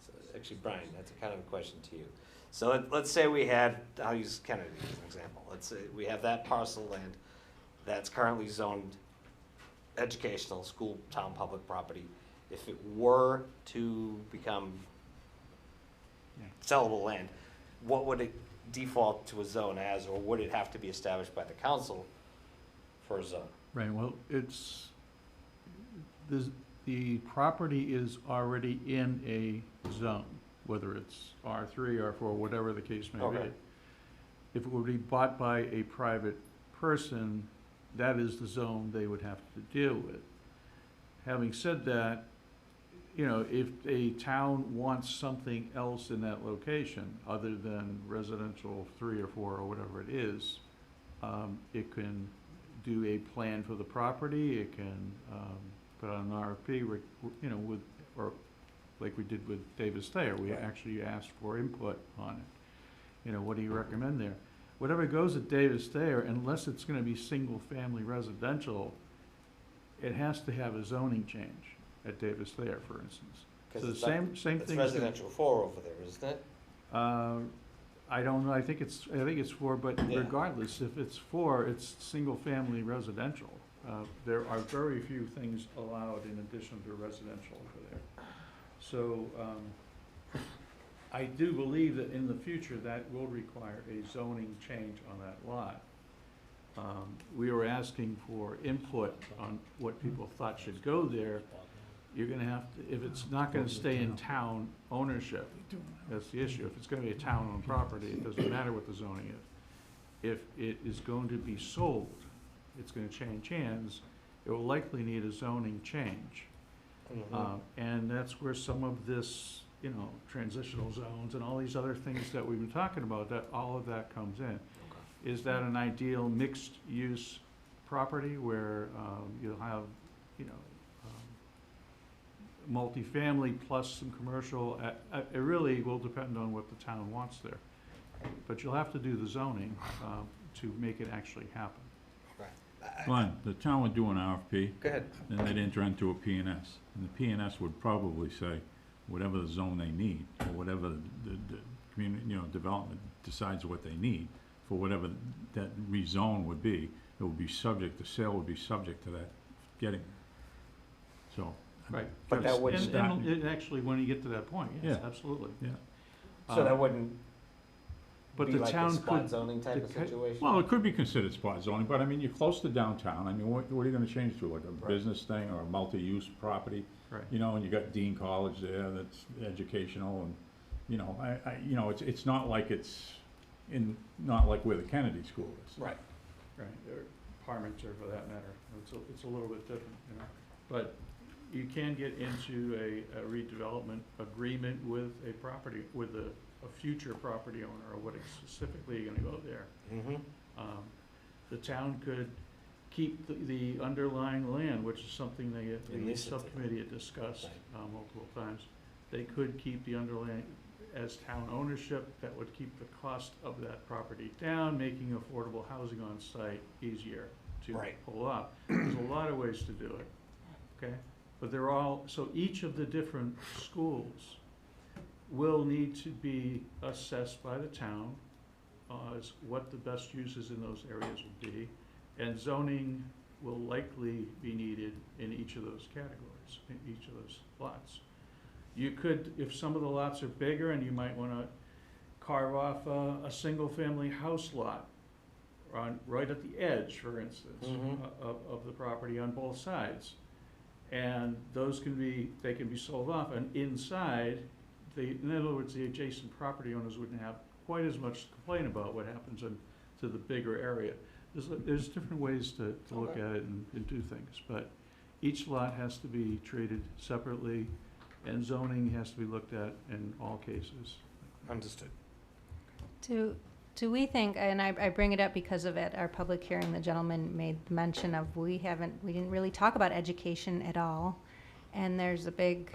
So actually, Brian, that's a kind of a question to you. So let's say we had, I'll use Kennedy as an example. Let's say we have that parcel land that's currently zoned educational, school, town, public property. If it were to become sellable land, what would it default to a zone as, or would it have to be established by the council for a zone? Right, well, the property is already in a zone, whether it's R3, R4, whatever the case may be. Okay. If it would be bought by a private person, that is the zone they would have to deal with. Having said that, if a town wants something else in that location, other than residential 3 or 4 or whatever it is, it can do a plan for the property, it can put out an RFP, like we did with Davis Thayer. We actually asked for input on it. You know, what do you recommend there? Whatever goes at Davis Thayer, unless it's gonna be single-family residential, it has to have a zoning change at Davis Thayer, for instance. So the same It's thing. residential 4 over there, isn't it? I don't know, I think it's 4, but Yeah. regardless, if it's 4, it's single-family residential. There are very few things allowed in addition to residential over there. So, I do believe that in the future, that will require a zoning change on that lot. We were asking for input on what people thought should go there. You're gonna have to, if it's not gonna stay in town ownership, that's the issue. If it's gonna be a town-owned property, it doesn't matter what the zoning is. If it is going to be sold, it's gonna change hands, it will likely need a zoning change. And that's where some of this, you know, transitional zones and all these other things that we've been talking about, that all of that comes in. Is that an ideal mixed-use property where you'll have, you know, multifamily plus some commercial? It really will depend on what the town wants there. But you'll have to do the zoning to make it actually happen. Glenn, the town would do an RFP, Go ahead. and they'd enter into a P&S. And the P&S would probably say, whatever the zone they need, or whatever the community, you know, development decides what they need, for whatever that rezone would be, it would be subject, the sale would be subject to that getting. So. Right. But that would And it actually, when you get to that point, yes, Yeah. absolutely. Yeah. So that wouldn't But be the like a town spot could. zoning type of the ca- situation? Well, it could be considered spot zoning, but I mean, you're close to downtown. I mean, what are you gonna change to, like a Right. business thing or a multi-use property? Right. You know, and you got Dean College there that's educational, and, you know, you know, it's not like it's not like where the Kennedy School is. Right. Right, or Parmenter for that matter. It's a little bit different, you know. But you can get into a redevelopment agreement with a property, with a future property owner, or what specifically you're gonna go there. The town could keep the underlying land, which is something And the lease it to them. subcommittee had discussed multiple times. They could keep the underlying as town ownership. That would keep the cost of that property down, making affordable housing on site easier to Right. pull off. There's a lot of ways to do it, okay? But they're all, so each of the different schools will need to be assessed by the town as what the best uses in those areas will be. And zoning will likely be needed in each of those categories, in each of those lots. You could, if some of the lots are bigger and you might wanna carve off a single-family house lot right at the edge, for instance, of the property on both sides. And those can be sold off, and inside, in other words, the adjacent property owners wouldn't have quite as much to complain about what happens to the bigger area. There's different ways to look at it and do things, but each lot has to be treated separately, and zoning has to be looked at in all cases. Understood. Do we think, and I bring it up because of at our public hearing, the gentleman made mention of, we didn't really talk about education at all. And there's a big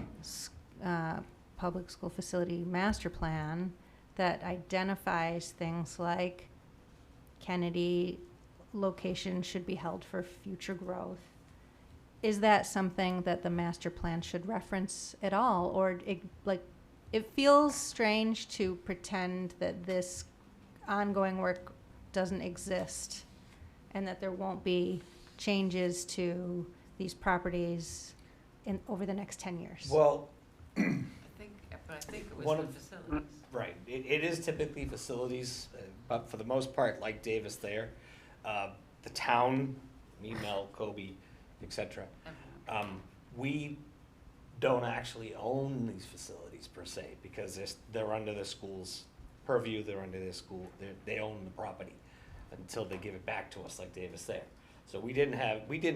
public school facility master plan that identifies things like Kennedy location should be held for future growth. Is that something that the master plan should reference at all? Or it feels strange to pretend that this ongoing work doesn't exist and that there won't be changes to these properties over the next 10 years. Well, I think it was One the of- facilities. right, it is typically facilities, but for the most part, like Davis there, the town, me, Mel, Kobe, et cetera, we don't actually own these facilities per se, because they're under the school's purview, they're under their school, they own the property until they give it back to us, like Davis there. So we didn't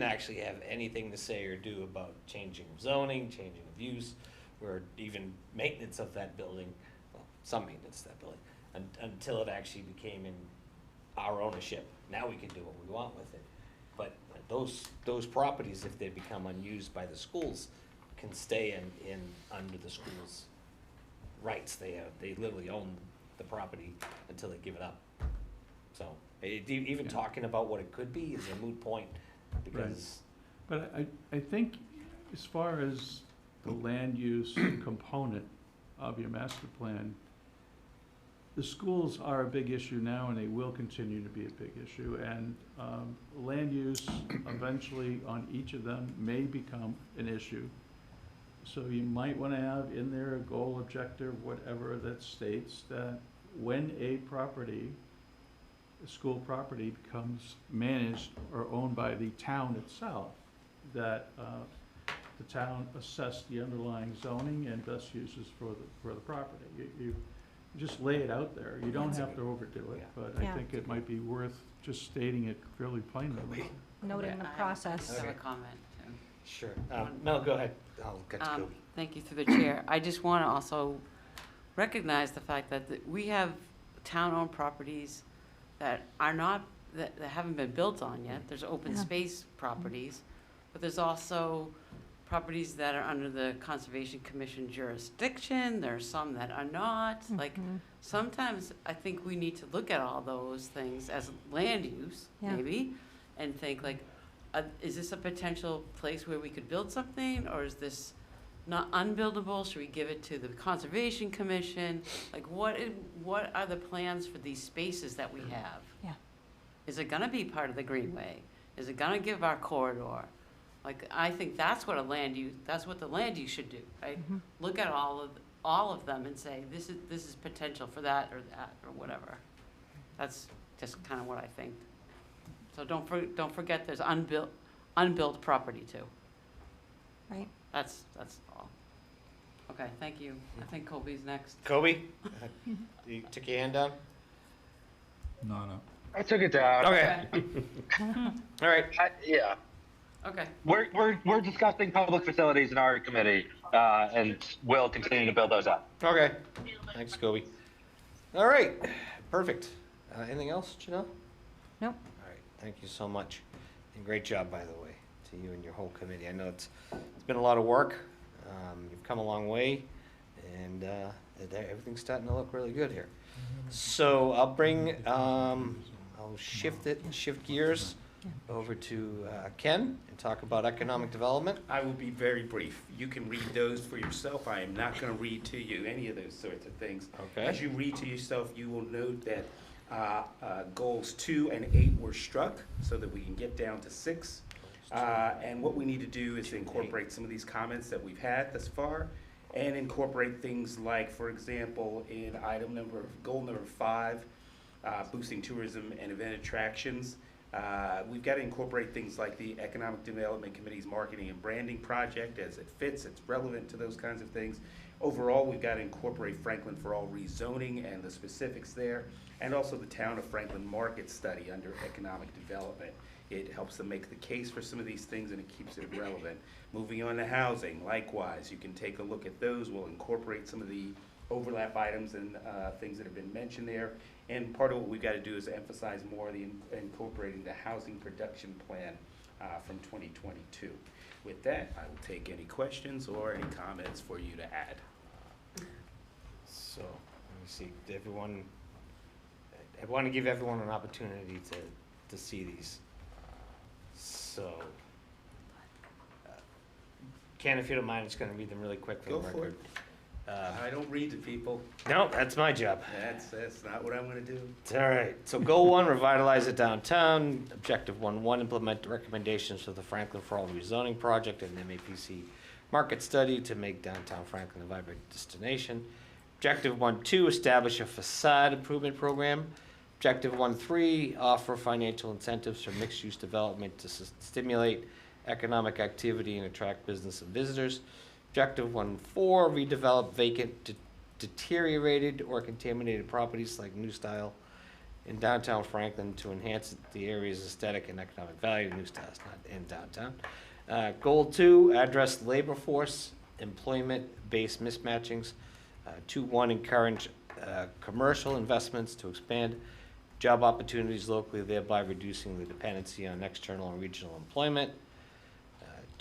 actually have anything to say or do about changing of zoning, changing of use, or even maintenance of that building, well, some maintenance of that building, until it actually became in our ownership. Now we can do what we want with it. But those properties, if they become unused by the schools, can stay in under the school's rights. They literally own the property until they give it up. So, even talking about what it could be is a moot point, because. But I think as far as the land use component of your master plan, the schools are a big issue now, and they will continue to be a big issue. And land use eventually on each of them may become an issue. So you might want to have in there a goal, objective, whatever, that states that when a school property becomes managed or owned by the town itself, that the town assess the underlying zoning and best uses for the property. You just lay it out there. You don't have to overdo it, but I Yeah. think it might be worth just stating it fairly plainly. Noting the I process. have a Okay. comment too. Sure. Mel, go ahead. I'll get to Kobe. Thank you through the chair. I just want to also recognize the fact that we have town-owned properties that are not, that haven't been built on yet. There's open Yeah. space properties, but there's also properties that are under the Conservation Commission jurisdiction. There are some that are not. Like, sometimes I think we need to look at all those things as land use, Yeah. maybe, and think like, is this a potential place where we could build something, or is this not unbuildable? Should we give it to the Conservation Commission? Like, what are the plans for these spaces that we have? Yeah. Is it gonna be part of the greenway? Is it gonna give our corridor? Like, I think that's what that's what the land use should do, right? Look at all of them and say, this is potential for that or whatever. That's just kind of what I think. So don't forget there's unbuilt property too. Right. That's all. Okay, thank you. I think Colby's next. Kobe, you took your hand down? Not up. I took it down. Okay. All right. Yeah. Okay. We're discussing public facilities in our committee, and we'll continue to build those up. Okay. Thanks, Kobe. All right. Perfect. Anything else, Janelle? Nope. All right. Thank you so much. And great job, by the way, to you and your whole committee. I know it's been a lot of work. You've come a long way, and everything's starting to look really good here. So I'll I'll shift gears over to Ken and talk about economic development. I will be very brief. You can read those for yourself. I am not going to read to you any of those sorts of things. Okay. As you read to yourself, you will note that goals 2 and 8 were struck so that we can get down to 6. And what we need to do is incorporate some of these comments that we've had thus far, and incorporate things like, for example, in goal number 5, boosting tourism and event attractions. We've got to incorporate things like the Economic Development Committee's marketing and branding project as it fits, it's relevant to those kinds of things. Overall, we've got to incorporate Franklin for All rezoning and the specifics there, and also the Town of Franklin market study under economic development. It helps them make the case for some of these things, and it keeps it relevant. Moving on to housing, likewise, you can take a look at those. We'll incorporate some of the overlap items and things that have been mentioned there. And part of what we've got to do is emphasize more the incorporating the housing production plan from 2022. With that, I will take any questions or any comments for you to add. So let me see. I want to give everyone an opportunity to see these. So, Ken, if you don't mind, I'm just going to read them really quick for Go the for record. I don't read to people. No, that's my job. That's not what I'm going to do. All right. So goal 1, revitalize the downtown. Objective 1.1, implement recommendations for the Franklin for All rezoning project and MAPC market study to make downtown Franklin a vibrant destination. Objective 1.2, establish a facade improvement program. Objective 1.3, offer financial incentives for mixed-use development to stimulate economic activity and attract business and visitors. Objective 1.4, redevelop vacant, deteriorated or contaminated properties like New Style in downtown Franklin to enhance the area's aesthetic and economic value. New Style is not in downtown. Goal 2, address labor force, employment-based mismatchings. 2.1, encourage commercial investments to expand job opportunities locally, thereby reducing the dependency on external and regional employment.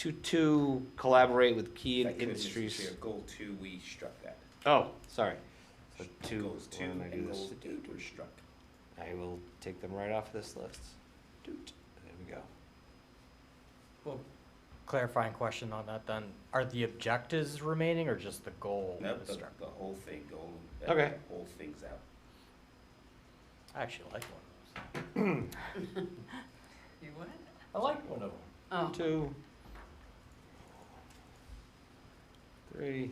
2.2, collaborate with key If I could, Mr. industries. Chair, goal 2, we struck that. Oh, sorry. So 2, Goals 2 why don't I do and this? goal 8 were struck. I will take them right off this list. Doot. There we go. Well, clarifying question on that then, are the objectives remaining or just the goal? No, is struck? the whole thing, Okay. the whole thing's out. I actually like one of those. You what? I like one of them. Oh. 2, 3.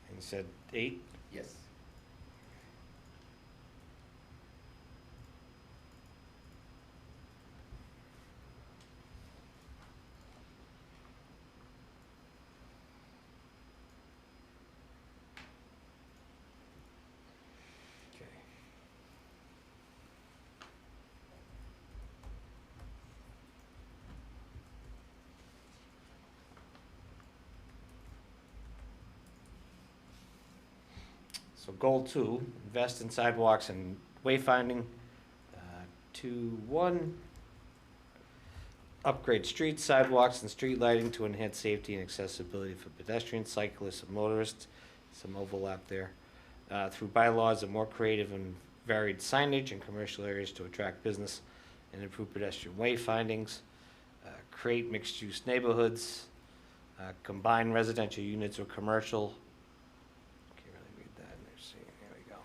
And you said 8? Yes. Okay. So goal 2, invest in sidewalks and wayfinding. 2.1, upgrade streets, sidewalks, and street lighting to enhance safety and accessibility for pedestrians, cyclists, and motorists. Some overlap there. Through bylaws and more creative and varied signage in commercial areas to attract business and improve pedestrian wayfindings. Create mixed-use neighborhoods. Combine residential units or commercial. Can't really read that. Let's see. There we go.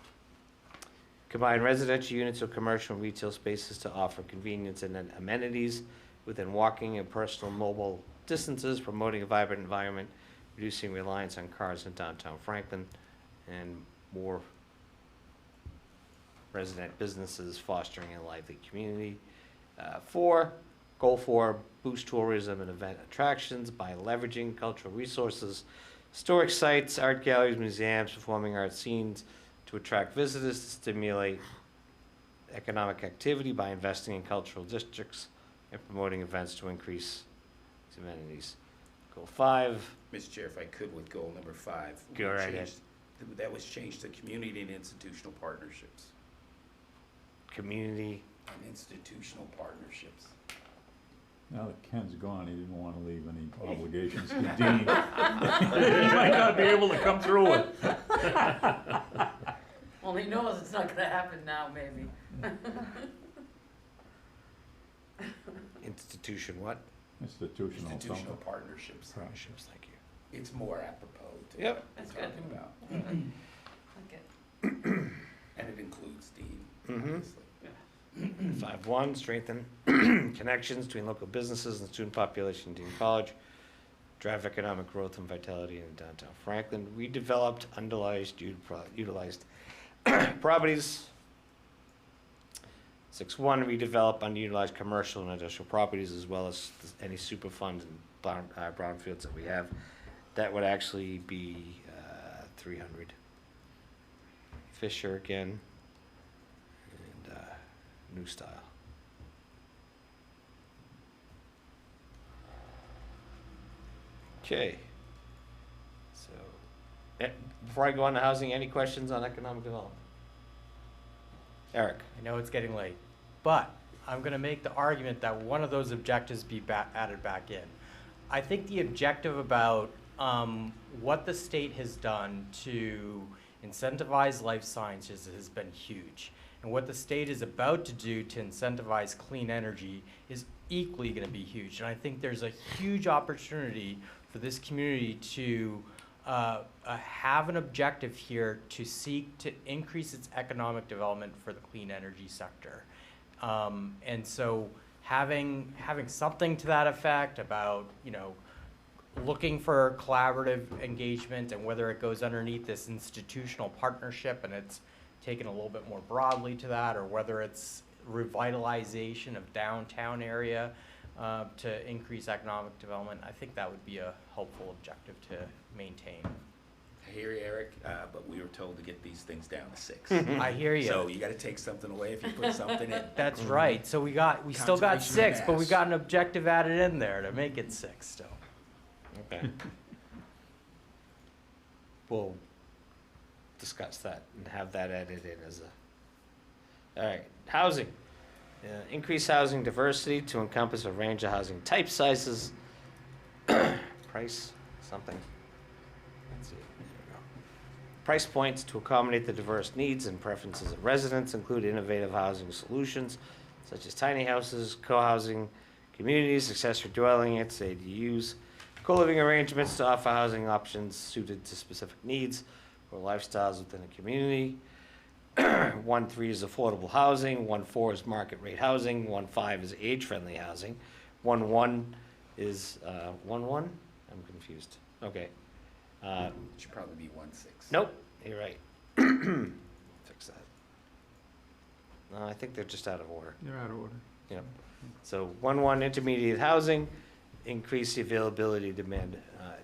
Combine residential units or commercial and retail spaces to offer convenience and then amenities within walking and personal mobile distances, promoting a vibrant environment, reducing reliance on cars in downtown Franklin, and more resident businesses, fostering a lively community. 4, goal 4, boost tourism and event attractions by leveraging cultural resources, historic sites, art galleries, museums, performing arts scenes to attract visitors, to stimulate economic activity by investing in cultural districts and promoting events to increase these amenities. Goal 5. Mr. Chair, if I could, with goal number 5. we Go right ahead. changed- That was changed to community and institutional partnerships. Community. And institutional partnerships. Now that Ken's gone, he didn't want to leave any obligations to Dean. He might not be able to come through it. Well, he knows it's not gonna happen now, maybe. Institution what? Institutional Institutional something. partnerships. Partnerships, thank you. It's more apropos to Yep. what That's we're good. talking about. Okay. And it includes Dean, Mhm. obviously. 5.1, strengthen connections between local businesses and student population in Dean College. Drive economic growth and vitality in downtown Franklin. Redeveloped, utilized properties. 6.1, redevelop underutilized commercial and industrial properties as well as any super funds and brownfields that we have. That would actually be 300. Fisher again. And new style. Okay. So, before I go on to housing, any questions on economic development? Eric? I know it's getting late, but I'm gonna make the argument that one of those objectives be added back in. I think the objective about what the state has done to incentivize life sciences has been huge. And what the state is about to do to incentivize clean energy is equally gonna be huge. And I think there's a huge opportunity for this community to have an objective here to seek to increase its economic development for the clean energy sector. And so having something to that effect about, you know, looking for collaborative engagement and whether it goes underneath this institutional partnership and it's taken a little bit more broadly to that, or whether it's revitalization of downtown area to increase economic development, I think that would be a helpful objective to maintain. I hear you, Eric, but we were told to get these things down to 6. I hear you. So you gotta take something away if you put something in. That's right. So we still got Conservation 6, but we mass. got an objective added in there to make it 6 still. Okay. We'll discuss that and have that added in as a, all right, housing. Increase housing diversity to encompass a range of housing type sizes, price, something. Let's see, there we go. Price points to accommodate the diverse needs and preferences of residents include innovative housing solutions such as tiny houses, co-housing, communities, accessory dwelling units, ADUs, co-living arrangements to offer housing options suited to specific needs or lifestyles within a community. 1.3 is affordable housing, 1.4 is market rate housing, 1.5 is age-friendly housing, 1.1 is, 1.1? I'm confused. Okay. Should probably be 1.6. Nope, you're right. Fix that. No, I think they're just out of order. They're out of order. Yep. So 1.1 intermediate housing, increase the availability demand.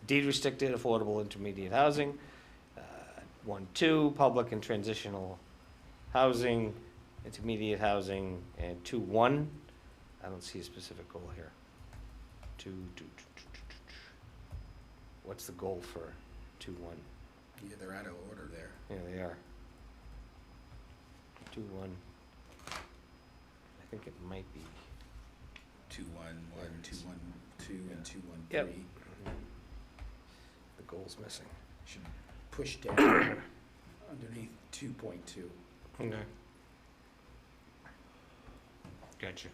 Deed restricted affordable intermediate housing. 1.2 public and transitional housing, intermediate housing, and 2.1. I don't see a specific goal here. What's the goal for 2.1? Yeah, they're out of order there. Yeah, they are. 2.1. I think it might be. 2.1.1, 2.1.2, and 2.1.3. Yep. The goal's missing. Should push down underneath 2.2. Okay. Gotcha.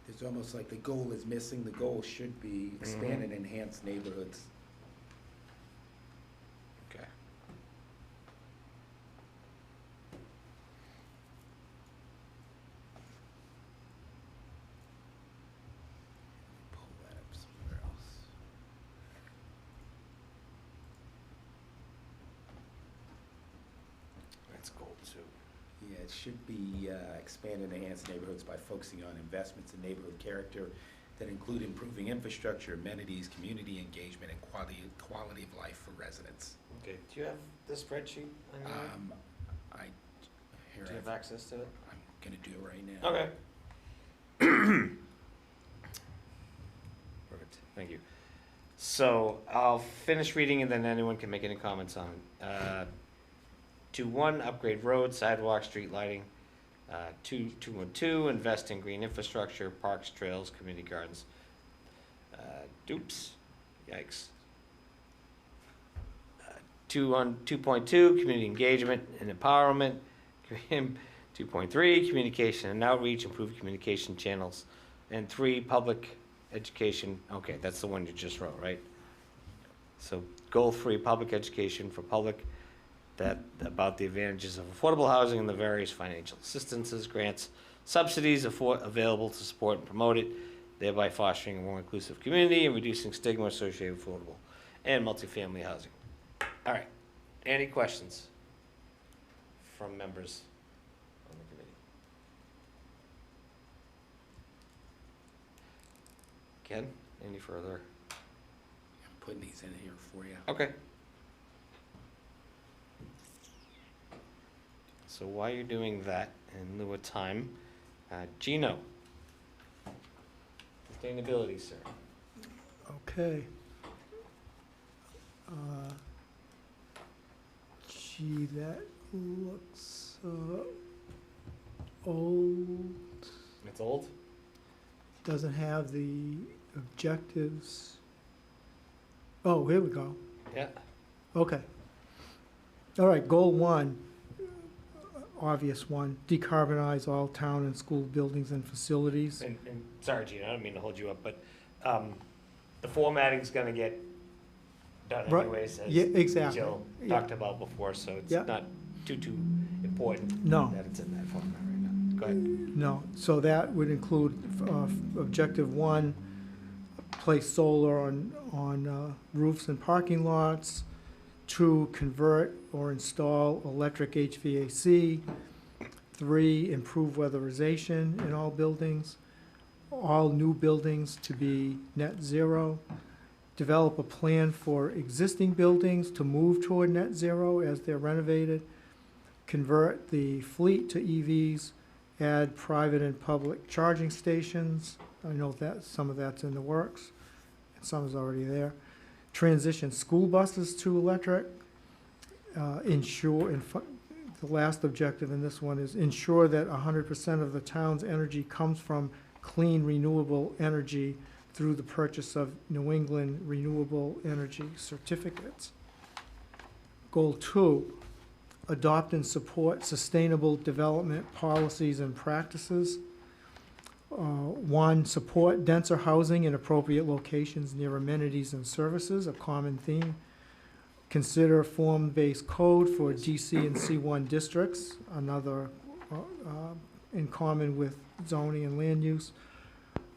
It's almost like the goal is missing. The goal should be expand and enhance neighborhoods. Okay. Pull that up somewhere else. That's goal 2. Yeah, it should be expand and enhance neighborhoods by focusing on investments in neighborhood character that include improving infrastructure, amenities, community engagement, and quality of life for residents. Okay. Do you have the spreadsheet on your end? Do you have access to it? I'm gonna do it right now. Okay. Perfect, thank you. So I'll finish reading and then anyone can make any comments on it. 2.1, upgrade roads, sidewalks, street lighting. 2.1.2, invest in green infrastructure, parks, trails, community gardens. Doops, yikes. 2.2, community engagement and empowerment. 2.3, communication and outreach, improve communication channels. And 3, public education. Okay, that's the one you just wrote, right? So goal 3, public education for public, that about the advantages of affordable housing and the various financial assistances, grants, subsidies available to support and promote it, thereby fostering a more inclusive community and reducing stigma associated with affordable and multifamily housing. All right, any questions from members on the committee? Ken, any further? I'm putting these in here for you. Okay. So while you're doing that, in lieu of time, Gino, sustainability, sir. Okay. Gee, that looks old. It's old? Doesn't have the objectives. Oh, here we go. Yeah. Okay. All right, goal 1, obvious one, decarbonize all town and school buildings and facilities. And sorry, Gino, I don't mean to hold you up, but the formatting's gonna get done Right. anyways, as Yeah, exactly. Jill Yeah. talked about before, so it's Yeah. not too important No. that it's in that format right now. Go ahead. No, so that would include objective 1, place solar on roofs and parking lots. 2, convert or install electric HVAC. 3, improve weatherization in all buildings. All new buildings to be net zero. Develop a plan for existing buildings to move toward net zero as they're renovated. Convert the fleet to EVs. Add private and public charging stations. I know that some of that's in the works, and some is already there. Transition school buses to electric. Ensure, the last objective in this one is ensure that 100% of the town's energy comes from clean renewable energy through the purchase of New England renewable energy certificates. Goal 2, adopt and support sustainable development policies and practices. 1, support denser housing in appropriate locations near amenities and services, a common theme. Consider form-based code for DC and C1 districts, another in common with zoning and land use.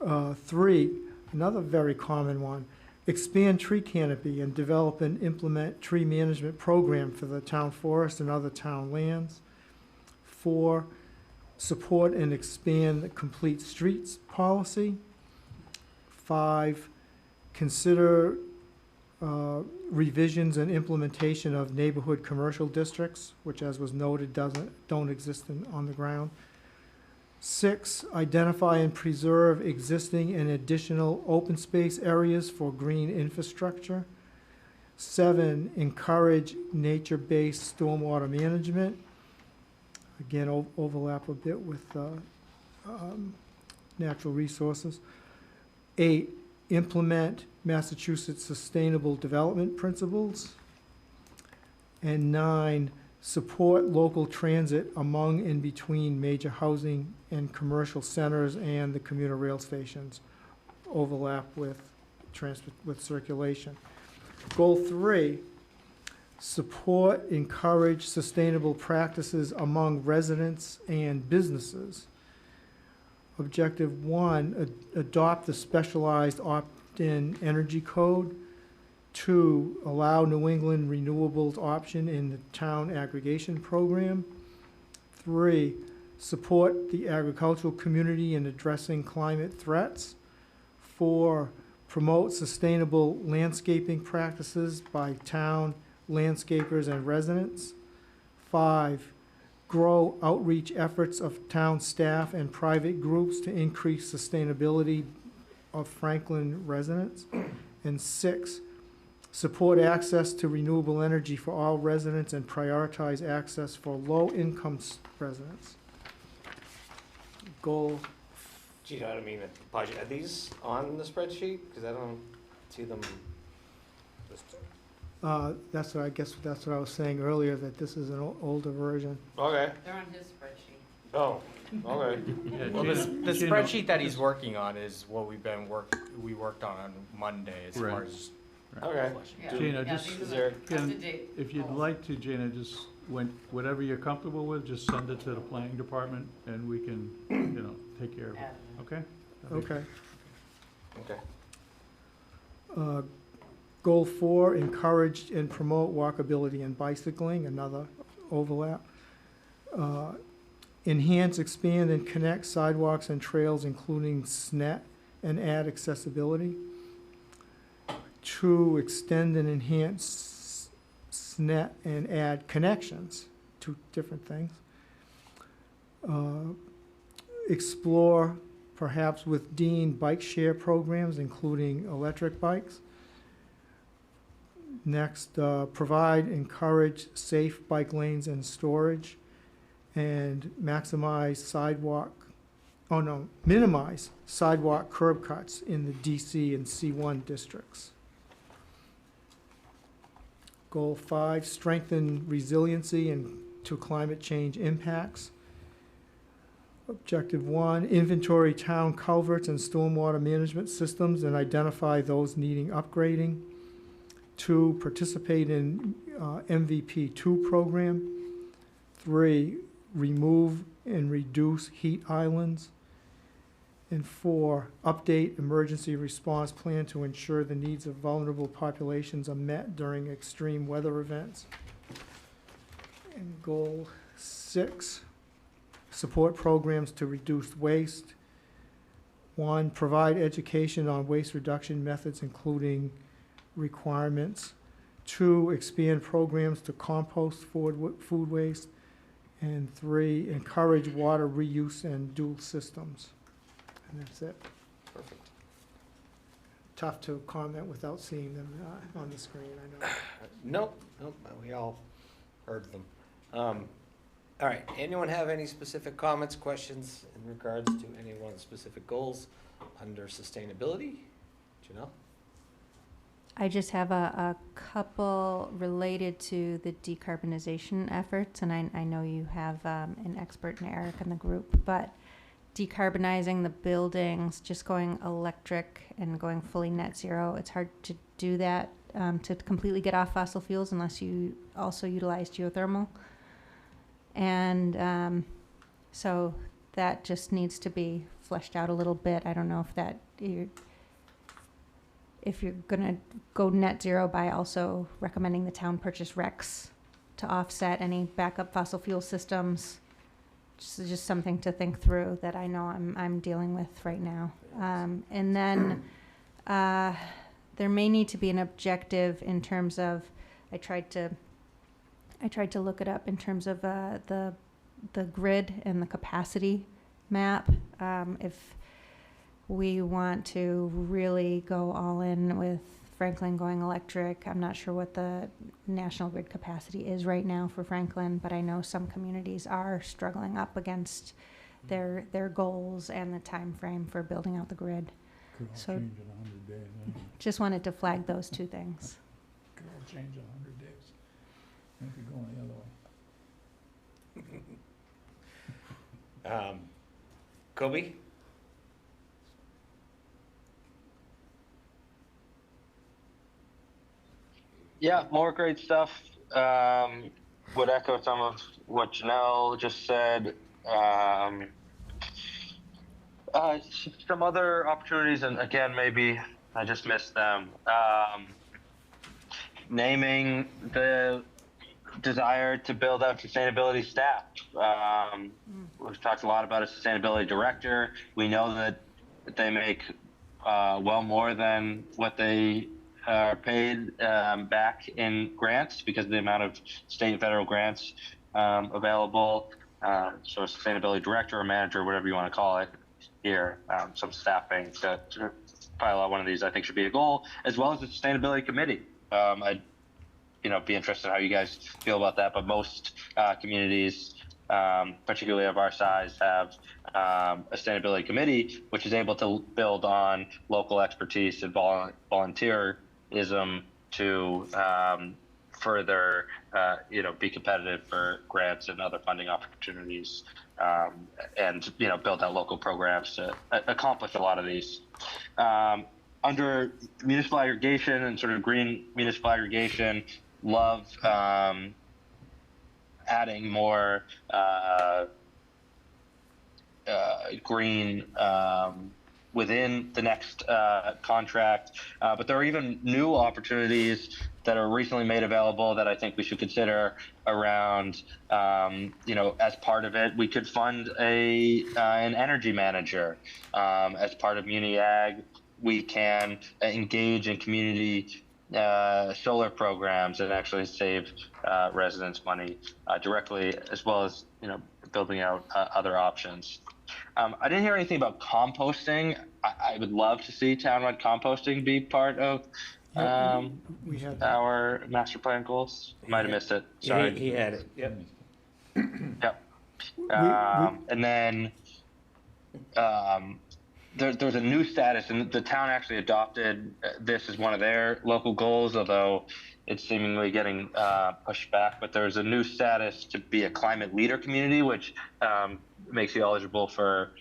3, another very common one, expand tree canopy and develop and implement tree management program for the town forest and other town lands. 4, support and expand the complete streets policy. 5, consider revisions and implementation of neighborhood commercial districts, which, as was noted, don't exist on the ground. 6, identify and preserve existing and additional open space areas for green infrastructure. 7, encourage nature-based stormwater management. Again, overlap a bit with natural resources. 8, implement Massachusetts Sustainable Development Principles. And 9, support local transit among and between major housing and commercial centers and the commuter rail stations. Overlap with circulation. Goal 3, support, encourage sustainable practices among residents and businesses. Objective 1, adopt the specialized opt-in energy code. 2, allow New England renewables option in the town aggregation program. 3, support the agricultural community in addressing climate threats. 4, promote sustainable landscaping practices by town landscapers and residents. 5, grow outreach efforts of town staff and private groups to increase sustainability of Franklin residents. And 6, support access to renewable energy for all residents and prioritize access for low-income residents. Goal. Do you know what I mean, the budget, are these on the spreadsheet? Because I don't see them listed. That's what I was saying earlier, that this is an older version. Okay, They're on his spreadsheet. oh, okay. Yeah, Well, the Gina- spreadsheet that he's working on is what we worked on Monday as Right. far as. Okay. Gina, just, Is there, if you'd like to, Gina, just whatever you're comfortable with, just send it to the planning department and we can, take care of it, okay? Okay. okay. Goal 4, encourage and promote walkability and bicycling, another overlap. Enhance, expand, and connect sidewalks and trails, including SNET, and add accessibility. 2, extend and enhance SNET and add connections, 2 different things. Explore, perhaps with Dean, bike share programs, including electric bikes. Next, provide, encourage safe bike lanes and storage, and minimize sidewalk curb cuts in the DC and C1 districts. Goal 5, strengthen resiliency and to climate change impacts. Objective 1, inventory town culverts and stormwater management systems and identify those needing upgrading. 2, participate in MVP 2 program. 3, remove and reduce heat islands. And 4, update emergency response plan to ensure the needs of vulnerable populations are met during extreme weather events. And goal 6, support programs to reduce waste. 1, provide education on waste reduction methods, including requirements. 2, expand programs to compost food waste. And 3, encourage water reuse and dual systems. And that's it. Perfect. Tough to comment without seeing them on the screen, I know. Nope, we all heard them. All right, anyone have any specific comments, questions in regards to any one of the specific goals under sustainability? Janelle? I just have a couple related to the decarbonization efforts, and I know you have an expert in Eric in the group, but decarbonizing the buildings, just going electric and going fully net zero, it's hard to do that, to completely get off fossil fuels unless you also utilize geothermal. And so that just needs to be fleshed out a little bit. I don't know if you're gonna go net zero by also recommending the town purchase RECs to offset any backup fossil fuel systems. Just something to think through that I know I'm dealing with right now. And then there may need to be an objective in terms of, I tried to look it up in terms of the grid and the capacity map. If we want to really go all in with Franklin going electric, I'm not sure what the national grid capacity is right now for Franklin, but I know some communities are struggling up against their goals and the time frame for building out the grid. Could all So- change in 100 days. Just wanted to flag those two things. Could all change in 100 days. It could go the other way. Kobe? Yeah, more great stuff. Would echo some of what Janelle just said. Some other opportunities, and again, maybe I just missed them. Naming the desire to build out sustainability staff. We've talked a lot about a sustainability director. We know that they make well more than what they are paid back in grants because of the amount of state and federal grants available. So a sustainability director or manager, whatever you want to call it here, some staffing to pile out one of these I think should be a goal, as well as the sustainability committee. I'd be interested in how you guys feel about that, but most communities, particularly of our size, have a sustainability committee, which is able to build on local expertise and volunteerism to further, be competitive for grants and other funding opportunities, and build out local programs to accomplish a lot of these. Under municipal aggregation and sort of green municipal aggregation, love adding more green within the next contract, but there are even new opportunities that are recently made available that I think we should consider around, as part of it, we could fund an energy manager. As part of Muni Ag, we can engage in community solar programs and actually save residents money directly, as well as building out other options. I didn't hear anything about composting. I would love to see townwide composting be part of We had our master plan goals. Might have missed it. Sorry. He had it, yep. Yep. And then there's a new status, and the town actually adopted this as one of their local goals, although it's seemingly getting pushed back. But there's a new status to be a climate leader community, which makes you eligible for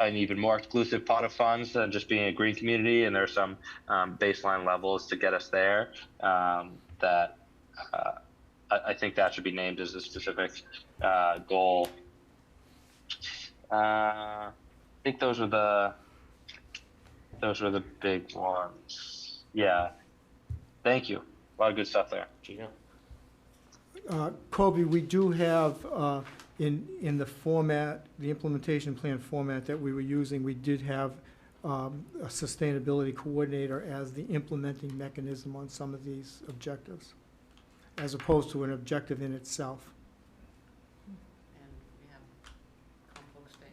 an even more exclusive pot of funds than just being a green community. And there's some baseline levels to get us there that I think that should be named as a specific goal. think those were the big ones. Yeah. Thank you. A lot of good stuff there. Gino? Kobe, we do have, in the format, the implementation plan format that we were using, we did have a sustainability coordinator as the implementing mechanism on some of these objectives, as opposed to an objective in itself. And we have compost day.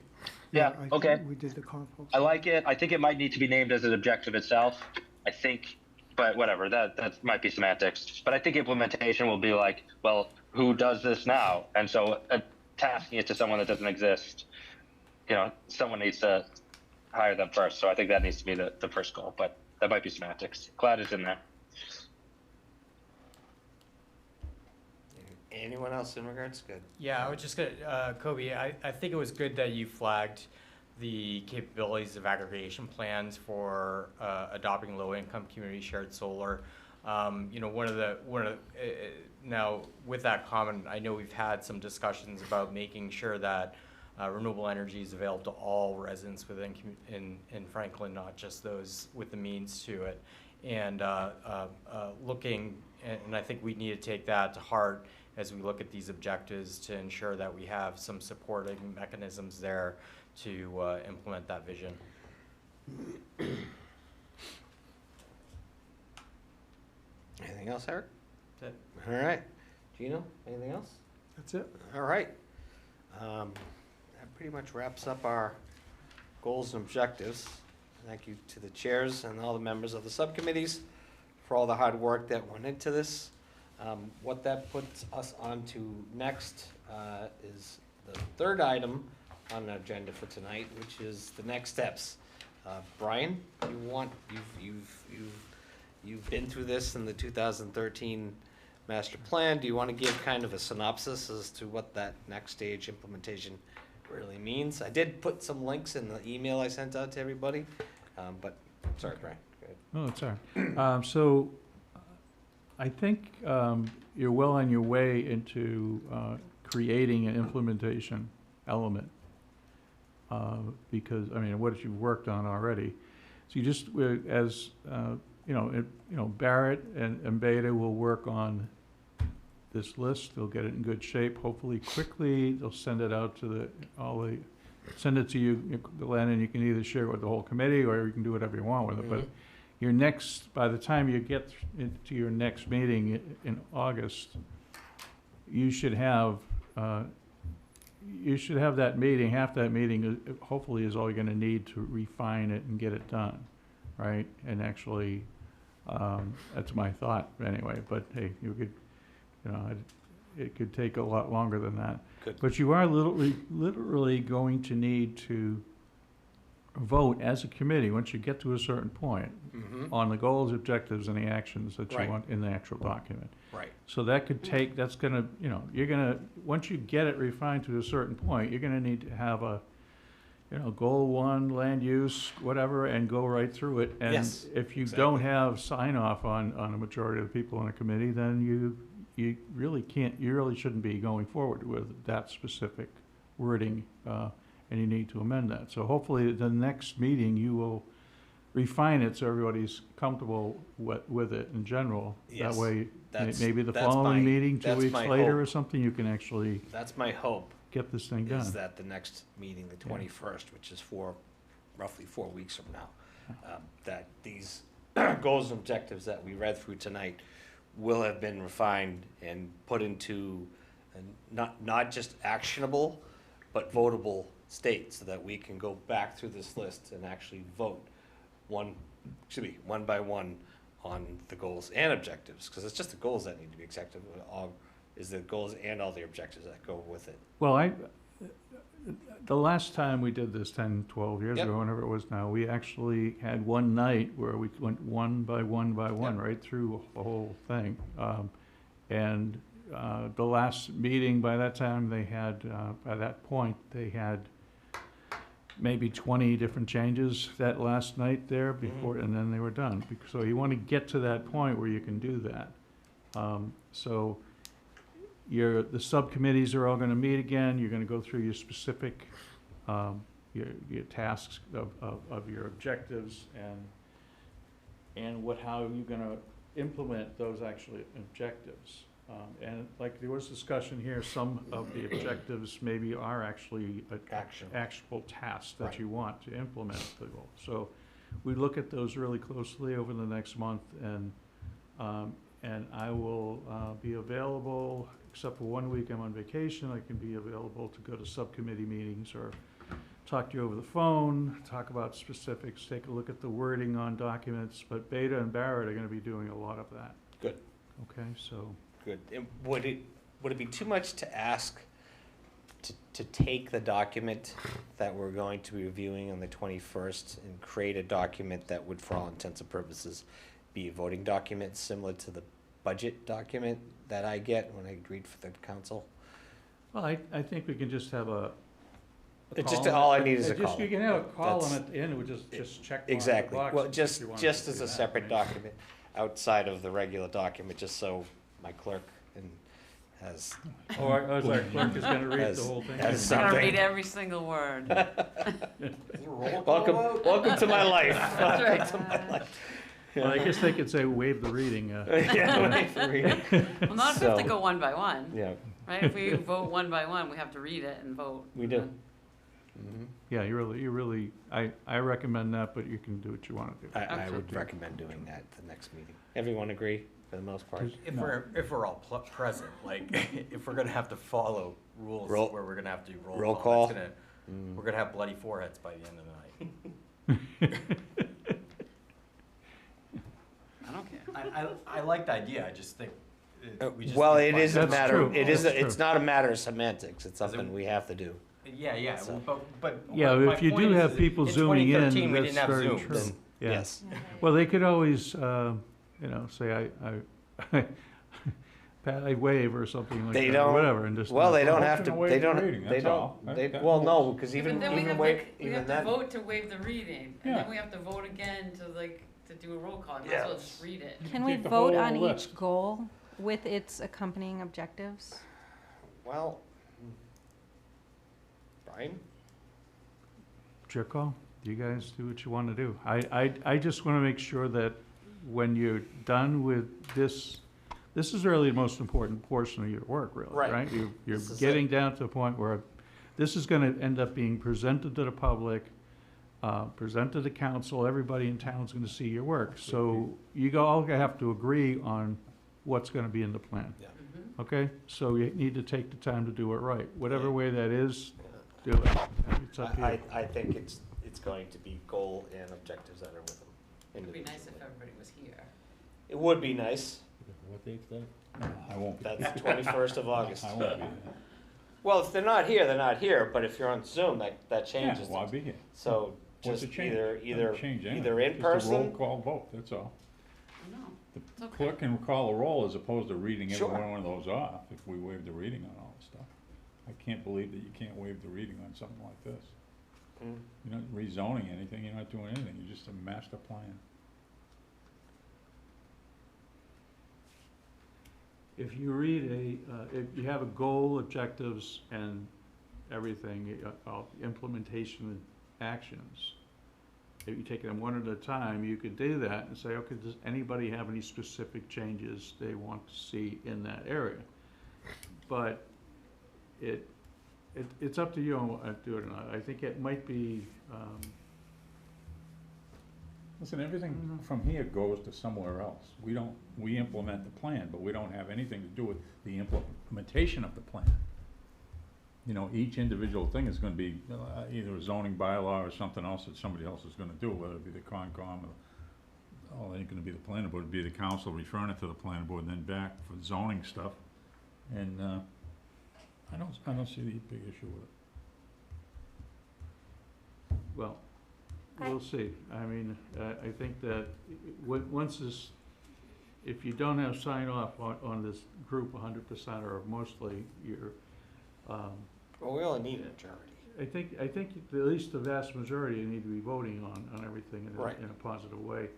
Yeah, I okay. think we did the compost. I like it. I think it might need to be named as an objective itself. I think, but whatever, that might be semantics. But I think implementation will be like, well, who does this now? And so tasking it to someone that doesn't exist, someone needs to hire them first. So I think that needs to be the first goal, but that might be semantics. Glad it's in there. Anyone else in regards? Good. Yeah, I was just gonna, Kobe, I think it was good that you flagged the capabilities of aggregation plans for adopting low-income community shared solar. Now with that comment, I know we've had some discussions about making sure that renewable energy is available to all residents within in Franklin, not just those with the means to it. And looking, and I think we need to take that to heart as we look at these objectives to ensure that we have some supporting mechanisms there to implement that vision. Anything else, Eric? That's it. All right. Gino, anything else? That's it. All right. That pretty much wraps up our goals and objectives. Thank you to the chairs and all the members of the subcommittees for all the hard work that went into this. What that puts us on to next is the third item on the agenda for tonight, which is the next steps. Brian, you've been through this in the 2013 master plan. Do you want to give kind of a synopsis as to what that next stage implementation really means? I did put some links in the email I sent out to everybody, but sorry, Brian. Go ahead. No, it's all right. So I think you're well on your way into creating an implementation element because, I mean, what you've worked on already. So you just, as Barrett and Beta will work on this list. They'll get it in good shape, hopefully quickly. They'll send it out to send it to you, Glenn, and you can either share it with the whole committee or you can do whatever you want with it. But by the time you get into your next meeting in August, you should have that meeting. Half that meeting hopefully is all you're going to need to refine it and get it done, right? And actually, that's my thought anyway. But hey, you could, it could take a lot longer than that. Good. But you are literally going to need to vote as a committee once you get to a certain point on the goals, objectives, and the actions that you want in the actual document. Right. So that could take, that's gonna, you're gonna, once you get it refined to a certain point, you're gonna need to have a, goal one, land use, whatever, and go right through it. And Yes, if you exactly. don't have sign off on a majority of the people on the committee, then you really shouldn't be going forward with that specific wording, and you need to amend that. So hopefully the next meeting you will refine it so everybody's comfortable with it in general. Yes, That way, that's- maybe the that's following my- meeting, 2 that's weeks my later hope. or something, you can actually That's my hope, get this thing is done. that the next meeting, the 21st, which is roughly 4 weeks from now, that these goals and objectives that we read through tonight will have been refined and put into not just actionable, but votable state, so that we can go back through this list and actually vote one by one on the goals and objectives, because it's just the goals that need to be accepted, is the goals and all the objectives that go with it. Well, the last time we did this 10, 12 years Yep. ago, whenever it was now, we actually had one night where we went one by one by one, Yep. right through the whole thing. And the last meeting, by that time, they had, by that point, they had maybe 20 different changes that last night there before, and then they were done. So you want to get to that point where you can do that. So the subcommittees are all going to meet again. You're going to go through your specific your tasks of your objectives and how you're gonna implement those actually objectives. And like there was discussion here, some of the objectives maybe are actually actionable tasks that Right. you want to implement the goal. So we look at those really closely over the next month, and I will be available, except for 1 week I'm on vacation. I can be available to go to subcommittee meetings or talk to you over the phone, talk about specifics, take a look at the wording on documents. But Beta and Barrett are gonna be doing a lot of that. Good. Okay, so. Good. And would it be too much to ask to take the document that we're going to be reviewing on the 21st and create a document that would, for all intents and purposes, be a voting document similar to the budget document that I get when I read for the council? Well, I think we can just have a It's just, column. all I need is a Just, column. you can have a column That's- at the end, we just check mark the Exactly. boxes Well, if just you wanted just to as do a that, separate right? document outside of the regular document, just so my clerk has. Or our clerk is gonna read the Has- whole thing. has I'm gonna something. read every single word. Welcome to my life. Welcome to my life. Well, I guess they could say waive the reading. Yeah, waive the reading. Well, not if we have to So- go one by one, Yeah, right? If we vote one by one, we have to read it and vote. we do. Mhm. Yeah, you really, I recommend that, but you can do what you wanna do. I Okay. would recommend doing that at the next meeting. Everyone agree, for the most part? If we're all present, like, if we're gonna have to follow rules Roll- where we're gonna have to do roll roll call. call, we're gonna have bloody foreheads by the end of the night. I don't care. I like the idea, I just think we just. Well, need to it find is a That's matter, true. it is, That's it's true. not a matter of semantics, it's Does it- something we have to do. Yeah, So- but. Yeah, my if you point do is have people zooming in, 2013, we that's didn't have very Zooms. true. Then, Yeah. yes. Well, they could always, say I waive or something like They that, don't- or whatever, and just. Well, they don't Motion have to to, waive they the don't, reading, they that's all. don't, they, That well, no, moves. because But even then we have wait, to, we even have to that. vote to waive the reading, and Yeah. then we have to vote again to do a roll call, might as well just read it. Can we Take the vote whole on list. each goal with its accompanying objectives? Well, Brian? It's your call. You guys do what you want to do. I just want to make sure that when you're done with this is really the most important portion of your work, really, Right. right? You're This is getting down to the point where this is going to end up being presented to the public, presented to the council, everybody in town's going to see your work. So you all have to agree on what's going to be in the plan. Yeah. Mhm. Okay? So you need to take the time to do it right. Whatever way that is, do it. It's up to you. I think it's going to be goal and objectives that are with them. It'd be nice if individually. everybody was here. It would be nice. What date's that? I won't be. That's the 21st of August. I won't be there. Well, if they're not here, they're not here, but if you're on Zoom, that Yeah, changes. well, I'll be here. So What's just the change? either, Doesn't change anything. either in Just a roll person. call vote, that's all. No, The it's okay. clerk can call a roll as opposed to reading every Sure. one of those off, if we waive the reading on all this stuff. I can't believe that you can't waive the reading on something like this. Mm. You're not rezoning anything, you're not doing anything, you're just a master plan. If you read if you have a goal, objectives, and everything, implementation and actions, if you take them one at a time, you could do that and say, okay, does anybody have any specific changes they want to see in that area? But it's up to you on do it or not. I think it might be, Listen, everything from here goes to somewhere else. We implement the plan, but we don't have anything to do with the implementation of the plan. You know, each individual thing is gonna be either a zoning bylaw or something else that somebody else is gonna do, whether it be the Concom or, it ain't gonna be the planning board, it'd be the council referring it to the planning board and then back for zoning stuff. And, I don't see the big issue with it. well, we'll see. I mean, I think that once this, if you don't have sign off on this group 100% or mostly, you're, Well, we only need a majority. I think at least the vast majority you need to be voting on everything Right. in a positive way.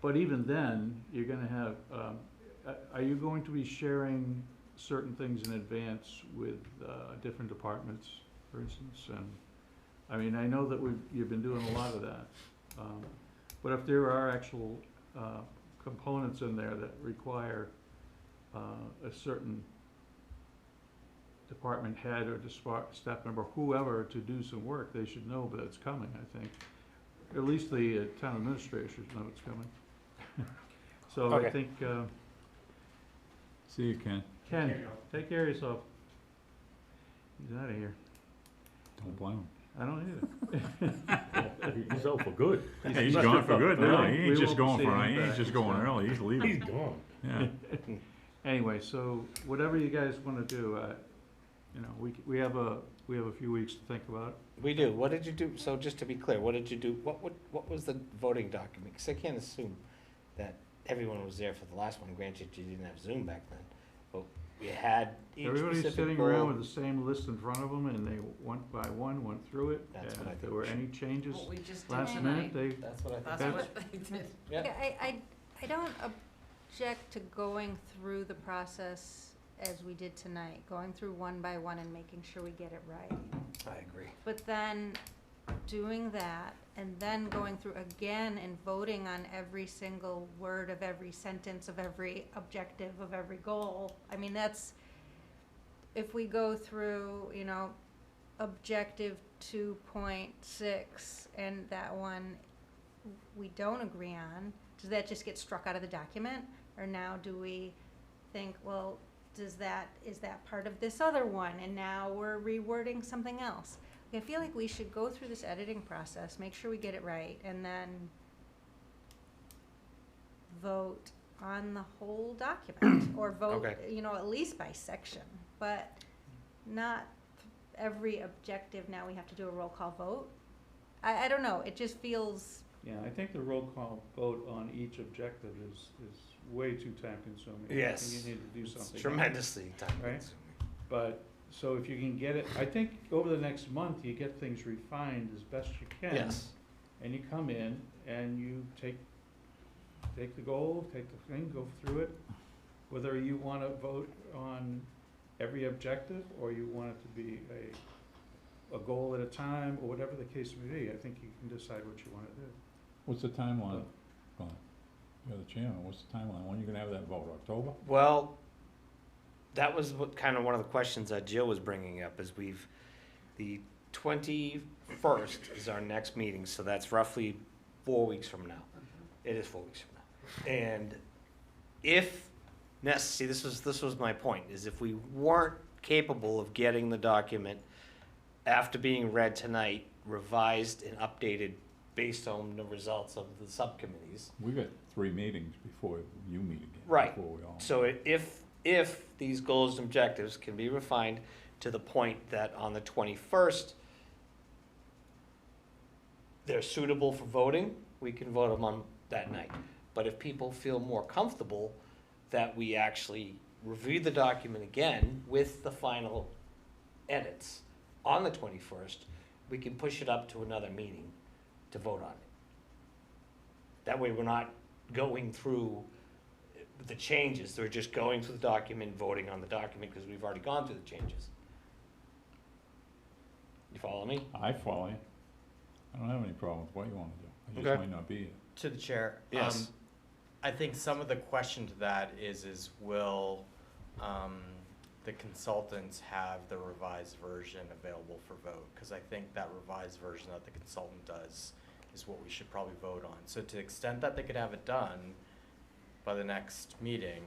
But even then, you're gonna have, are you going to be sharing certain things in advance with different departments, for instance, and I mean, I know that you've been doing a lot of that. But if there are actual components in there that require a certain department head or staff member, whoever, to do some work, they should know that it's coming, I think. At least the town administrator should know it's coming. So I Okay. think, See you, Ken. Ken, take care of yourself. He's out of here. Don't blame him. I don't either. He's out for good. Yeah, he's gone for good now. He We ain't just won't going see for, him he ain't back, just going so. early, he's He's leaving. gone. Yeah. Anyway, so whatever you guys wanna do, you know, we have a few weeks to think about it. We do. What did you do? So just to be clear, what did you do? What was the voting document? Because I can't assume that everyone was there for the last one. Granted, you didn't have Zoom back then, but we had each Everybody's specific sitting goal. around with the same list in front of them, and they one by one went through it. That's And what I if think there were we any changes What we just did last tonight. minute, they, That's what I think. That's That's- what they did. Yeah. Yeah, I don't object to going through the process as we did tonight, going through one by one and making sure we get it right. I agree. But then doing that and then going through again and voting on every single word of every sentence of every objective of every goal. I mean, that's, if we go through, you know, objective 2.6 and that one we don't agree on, does that just get struck out of the document? Or now do we think, well, is that part of this other one, and now we're rewording something else? I feel like we should go through this editing process, make sure we get it right, and then vote on the whole document, or vote, Okay. you know, at least by section, but not every objective, now we have to do a roll call vote. I don't know, it just feels, yeah, I think the roll call vote on each objective is way too time consuming. Yes. I think you need to do It's something. tremendously time Right? consuming. But, so if you can get it, I think over the next month, you get things refined as best you can. Yes. And you come in and you take the goal, take the thing, go through it. Whether you wanna vote on every objective, or you want it to be a goal at a time, or whatever the case may be, I think you can decide what you wanna do. What's the timeline? Well, you're the chairman, what's the timeline? When are you gonna have that vote, October? Well, that was what kind of one of the questions that Jill was bringing up, is the 21st is our next meeting, so that's roughly 4 weeks from now. It is 4 weeks from now. And if see, this was my point, is if we weren't capable of getting the document after being read tonight, revised and updated based on the results of the subcommittees. We got 3 meetings before you meet again. Right. Before we all. So if these goals and objectives can be refined to the point that on the 21st, they're suitable for voting, we can vote them on that night. But if people feel more comfortable that we actually review the document again with the final edits on the 21st, we can push it up to another meeting to vote on it. That way we're not going through the changes, we're just going through the document, voting on the document, because we've already gone through the changes. You follow me? I follow you. I don't have any problem with what you wanna do. I Okay. just might not be here. To the chair. Yes. I think some of the question to that is will, the consultants have the revised version available for vote? Cause I think that revised version that the consultant does is what we should probably vote on. So to the extent that they could have it done by the next meeting,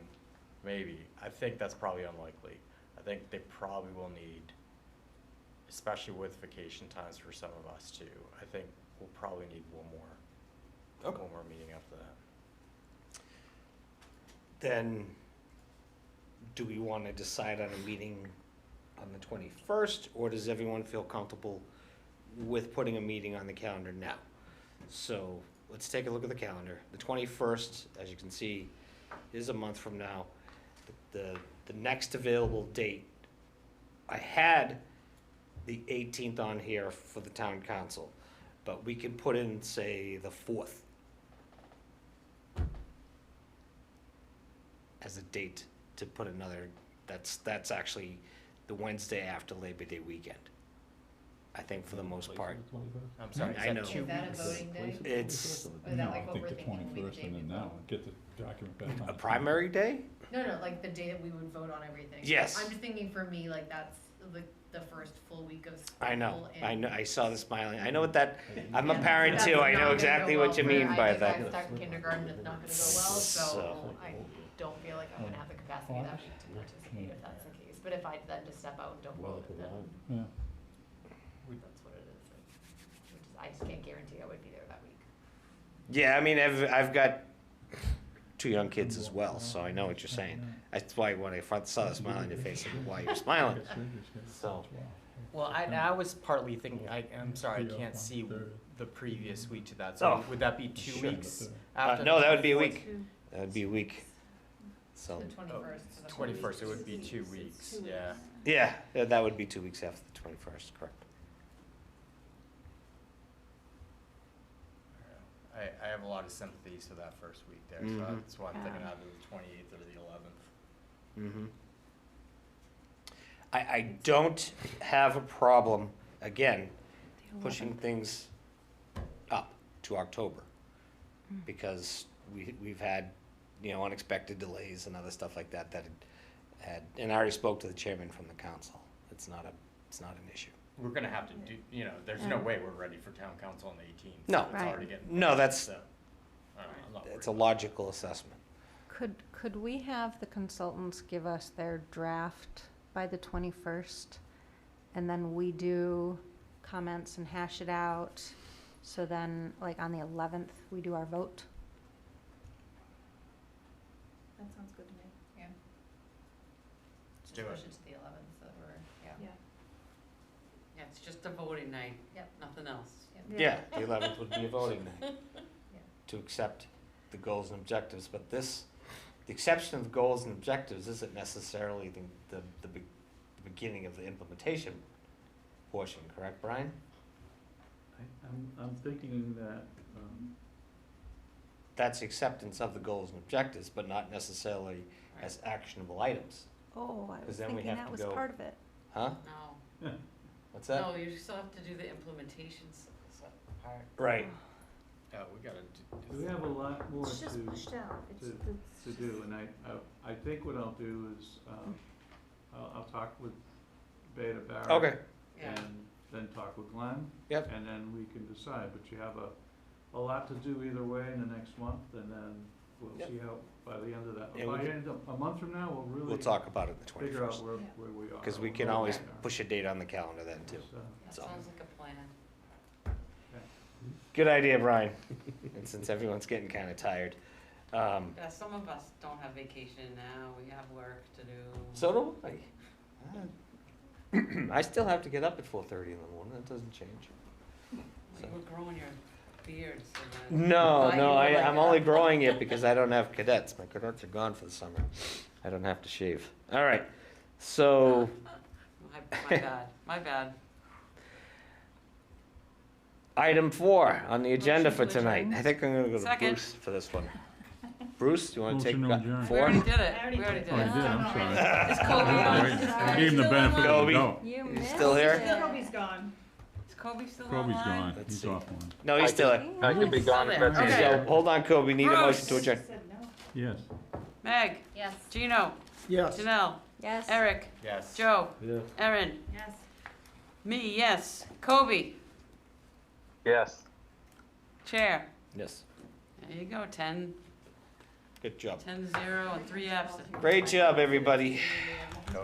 maybe. I think that's probably unlikely. I think they probably will need, especially with vacation times for some of us too, I think we'll probably need one more meeting after that. Then, do we want to decide on a meeting on the 21st, or does everyone feel comfortable with putting a meeting on the calendar now? So, let's take a look at the calendar. The 21st, as you can see, is a month from now. The next available date, I had the 18th on here for the town council, but we can put in, say, the 4th as a date to put another, that's actually the Wednesday after Labor Day weekend. I think for the most part. I'm sorry, I is know. that 2 Is that a weeks? voting day? It's Or is that like I what think we're the thinking will be the 21st day and we then vote? now, get the document back on. a primary day? No, like the day that we would vote on everything. Yes. I'm just thinking for me, like that's the first full week of school. I know, and- I saw the smiling. I know what that, I'm a Yeah, parent that's too, I not know gonna exactly go what well you for- mean by I that. think I start kindergarten, it's not gonna go well, So- so I don't feel like I'm gonna have the capacity that week to participate if that's the case. But if I then just step out and don't vote, then Yeah. that's what it is. Which is, I just can't guarantee I would be there that week. Yeah, I mean, I've got 2 young kids as well, so I know what you're saying. That's why when I saw the smile on your face, I said, why you're smiling? So, Well, I was partly thinking, I'm sorry, I can't see the previous week to that, so Oh. would that be 2 weeks no, after? that would be a 24th? week. That would be a week. So, The 21st. so that's 21st, it would be 2 weeks, yeah. yeah, that would be 2 weeks after the 21st, correct. I have a lot of sympathies for that first week there, so Mhm. that's why I'm thinking either the 28th or the 11th. Mm-hmm. I don't have a problem, again, pushing things up to October. Because we've had, unexpected delays and other stuff like that had, and I already spoke to the chairman from the council. It's not an issue. We're gonna have to do, there's no way we're ready for town council on the 18th. No. It's Right. already getting. No, that's, so, I'm not worried it's a about logical assessment. Could we have the consultants give us their draft by the 21st? And then we do comments and hash it out, so then, like, on the 11th, we do our vote? That sounds good to me, yeah. Let's do it. Push it to the 11th, so we're, yeah. Yeah, it's just a voting night, Yep. nothing else. Yeah, the 11th would be a voting night to accept the goals and objectives, but the exception of the goals and objectives isn't necessarily the beginning of the implementation portion, correct, Brian? I'm thinking that, That's acceptance of the goals and objectives, but not necessarily as actionable items, Oh, I 'Cause was then we thinking have that to was go- part of it. huh? No, What's that? no, you still have to do the implementations part. Right. Oh, we gotta do. we have a lot more It's just to pushed out. It's to do, and I think what I'll do is, I'll talk with Beta Barrett. Okay. Yeah. And then talk with Glenn. Yep. And then we can decide, but you have a lot to do either way in the next month, and then we'll Yep. see how, by the end of that, And we by can- end of, a month from now, we'll really. We'll talk about it the Figure out 21st, where we are. because we can where always are. push a date on the calendar then too. So, That So- sounds like a plan. Good idea, Brian. And since everyone's getting kind of tired. Yeah, some of us don't have vacation now, we have work to do. So do I. I still have to get up at 4:30 in the morning, that doesn't change. You were growing your beard, so then. No, Thought no, you were like I'm that. only growing it because I don't have cadets. My cadets are gone for the summer. I don't have to shave. All right, so, My bad. item 4 on the agenda for Motion to tonight. adjourn. I think I'm gonna go to Second. Bruce for this one. Bruce, you wanna take Motion to adjourn. We 4? already did it, I already we already did did Oh, I it. did, I'm sorry. Is Kobe on? I gave him the benefit of Kobe. the doubt. You You missed still here? it. Kobe's gone. Is Kobe still Kobe's online? gone, Let's he's see. offline. No, he's still here. I could be gone if Still that's there. easier. So, hold on, Kobe, need a motion to Bruce. adjourn. Said no. Yes. Meg, Yes. Gino, Yes. Janelle, Yes. Eric, Yes. Joe, Erin, Yes. me, yes. Kobe, Yes. Chair. Yes, There you go, 10, good job. 10-0, and 3 absent. Great job, everybody. Yeah.